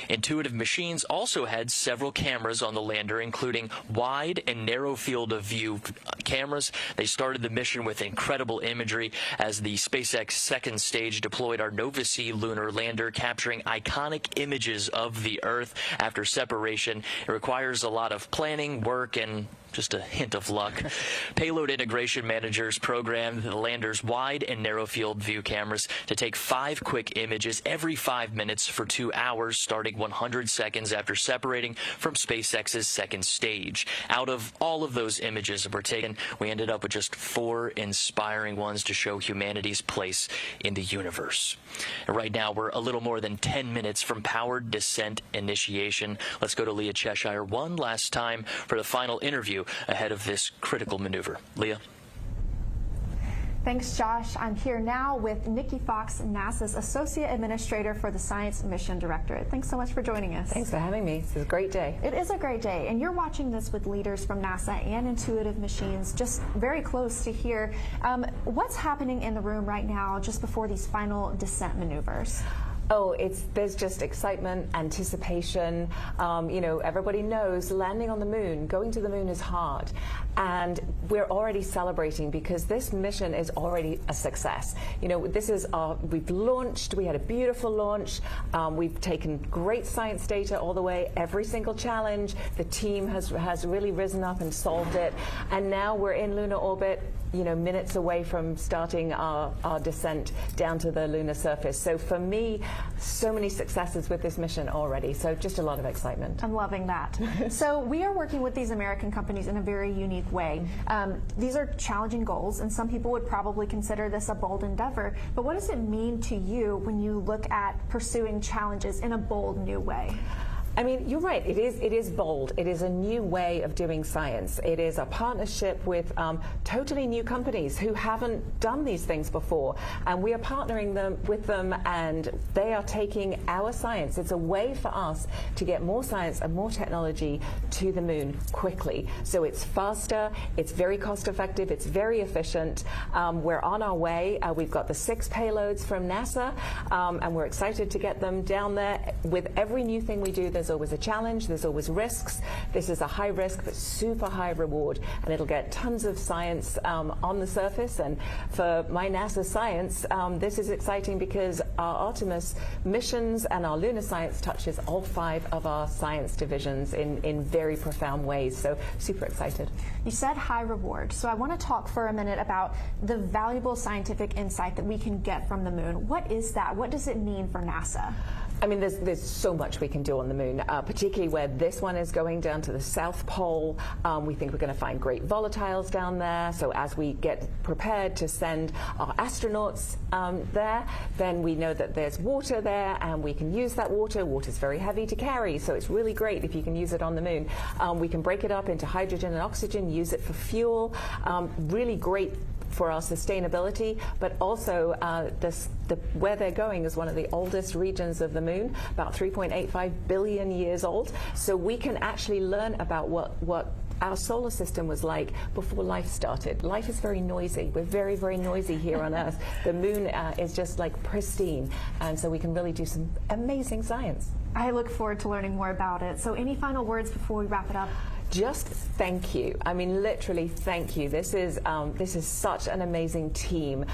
Intuitive Machines also had several cameras on the lander, including wide and narrow field of view cameras. They started the mission with incredible imagery as the SpaceX second stage deployed our Nova C lunar lander, capturing iconic images of the Earth after separation. It requires a lot of planning, work, and just a hint of luck. Payload integration managers programmed the lander's wide and narrow field view cameras to take 5 quick images every 5 minutes for 2 hours, starting 100 seconds after separating from SpaceX's second stage. Out of all of those images that were taken, we ended up with just 4 inspiring ones to show humanity's place in the universe. And right now, we're a little more than 10 minutes from powered descent initiation. Let's go to Leah Cheshire one last time for the final interview ahead of this critical maneuver. Leah. Thanks, Josh. I'm here now with Nikki Fox, NASA's Associate Administrator for the Science Mission Directorate. Thanks so much for joining us. Thanks for having me. This is a great day. It is a great day, and you're watching this with leaders from NASA and Intuitive Machines, just very close to here. What's happening in the room right now just before these final descent maneuvers? Oh, there's just excitement, anticipation. You know, everybody knows landing on the moon, going to the moon is hard. And we're already celebrating because this mission is already a success. You know, this is we've launched, we had a beautiful launch. We've taken great science data all the way, every single challenge. The team has really risen up and solved it. And now we're in lunar orbit, you know, minutes away from starting our descent down to the lunar surface. So for me, so many successes with this mission already. So just a lot of excitement. I'm loving that. So we are working with these American companies in a very unique way. These are challenging goals, and some people would probably consider this a bold endeavor. But what does it mean to you when you look at pursuing challenges in a bold new way? I mean, you're right. It is bold. It is a new way of doing science. It is a partnership with totally new companies who haven't done these things before, and we are partnering with them, and they are taking our science. It's a way for us to get more science and more technology to the moon quickly. So it's faster. It's very cost-effective. It's very efficient. We're on our way. We've got the 6 payloads from NASA, and we're excited to get them down there. With every new thing we do, there's there's always a challenge, there's always risks. This is a high risk but super high reward, and it'll get tons of science on the surface. And for my NASA science, this is exciting because our Artemis missions and our lunar science touches all 5 of our science divisions in very profound ways. So super excited. You said high reward, so I want to talk for a minute about the valuable scientific insight that we can get from the moon. What is that? What does it mean for NASA? I mean, there's so much we can do on the moon, particularly where this one is going down to the South Pole. We think we're going to find great volatiles down there. So as we get prepared to send our astronauts there, then we know that there's water there, and we can use that water. Water's very heavy to carry, so it's really great if you can use it on the moon. We can break it up into hydrogen and oxygen, use it for fuel. Really great for our sustainability, but also where they're going is one of the oldest regions of the moon, about 3.85 billion years old. So we can actually learn about what our solar system was like before life started. Life is very noisy. We're very, very noisy here on Earth. The moon is just like pristine, and so we can really do some amazing science. I look forward to learning more about it. So any final words before we wrap it up? Just thank you. I mean, literally, thank you. This is such an amazing team.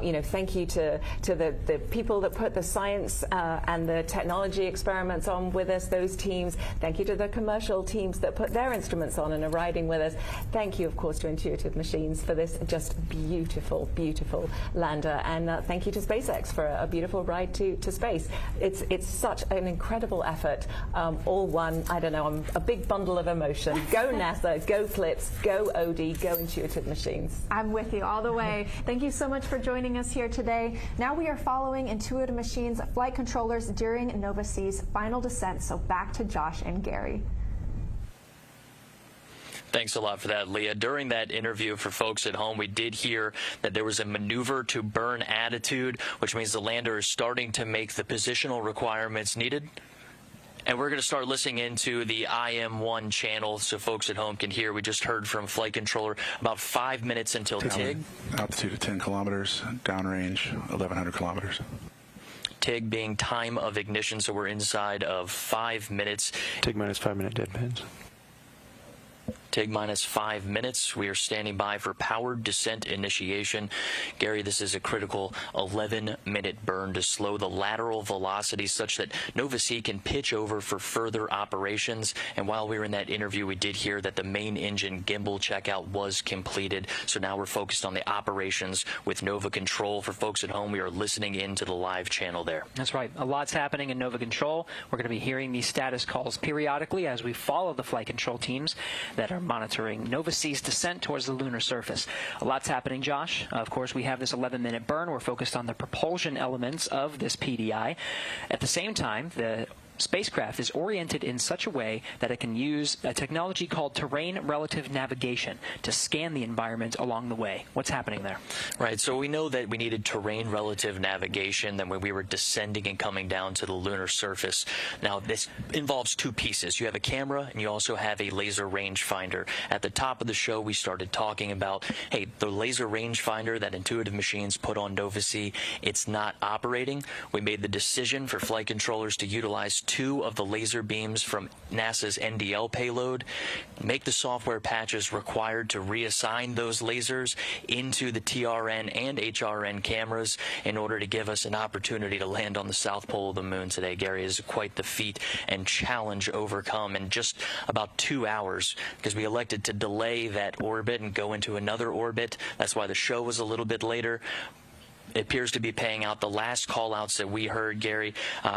You know, thank you to the people that put the science and the technology experiments on with us, those teams. Thank you to the commercial teams that put their instruments on and are riding with us. Thank you, of course, to Intuitive Machines for this just beautiful, beautiful lander. And thank you to SpaceX for a beautiful ride to space. It's such an incredible effort. All one, I don't know, I'm a big bundle of emotion. Go NASA, go Clips, go OD, go Intuitive Machines. I'm with you all the way. Thank you so much for joining us here today. Now we are following Intuitive Machines flight controllers during Nova-C's final descent. So back to Josh and Gary. Thanks a lot for that, Leah. During that interview for folks at home, we did hear that there was a maneuver to burn attitude, which means the lander is starting to make the positional requirements needed. And we're going to start listening into the IM1 channel so folks at home can hear. We just heard from flight controller about 5 minutes until TIG. Altitude of 10 kilometers, downrange 1,100 kilometers. TIG being time of ignition, so we're inside of 5 minutes. TIG minus 5 minute dead pins. TIG minus 5 minutes. We are standing by for powered descent initiation. Gary, this is a critical 11-minute burn to slow the lateral velocity such that Nova-C can pitch over for further operations. And while we were in that interview, we did hear that the main engine gimbal checkout was completed. So now we're focused on the operations with Nova Control. For folks at home, we are listening into the live channel there. That's right. A lot's happening in Nova Control. We're going to be hearing these status calls periodically as we follow the flight control teams that are monitoring Nova-C's descent towards the lunar surface. A lot's happening, Josh. Of course, we have this 11-minute burn. We're focused on the propulsion elements of this PDI. At the same time, the spacecraft is oriented in such a way that it can use a technology called terrain relative navigation to scan the environment along the way. What's happening there? Right, so we know that we needed terrain relative navigation then when we were descending and coming down to the lunar surface. Now, this involves two pieces. You have a camera and you also have a laser rangefinder. At the top of the show, we started talking about, hey, the laser rangefinder that Intuitive Machines put on Nova-C, it's not operating. We made the decision for flight controllers to utilize 2 of the laser beams from NASA's NDL payload, make the software patches required to reassign those lasers into the TRN and HRN cameras in order to give us an opportunity to land on the south pole of the moon today. Gary, is quite the feat and challenge overcome in just about 2 hours because we elected to delay that orbit and go into another orbit. That's why the show was a little bit later. It appears to be paying out. The last call-outs that we heard, Gary,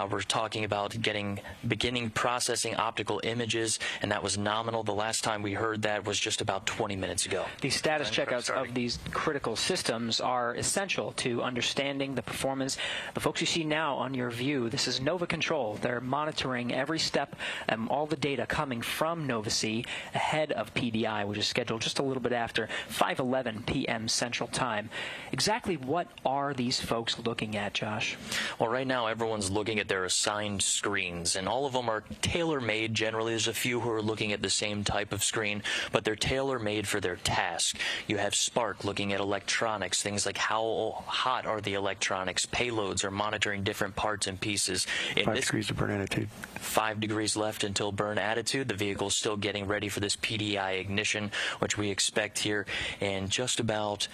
we're talking about beginning processing optical images, and that was nominal. The last time we heard that was just about 20 minutes ago. These status checkouts of these critical systems are essential to understanding the performance. The folks you see now on your view, this is Nova Control. They're monitoring every step and all the data coming from Nova-C ahead of PDI, which is scheduled just a little bit after 5:11 p.m. Central Time. Exactly what are are these folks looking at, Josh? Well, right now everyone's looking at their assigned screens, and all of them are tailor-made. Generally, there's a few who are looking at the same type of screen, but they're tailor-made for their task. You have Spark looking at electronics, things like how hot are the electronics. Payloads are monitoring different parts and pieces. 5 degrees to burn attitude. 5 degrees left until burn attitude. The vehicle's still getting ready for this PDI ignition, which we expect here in just about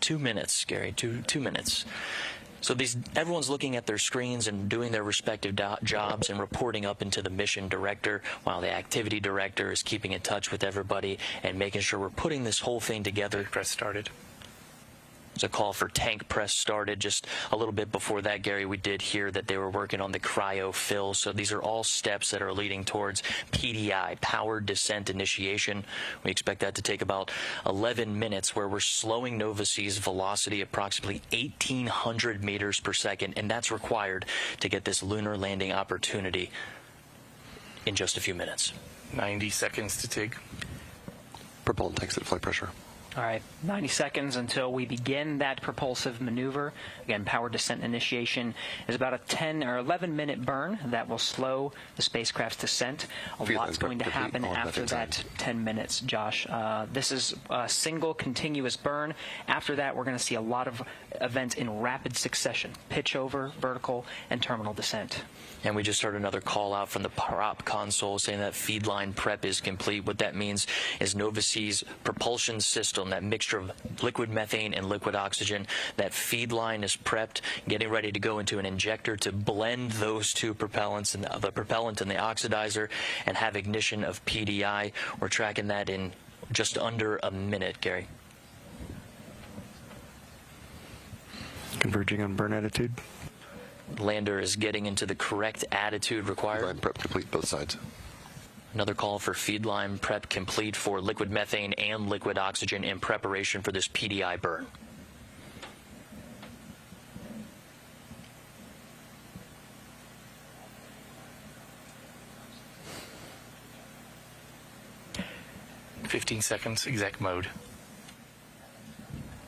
2 minutes, Gary, two minutes. So everyone's looking at their screens and doing their respective jobs and reporting up into the mission director, while the activity director is keeping in touch with everybody and making sure we're putting this whole thing together. Press started. A call for tank press started. Just a little bit before that, Gary, we did hear that they were working on the cryo fill. So these are all steps that are leading towards PDI, powered descent initiation. We expect that to take about 11 minutes, where we're slowing Nova C's velocity approximately 1,800 meters per second, and that's required to get this lunar landing opportunity in just a few minutes. 90 seconds to take. Propellant tanks at flight pressure. All right, 90 seconds until we begin that propulsive maneuver. Again, power descent initiation is about a 10 or 11-minute burn that will slow the spacecraft's descent. A lot's going to happen after that 10 minutes, Josh. This is a single continuous burn. After that, we're going to see a lot of events in rapid succession: pitch over, vertical, and terminal descent. And we just heard another call out from the prop console saying that feed line prep is complete. What that means is Nova C's propulsion system, that mixture of liquid methane and liquid oxygen, that feed line is prepped, getting ready to go into an injector to blend those two propellants, and the propellant and the oxidizer, and have ignition of PDI. We're tracking that in just under a minute, Gary. Converging on burn attitude. Lander is getting into the correct attitude required. Feed line prep complete, both sides. Another call for feed line prep complete for liquid methane and liquid oxygen in preparation for this PDI burn. "15 seconds, exec mode."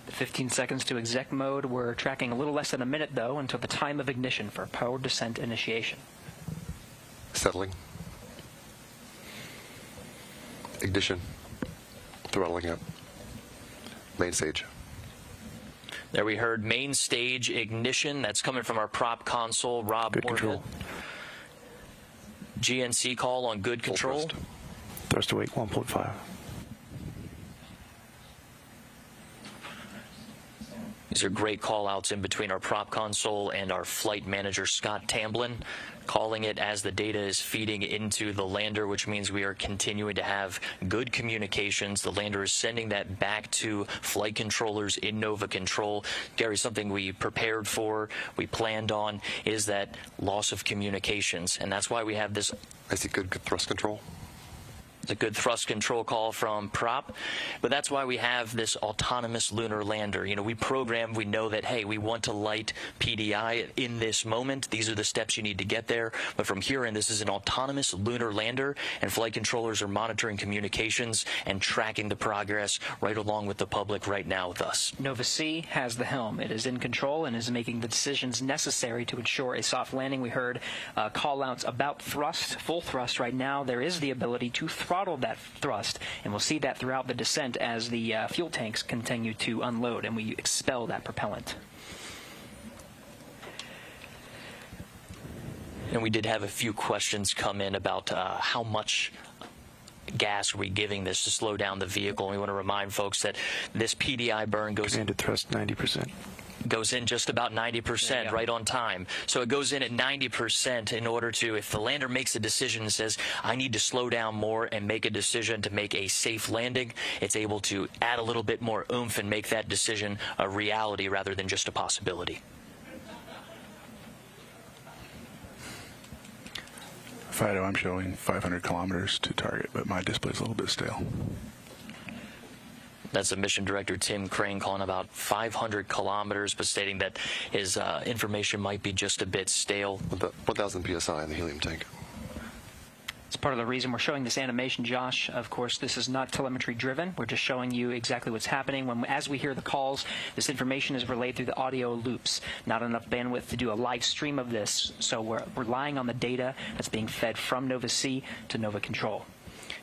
15 seconds to exec mode. We're tracking a little less than a minute, though, until the time of ignition for power descent initiation. Settling. Ignition. Throttling up. Main stage. There we heard main stage ignition. That's coming from our prop console, Rob Good Moorhead. control. GNC call on good control. Thrust to wake 1.5. These are great call-outs in between our prop console and our flight manager, Scott Tamblin, calling it as the data is feeding into the lander, which means we are continuing to have good communications. The lander is sending that back to flight controllers in Nova Control. Gary, something we prepared for, we planned on, is that loss of communications, and that's why we have this. I see good thrust control. It's a good thrust control call from prop, but that's why we have this autonomous lunar lander. You know, we program, we know that, hey, we want to light PDI in this moment. These are the steps you need to get there. But from here in, this is an autonomous lunar lander, and flight controllers are monitoring communications and tracking the progress right along with the public right now with us. Nova C has the helm. It is in control and is making the decisions necessary to ensure a soft landing. We heard call-outs about thrust, full thrust right now. There is the ability to throttle that thrust, and we'll see that throughout the descent as the fuel tanks continue to unload and we expel that propellant. And we did have a few questions come in about how much gas are we giving this to slow down the vehicle. And we want to remind folks that this PDI burn goes Commanded thrust 90%. Goes in just about 90%, right on time. So it goes in at 90% in order to, if the lander makes a decision and says, I need to slow down more and make a decision to make a safe landing, it's able to add a little bit more oomph and make that decision a reality rather than just a possibility. FIDO, I'm showing 500 kilometers to target, but my display's a little bit stale. That's the mission director, Tim Crane, calling about 500 kilometers, but stating that his information might be just a bit stale. 1,000 psi in the helium tank. It's part of the reason we're showing this animation, Josh. Of course, this is not telemetry driven. We're just showing you exactly what's happening. As we hear the calls, this information is relayed through the audio loops. Not enough bandwidth to do a live stream of this, so we're relying on the data that's being fed from Nova C to Nova Control.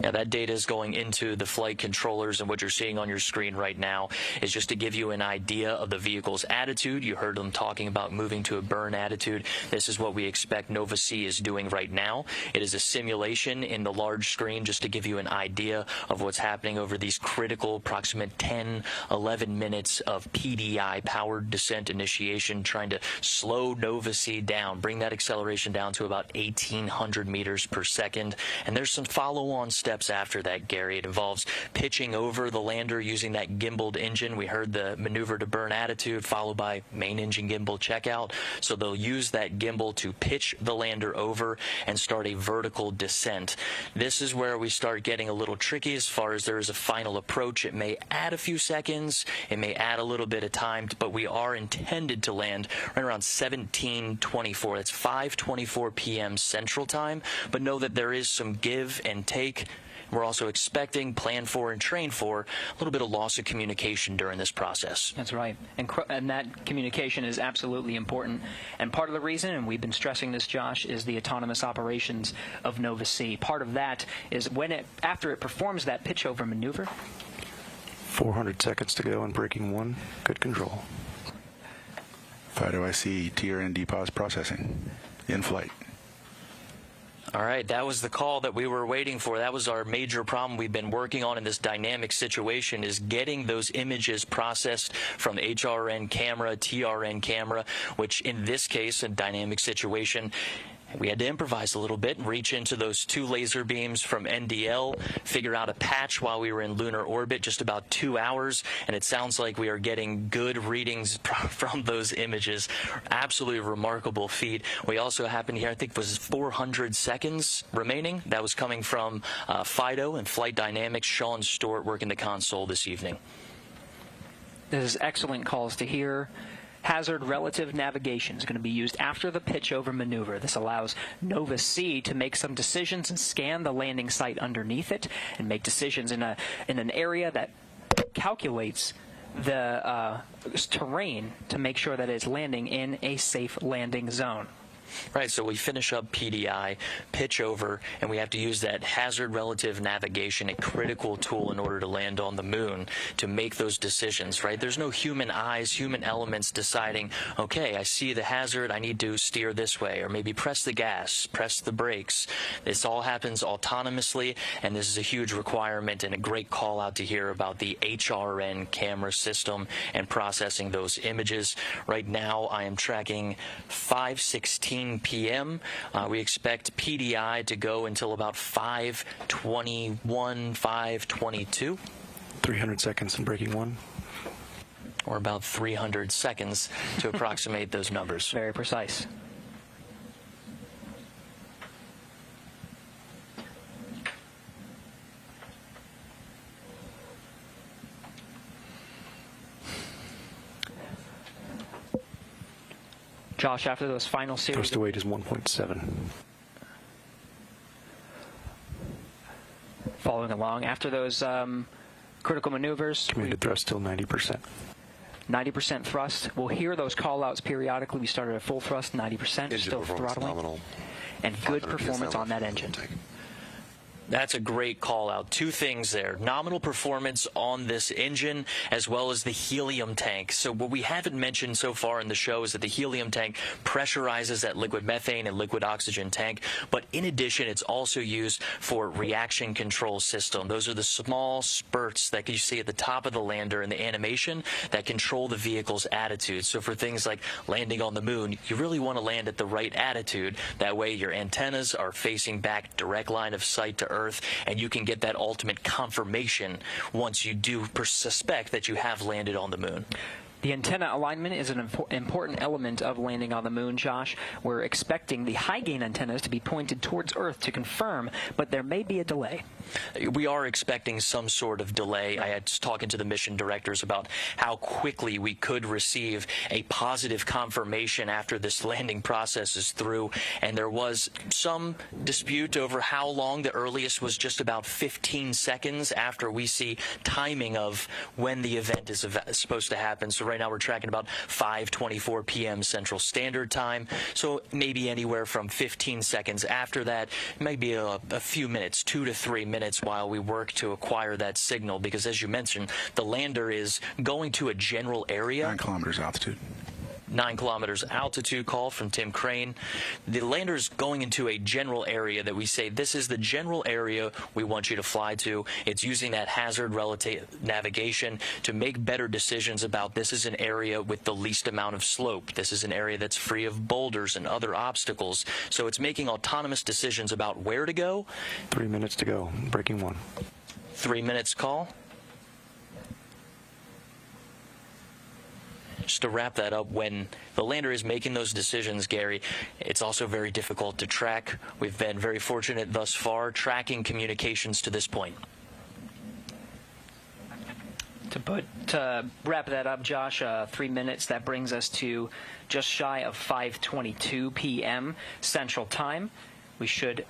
Now, that data is going into the flight controllers, and what you're seeing on your screen right now is just to give you an idea of the vehicle's attitude. You heard them talking about moving to a burn attitude. This is what we expect Nova C is doing right now. It is a simulation in the large screen just to give you an idea of what's happening over these critical approximate 10, 11 minutes of PDI, powered descent initiation, trying to slow Nova C down, bring that acceleration down to about 1,800 meters per second. And there's some follow-on steps after that, Gary. It involves pitching over the lander using that gimbaled engine. We heard the maneuver to burn attitude followed by main engine gimbal checkout. So they'll use that gimbal to pitch the lander over and start a vertical descent. This is where we start getting a little tricky as far as there is a final approach. It may add a few seconds. It may add a little bit of time, but we are intended to land right around 17:24. That's 5:24 p.m. Central Time. But know that there is some give and take. We're also expecting, plan for, and train for a little bit of loss of communication during this process. That's right. And that communication is absolutely important. And part of the reason, and we've been stressing this, Josh, is the autonomous operations of Nova C. Part of that is after it performs that pitch over maneuver. 400 seconds to go on braking 1. Good control. FIDO IC TRN pause processing. In flight. All right, that was the call that we were waiting for. That was our major problem we've been working on in this dynamic situation, is getting those images processed from HRN camera, TRN camera, which in this case, a dynamic situation, we had to improvise a little bit and reach into those 2 laser beams from NDL, figure out a patch while we were in lunar orbit, just about 2 hours, and it sounds like we are getting good readings from those images. Absolutely remarkable feat. We also happen here, I think it was 400 seconds remaining. That was coming from FIDO and Flight Dynamics. Sean Stewart working the console this evening. This is excellent calls to hear. Hazard relative navigation is going to be used after the pitch over maneuver. This allows Nova C to make some decisions and scan the landing site underneath it and make decisions in an area that calculates the terrain to make sure that it's landing in a safe landing zone. Right, so we finish up PDI, pitch over, and we have to use that hazard relative navigation, a critical tool in order to land on the moon, to make those decisions, right? There's no human eyes, human elements deciding, okay, I see the hazard, I need to steer this way, or maybe press the gas, press the brakes. This all happens autonomously, and this is a huge requirement and a great call out to hear about the HRN camera system and processing those images. Right now, I am tracking 5:16 p.m. We expect PDI to go until about 5:21, 5:22. 300 seconds in braking 1. Or about 300 seconds to approximate those numbers. Very precise. Josh, after those final series... Thrust to weight is 1.7. Following along, after those critical maneuvers... Committed thrust still 90%. 90% thrust. We'll hear those call-outs periodically. We started at full thrust, 90%, engine still throttling. Nominal. And good performance on that engine. That's a great call out. 2 things there. Nominal performance on this engine as well as the helium tank. So what we haven't mentioned so far in the show is that the helium tank pressurizes that liquid methane and liquid oxygen tank. But in addition, it's also used for reaction control system. Those are the small spurts that you see at the top of the lander in the animation that control the vehicle's attitude. So for things like landing on the moon, you really want to land at the right attitude. That way your antennas are facing back, direct line of sight to Earth, and you can get that ultimate confirmation once you do suspect that you have landed on the moon. The antenna alignment is an important element of landing on the moon, Josh. We're expecting the high-gain antennas to be pointed towards Earth to confirm, but there may be a delay. We are expecting some sort of delay. I had talking to the mission directors about how quickly we could receive a positive confirmation after this landing process is through, and there was some dispute over how long. The earliest was just about 15 seconds after we see timing of when the event is supposed to happen. So right now we're tracking about 5:24 p.m. Central Standard Time, so maybe anywhere from 15 seconds after that, maybe a few minutes, 2 to 3 minutes, while we work to acquire that signal, because as you mentioned, the lander is going to a general area. 9 kilometers altitude. 9 kilometers altitude call from Tim Crane. The lander is going into a general area that we say, this is the general area we want you to fly to. It's using that hazard relative navigation to make better decisions about, this is an area with the least amount of slope. This is an area that's free of boulders and other obstacles. So it's making autonomous decisions about where to go. 3 minutes to go. Breaking 1. 3 minutes call. Just to wrap that up, when the lander is making those decisions, Gary, it's also very difficult to track. We've been very fortunate thus far tracking communications to this point. To wrap that up, Josh, 3 minutes, that brings us to just shy of 5:22 p.m. Central Time. We should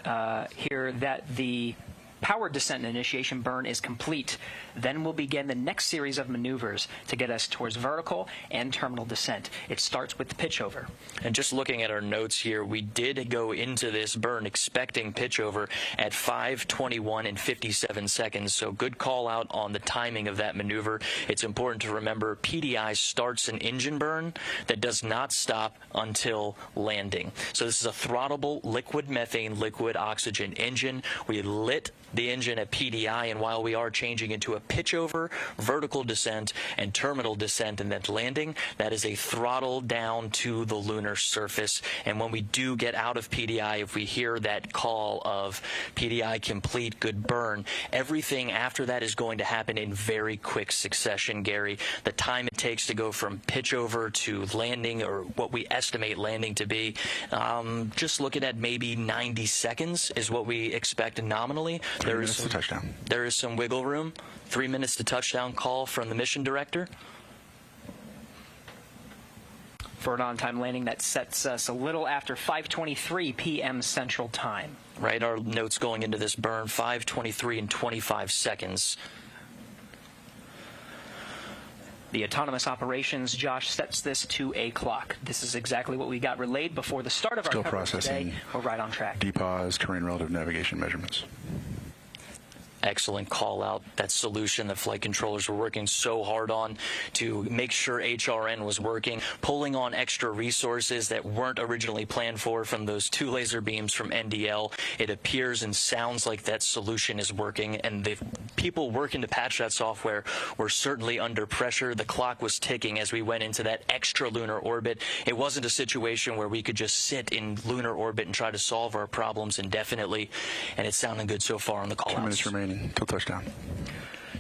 hear that the power descent and initiation burn is complete. Then we'll begin the next series of maneuvers to get us towards vertical and terminal descent. It starts with the pitch over. And just looking at our notes here, we did go into this burn expecting pitch over at 5:21 and 57 seconds. So good call out on the timing of that maneuver. It's important to remember PDI starts an engine burn that does not stop until landing. So this is a throttleable liquid methane, liquid oxygen engine. We lit the engine at PDI, and while we are changing into a pitch over, vertical descent, and terminal descent and then landing, that is a throttle down to the lunar surface. And when we do get out of PDI, if we hear that call of PDI complete, good burn, everything after that is going to happen in very quick succession, Gary. The time it takes to go from pitch over to landing, or what we estimate landing to be, just looking at maybe 90 seconds is what we expect nominally. 3 minutes to touchdown. There is some wiggle room. 3 minutes to touchdown call from the mission director. For an on-time landing, that sets us a little after 5:23 p.m. Central Time. Right, our notes going into this burn, 5:23 and 25 seconds. The autonomous operations, Josh, sets this to a clock. This is exactly what we got relayed before the start of our coverage today. We're right on track. Depause, terrain relative navigation measurements. Excellent call out. That solution that flight controllers were working so hard on to make sure HRN was working, pulling on extra resources that weren't originally planned for from those 2 laser beams from NDL. It appears and sounds like that solution is working, and the people working to patch that software were certainly under pressure. The clock was ticking as we went into that extra lunar orbit. It wasn't a situation where we could just sit in lunar orbit and try to solve our problems indefinitely, and it's sounding good so far on the call-outs. 2 minutes remaining till touchdown.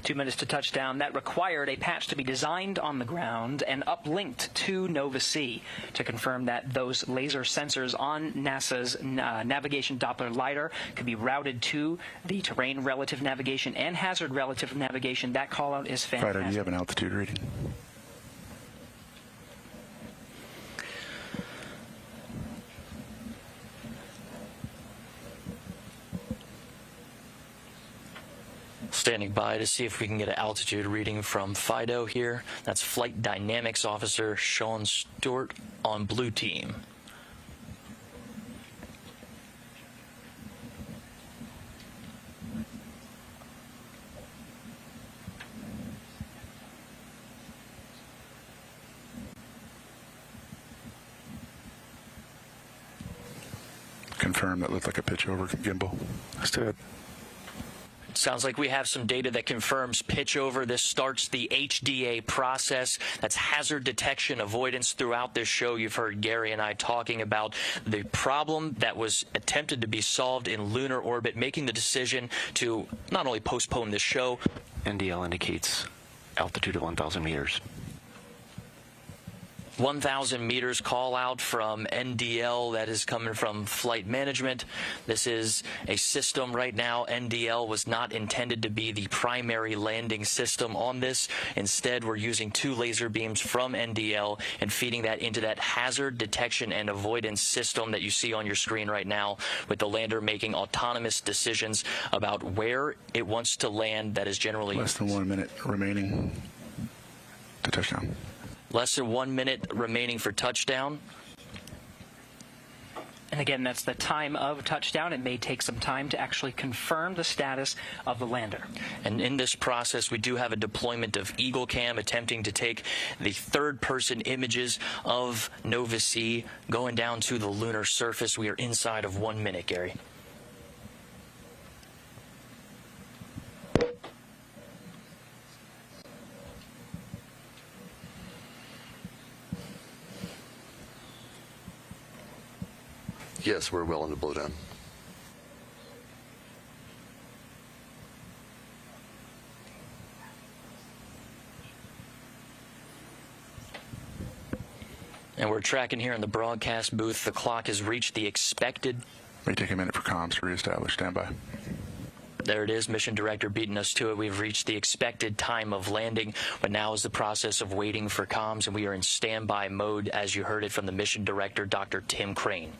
2 minutes to touchdown. That required a patch to be designed on the ground and uplinked to Nova C to confirm that those laser sensors on NASA's navigation Doppler lidar could be routed to the terrain relative navigation and hazard relative navigation. That call out is fantastic. Fighter, do you have an altitude reading? Standing by to see if we can get an altitude reading from Fido here. That's Flight Dynamics Officer Sean Stewart on Blue Team. Confirm that looked like a pitch over gimbal. Let's do it. Sounds like we have some data that confirms pitch over. This starts the HDA process. That's hazard detection avoidance. Throughout this show, you've heard Gary and I talking about the problem that was attempted to be solved in lunar orbit, making the decision to not only postpone this show. NDL indicates altitude of 1,000 meters. 1,000 meters call out from NDL that is coming from flight management. This is a system right now. NDL was not intended to be the primary landing system on this. Instead, we're using 2 laser beams from NDL and feeding that into that hazard detection and avoidance system that you see on your screen right now, with the lander making autonomous decisions about where it wants to land. That is generally less than 1 minute remaining to touchdown. Less than 1 minute remaining for touchdown. And again, that's the time of touchdown. It may take some time to actually confirm the status of the lander. And in this process, we do have a deployment of Eagle Cam attempting to take the third-person images of Nova C going down to the lunar surface. We are inside of 1 minute, Gary. Yes, we're well into blowdown. And we're tracking here in the broadcast booth. The clock has reached the expected. May take a minute for comms to reestablish standby. There it is, mission director beating us to it. We've reached the expected time of landing, but now is the process of waiting for comms, and we are in standby mode, as you heard it from the mission director, Dr. Tim Crane.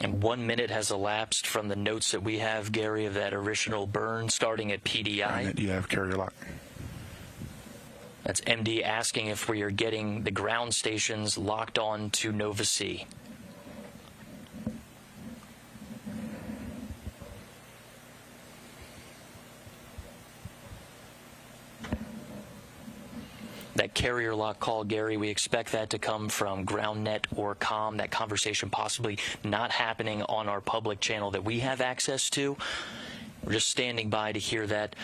And 1 minute has elapsed from the notes that we have, Gary, of that original burn starting at PDI. And you have carrier lock. That's MD asking if we are getting the ground stations locked on to Nova C. That carrier lock call, Gary, we expect that to come from GroundNet or COM, that conversation possibly not happening on our public channel that we have access to. We're just standing by to hear that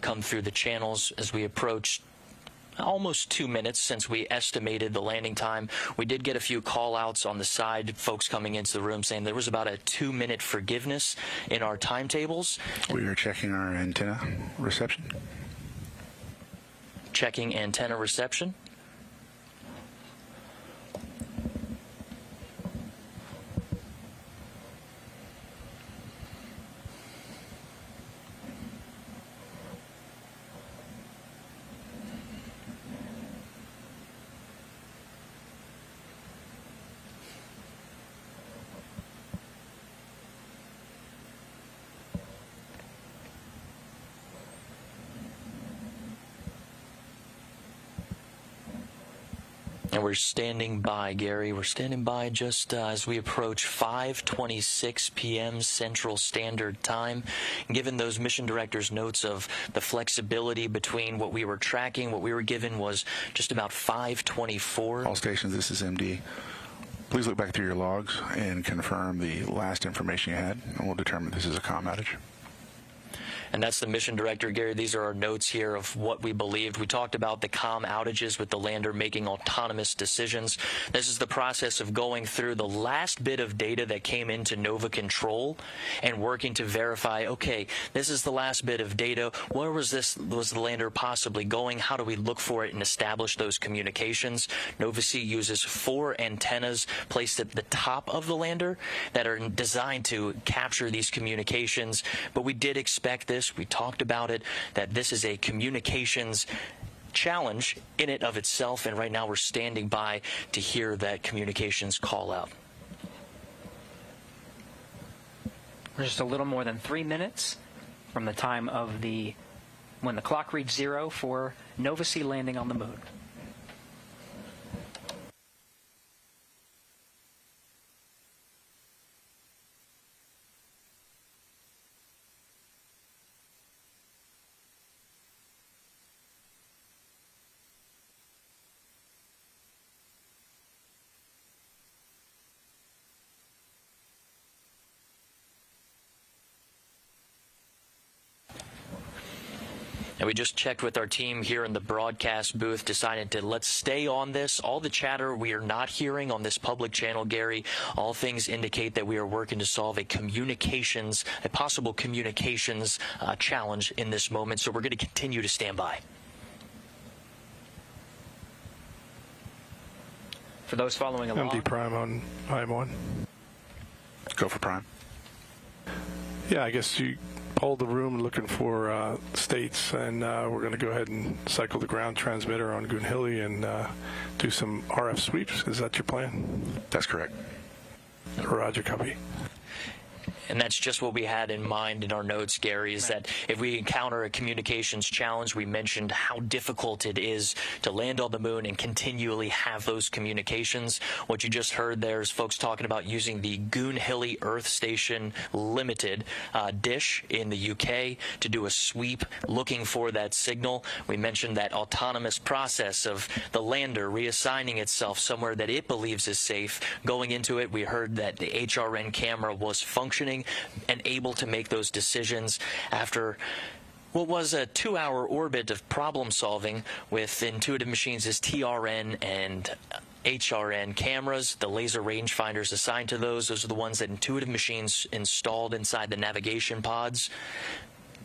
come through the channels as we approach almost 2 minutes since we estimated the landing time. We did get a few call-outs on the side, folks coming into the room saying there was about a 2-minute forgiveness in our timetables. We are checking our antenna reception. Checking antenna reception. And we're standing by, Gary. We're standing by just as we approach 5:26 p.m. Central Standard Time. Given those mission directors' notes of the flexibility between what we were tracking, what we were given was just about 5:24. All stations, this is MD. Please look back through your logs and confirm the last information you had, and we'll determine this is a comm outage. And that's the mission director, Gary. These are our notes here of what we believed. We talked about the comm outages with the lander making autonomous decisions. This is the process of going through the last bit of data that came into Nova Control and working to verify, okay, this is the last bit of data. Where was the lander possibly going? How do we look for it and establish those communications? Nova C uses 4 antennas placed at the top of the lander that are designed to capture these communications. But we did expect this. We talked about it, that this is a communications challenge in it of itself, and right now we're standing by to hear that communications call out. We're just a little more than 3 minutes from the time of when the clock reads 0 for Nova C landing on the moon. And we just checked with our team here in the broadcast booth, decided to let's stay on this. All the chatter we are not hearing on this public channel, Gary, all things indicate that we are working to solve a possible communications challenge in this moment. So we're going to continue to stand by. For those following along. MD Prime on IM1. Go for Prime. Yeah, I guess you polled the room looking for states, and we're going to go ahead and cycle the ground transmitter on Goonhilly and do some RF sweeps. Is that your plan? That's correct. Roger, copy. And that's just what we had in mind in our notes, Gary, is that if we encounter a communications challenge, we mentioned how difficult it is to land on the moon and continually have those communications. What you just heard there is folks talking about using the Goonhilly Earth Station Limited dish in the UK to do a sweep looking for that signal. We mentioned that autonomous process of the lander reassigning itself somewhere that it believes is safe. Going into it, we heard that the HRN camera was functioning and able to make those decisions after what was a 2-hour orbit of problem solving with Intuitive Machines' TRN and HRN cameras. The laser rangefinders assigned to those are the ones that Intuitive Machines installed inside the navigation pods.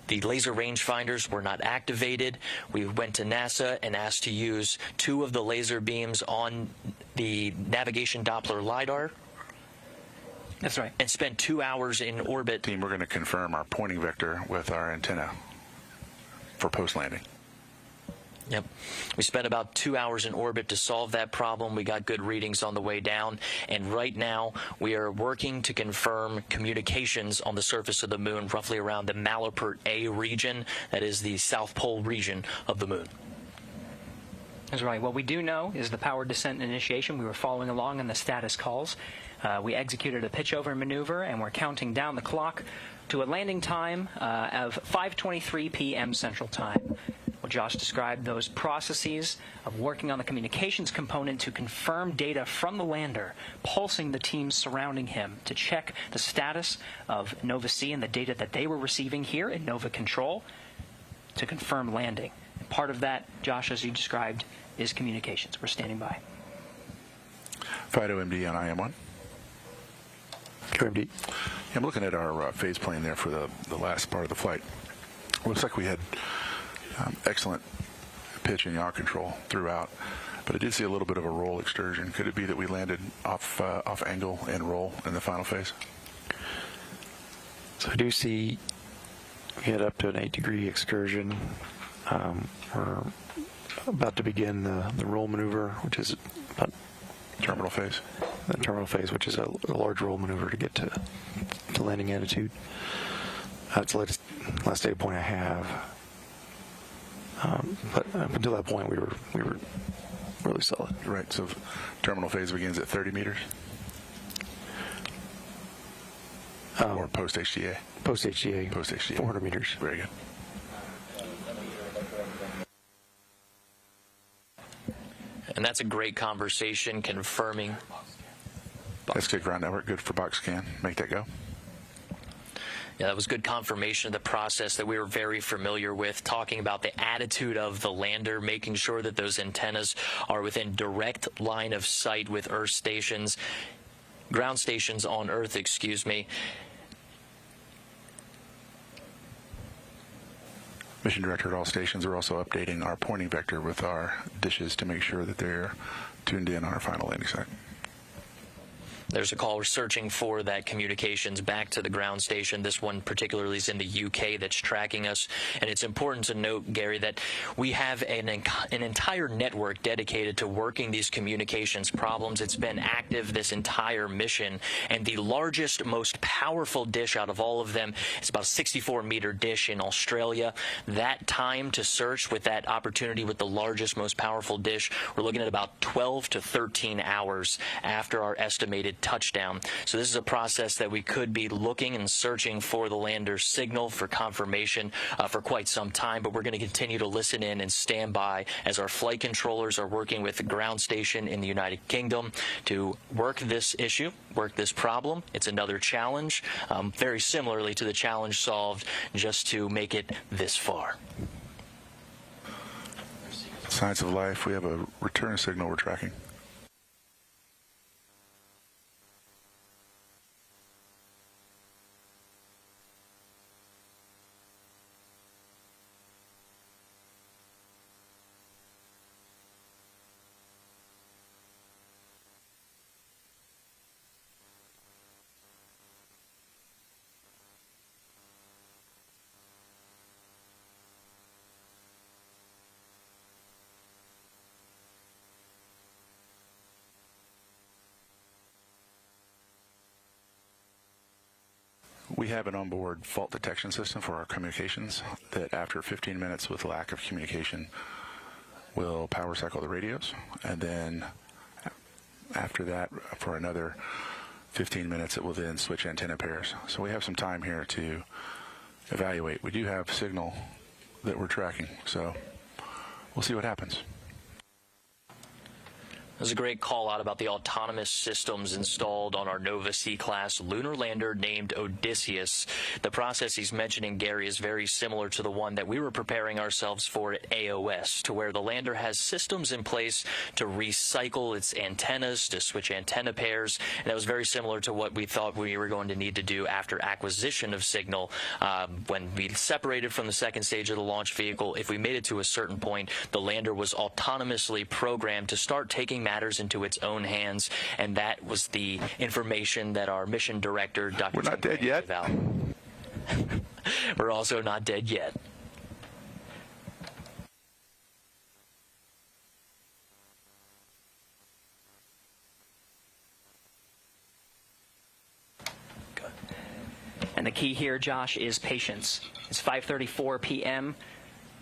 The laser rangefinders were not activated. We went to NASA and asked to use 2 of the laser beams on the navigation Doppler LiDAR. That's right. And spent 2 hours in orbit. Team, we're going to confirm our pointing vector with our antenna for post-landing. Yep. We spent about 2 hours in orbit to solve that problem. We got good readings on the way down. And right now, we are working to confirm communications on the surface of the moon, roughly around the Malapert A region. That is the South Pole region of the moon. That's right. What we do know is the power descent initiation. We were following along on the status calls. We executed a pitch-over maneuver, and we're counting down the clock to a landing time of 5:23 p.m. Central Time. Well, Josh described those processes of working on the communications component to confirm data from the lander, pulsing the teams surrounding him to check the status of Nova C and the data that they were receiving here in Nova Control to confirm landing. And part of that, Josh, as you described, is communications. We're standing by. Fido MD on IM1. QMD. I'm looking at our phase plane there for the last part of the flight. Looks like we had excellent pitch and yaw control throughout, but I did see a little bit of a roll excursion. Could it be that we landed off angle and roll in the final phase? So I do see we had up to an 8-degree excursion. We're about to begin the roll maneuver, which is about terminal phase. The terminal phase, which is a large roll maneuver to get to landing attitude. That's the last data point I have. But up until that point, we were really solid. Right. So terminal phase begins at 30 meters. Or post HDA. Post HDA. Post HDA. 400 meters. Very good. And that's a great conversation confirming. That's good ground network, good for box scan. Make that go. Yeah, that was good confirmation of the process that we were very familiar with, talking about the attitude of the lander, making sure that those antennas are within direct line of sight with Earth stations, ground stations on Earth, excuse me. Mission director at all stations are also updating our pointing vector with our dishes to make sure that they're tuned in on our final landing site. There's a call. We're searching for that communications back to the ground station. This one particularly is in the UK that's tracking us. And it's important to note, Gary, that we have an entire network dedicated to working these communications problems. It's been active this entire mission. And the largest, most powerful dish out of all of them is about a 64-meter dish in Australia. That time to search with that opportunity with the largest, most powerful dish, we're looking at about 12 to 13 hours after our estimated touchdown. So this is a process that we could be looking and searching for the lander's signal for confirmation for quite some time, but we're going to continue to listen in and stand by as our flight controllers are working with the ground station in the United Kingdom to work this issue, work this problem. It's another challenge, very similarly to the challenge solved just to make it this far. Signs of life, we have a return signal we're tracking. We have an onboard fault detection system for our communications that after 15 minutes with lack of communication will power cycle the radios, and then after that for another 15 minutes it will then switch antenna pairs. So we have some time here to evaluate. We do have signal that we're tracking, so we'll see what happens. There's a great call out about the autonomous systems installed on our Nova C-class lunar lander named Odysseus. The process he's mentioning, Gary, is very similar to the one that we were preparing ourselves for at AOS, to where the lander has systems in place to recycle its antennas, to switch antenna pairs. And that was very similar to what we thought we were going to need to do after acquisition of signal. When we separated from the second stage of the launch vehicle, if we made it to a certain point, the lander was autonomously programmed to start taking matters into its own hands, and that was the information that our mission director, Dr. We're not dead yet. We're also not dead yet. Good. And the key here, Josh, is patience. It's 5:34 p.m.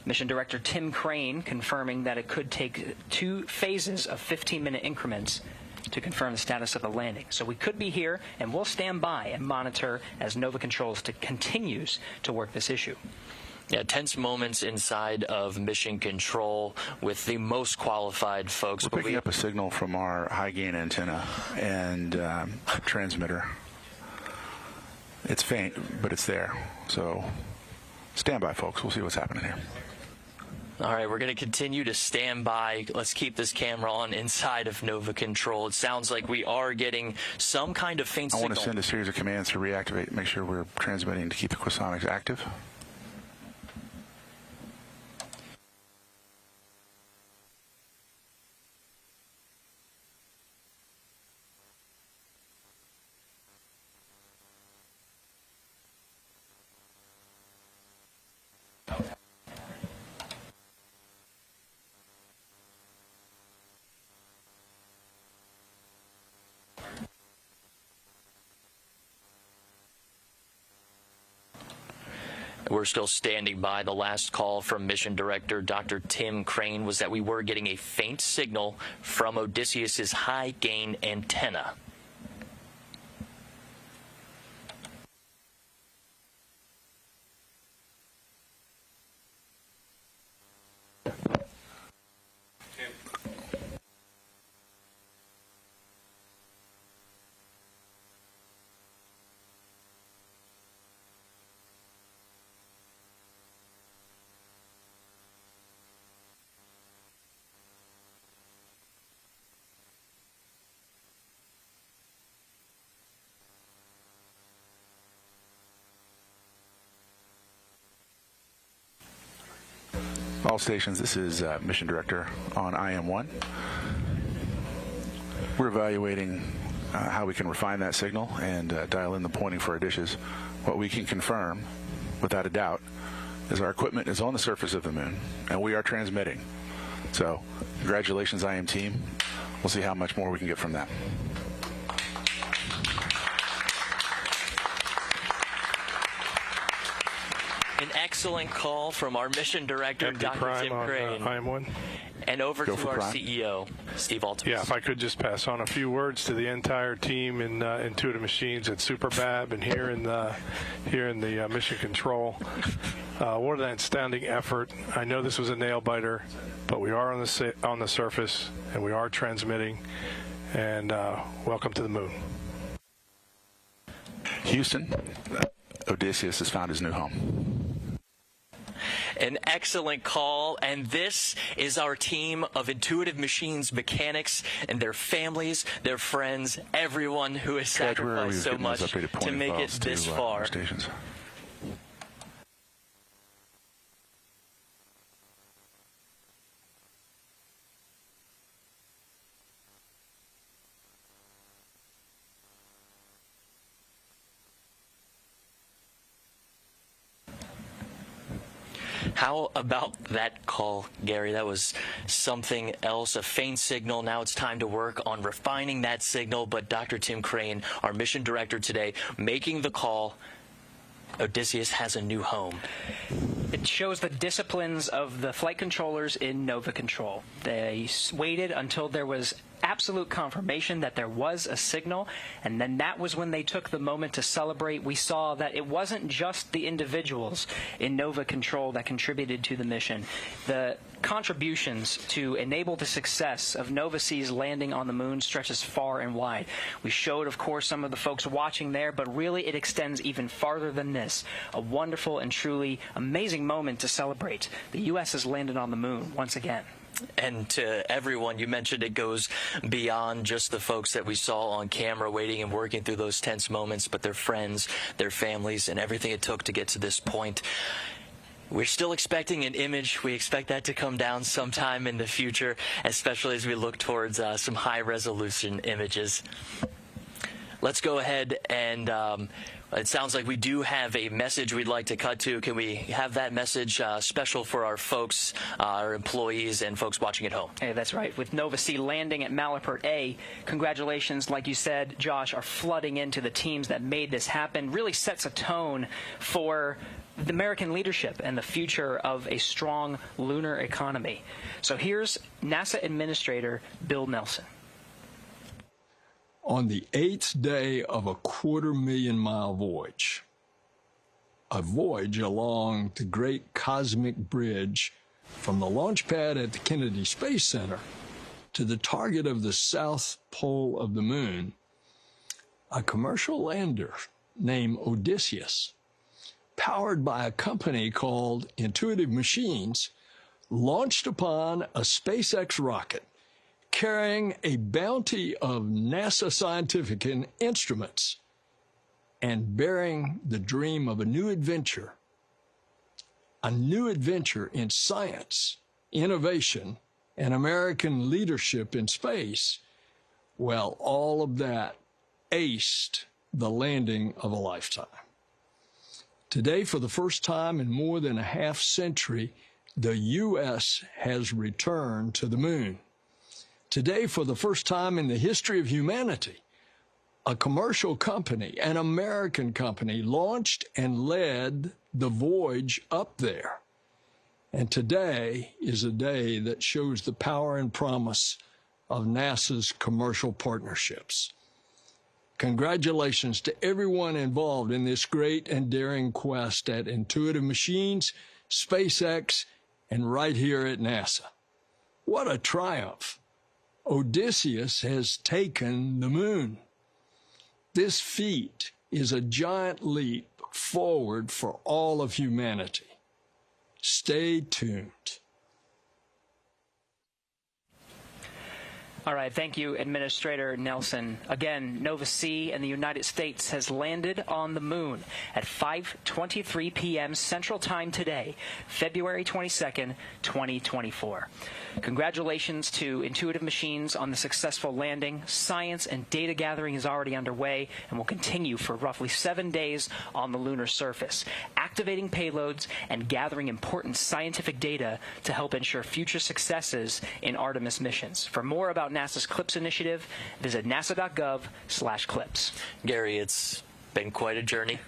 Mission Director Tim Crane confirming that it could take 2 phases of 15-minute increments to confirm the status of the landing. So we could be here, and we'll stand by and monitor as Nova Controls continues to work this issue. Yeah, tense moments inside of Mission Control with the most qualified folks. We're picking up a signal from our high-gain antenna and transmitter. It's faint, but it's there. So stand by, folks. We'll see what's happening here. All right, we're going to continue to stand by. Let's keep this camera on inside of Nova Control. It sounds like we are getting some kind of faint signal. I want to send a series of commands to reactivate, make sure we're transmitting to keep the Quasonics active. We're still standing by. The last call from Mission Director Dr. Tim Crane was that we were getting a faint signal from Odysseus's high-gain antenna. All stations, this is Mission Director on IM1. We're evaluating how we can refine that signal and dial in the pointing for our dishes. What we can confirm, without a doubt, is our equipment is on the surface of the moon, and we are transmitting. So, congratulations, IM team. We'll see how much more we can get from that. An excellent call from our Mission Director, Dr. Tim Crane. IM1. And over Go to our Prime. CEO, Steve Altimus. Yeah, if I could just pass on a few words to the entire team in Intuitive Machines at Superbab and here in the Mission Control. What an outstanding effort. I know this was a nail biter, but we are on the surface and we are transmitting. And welcome to the moon. Houston, Odysseus has found his new home. An excellent call, and this is our team of Intuitive Machines mechanics and their families, their friends, everyone who has sacrificed so much to make it this far. Stations. How about that call, Gary? That was something else, a faint signal. Now it's time to work on refining that signal. But Dr. Tim Crane, our mission director today, making the call. Odysseus has a new home. It shows the disciplines of the flight controllers in Nova Control. They waited until there was absolute confirmation that there was a signal, and then that was when they took the moment to celebrate. We saw that it wasn't just the individuals in Nova Control that contributed to the mission. The contributions to enable the success of Nova C's landing on the moon stretches far and wide. We showed, of course, some of the folks watching there, but really it extends even farther than this. A wonderful and truly amazing moment to celebrate. The U.S. has landed on the moon once again. And to everyone, you mentioned it goes beyond just the folks that we saw on camera waiting and working through those tense moments, but their friends, their families, and everything it took to get to this point. We're still expecting an image. We expect that to come down sometime in the future, especially as we look towards some high-resolution images. Let's go ahead and it sounds like we do have a message we'd like to cut to. Can we have that message special for our folks, our employees, and folks watching at home? Hey, that's right. With Nova C landing at Malapert A, congratulations, like you said, Josh, are flooding into the teams that made this happen. Really sets a tone for the American leadership and the future of a strong lunar economy. So here's NASA Administrator Bill Nelson. On the 8th day of a 250,000-mile voyage, a voyage along the great cosmic bridge from the launch pad at the Kennedy Space Center to the target of the south pole of the moon, a commercial lander named Odysseus, powered by a company called Intuitive Machines, launched upon a SpaceX rocket carrying a bounty of NASA scientific instruments and bearing the dream of a new adventure in science, innovation, and American leadership in space. Well, all of that aced the landing of a lifetime. Today, for the first time in more than a half century, the U.S. has returned to the moon. Today, for the first time in the history of humanity, a commercial company, an American company, launched and led the voyage up there. And today is a day that shows the power and promise of NASA's commercial partnerships. Congratulations to everyone involved in this great and daring quest at Intuitive Machines, SpaceX, and right here at NASA. What a triumph! Odysseus has taken the moon. This feat is a giant leap forward for all of humanity. Stay tuned. All right, thank you, Administrator Nelson. Again, Nova C and the United States has landed on the moon at 5:23 p.m. Central Time today, February 22nd, 2024. Congratulations to Intuitive Machines on the successful landing. Science and data gathering is already underway and will continue for roughly 7 days on the lunar surface, activating payloads and gathering important scientific data to help ensure future successes in Artemis missions. For more about NASA's CLIPS initiative, visit nasa.gov/CLIPS. Gary, it's been quite a journey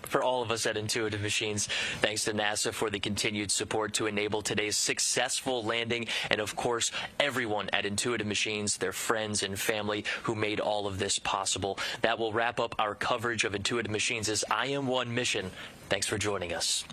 for all of us at Intuitive Machines. Thanks to NASA for the continued support to enable today's successful landing, and of course, everyone at Intuitive Machines, their friends and family who made all of this possible. That will wrap up our coverage of Intuitive Machines' IM-1 mission. Thanks for joining us.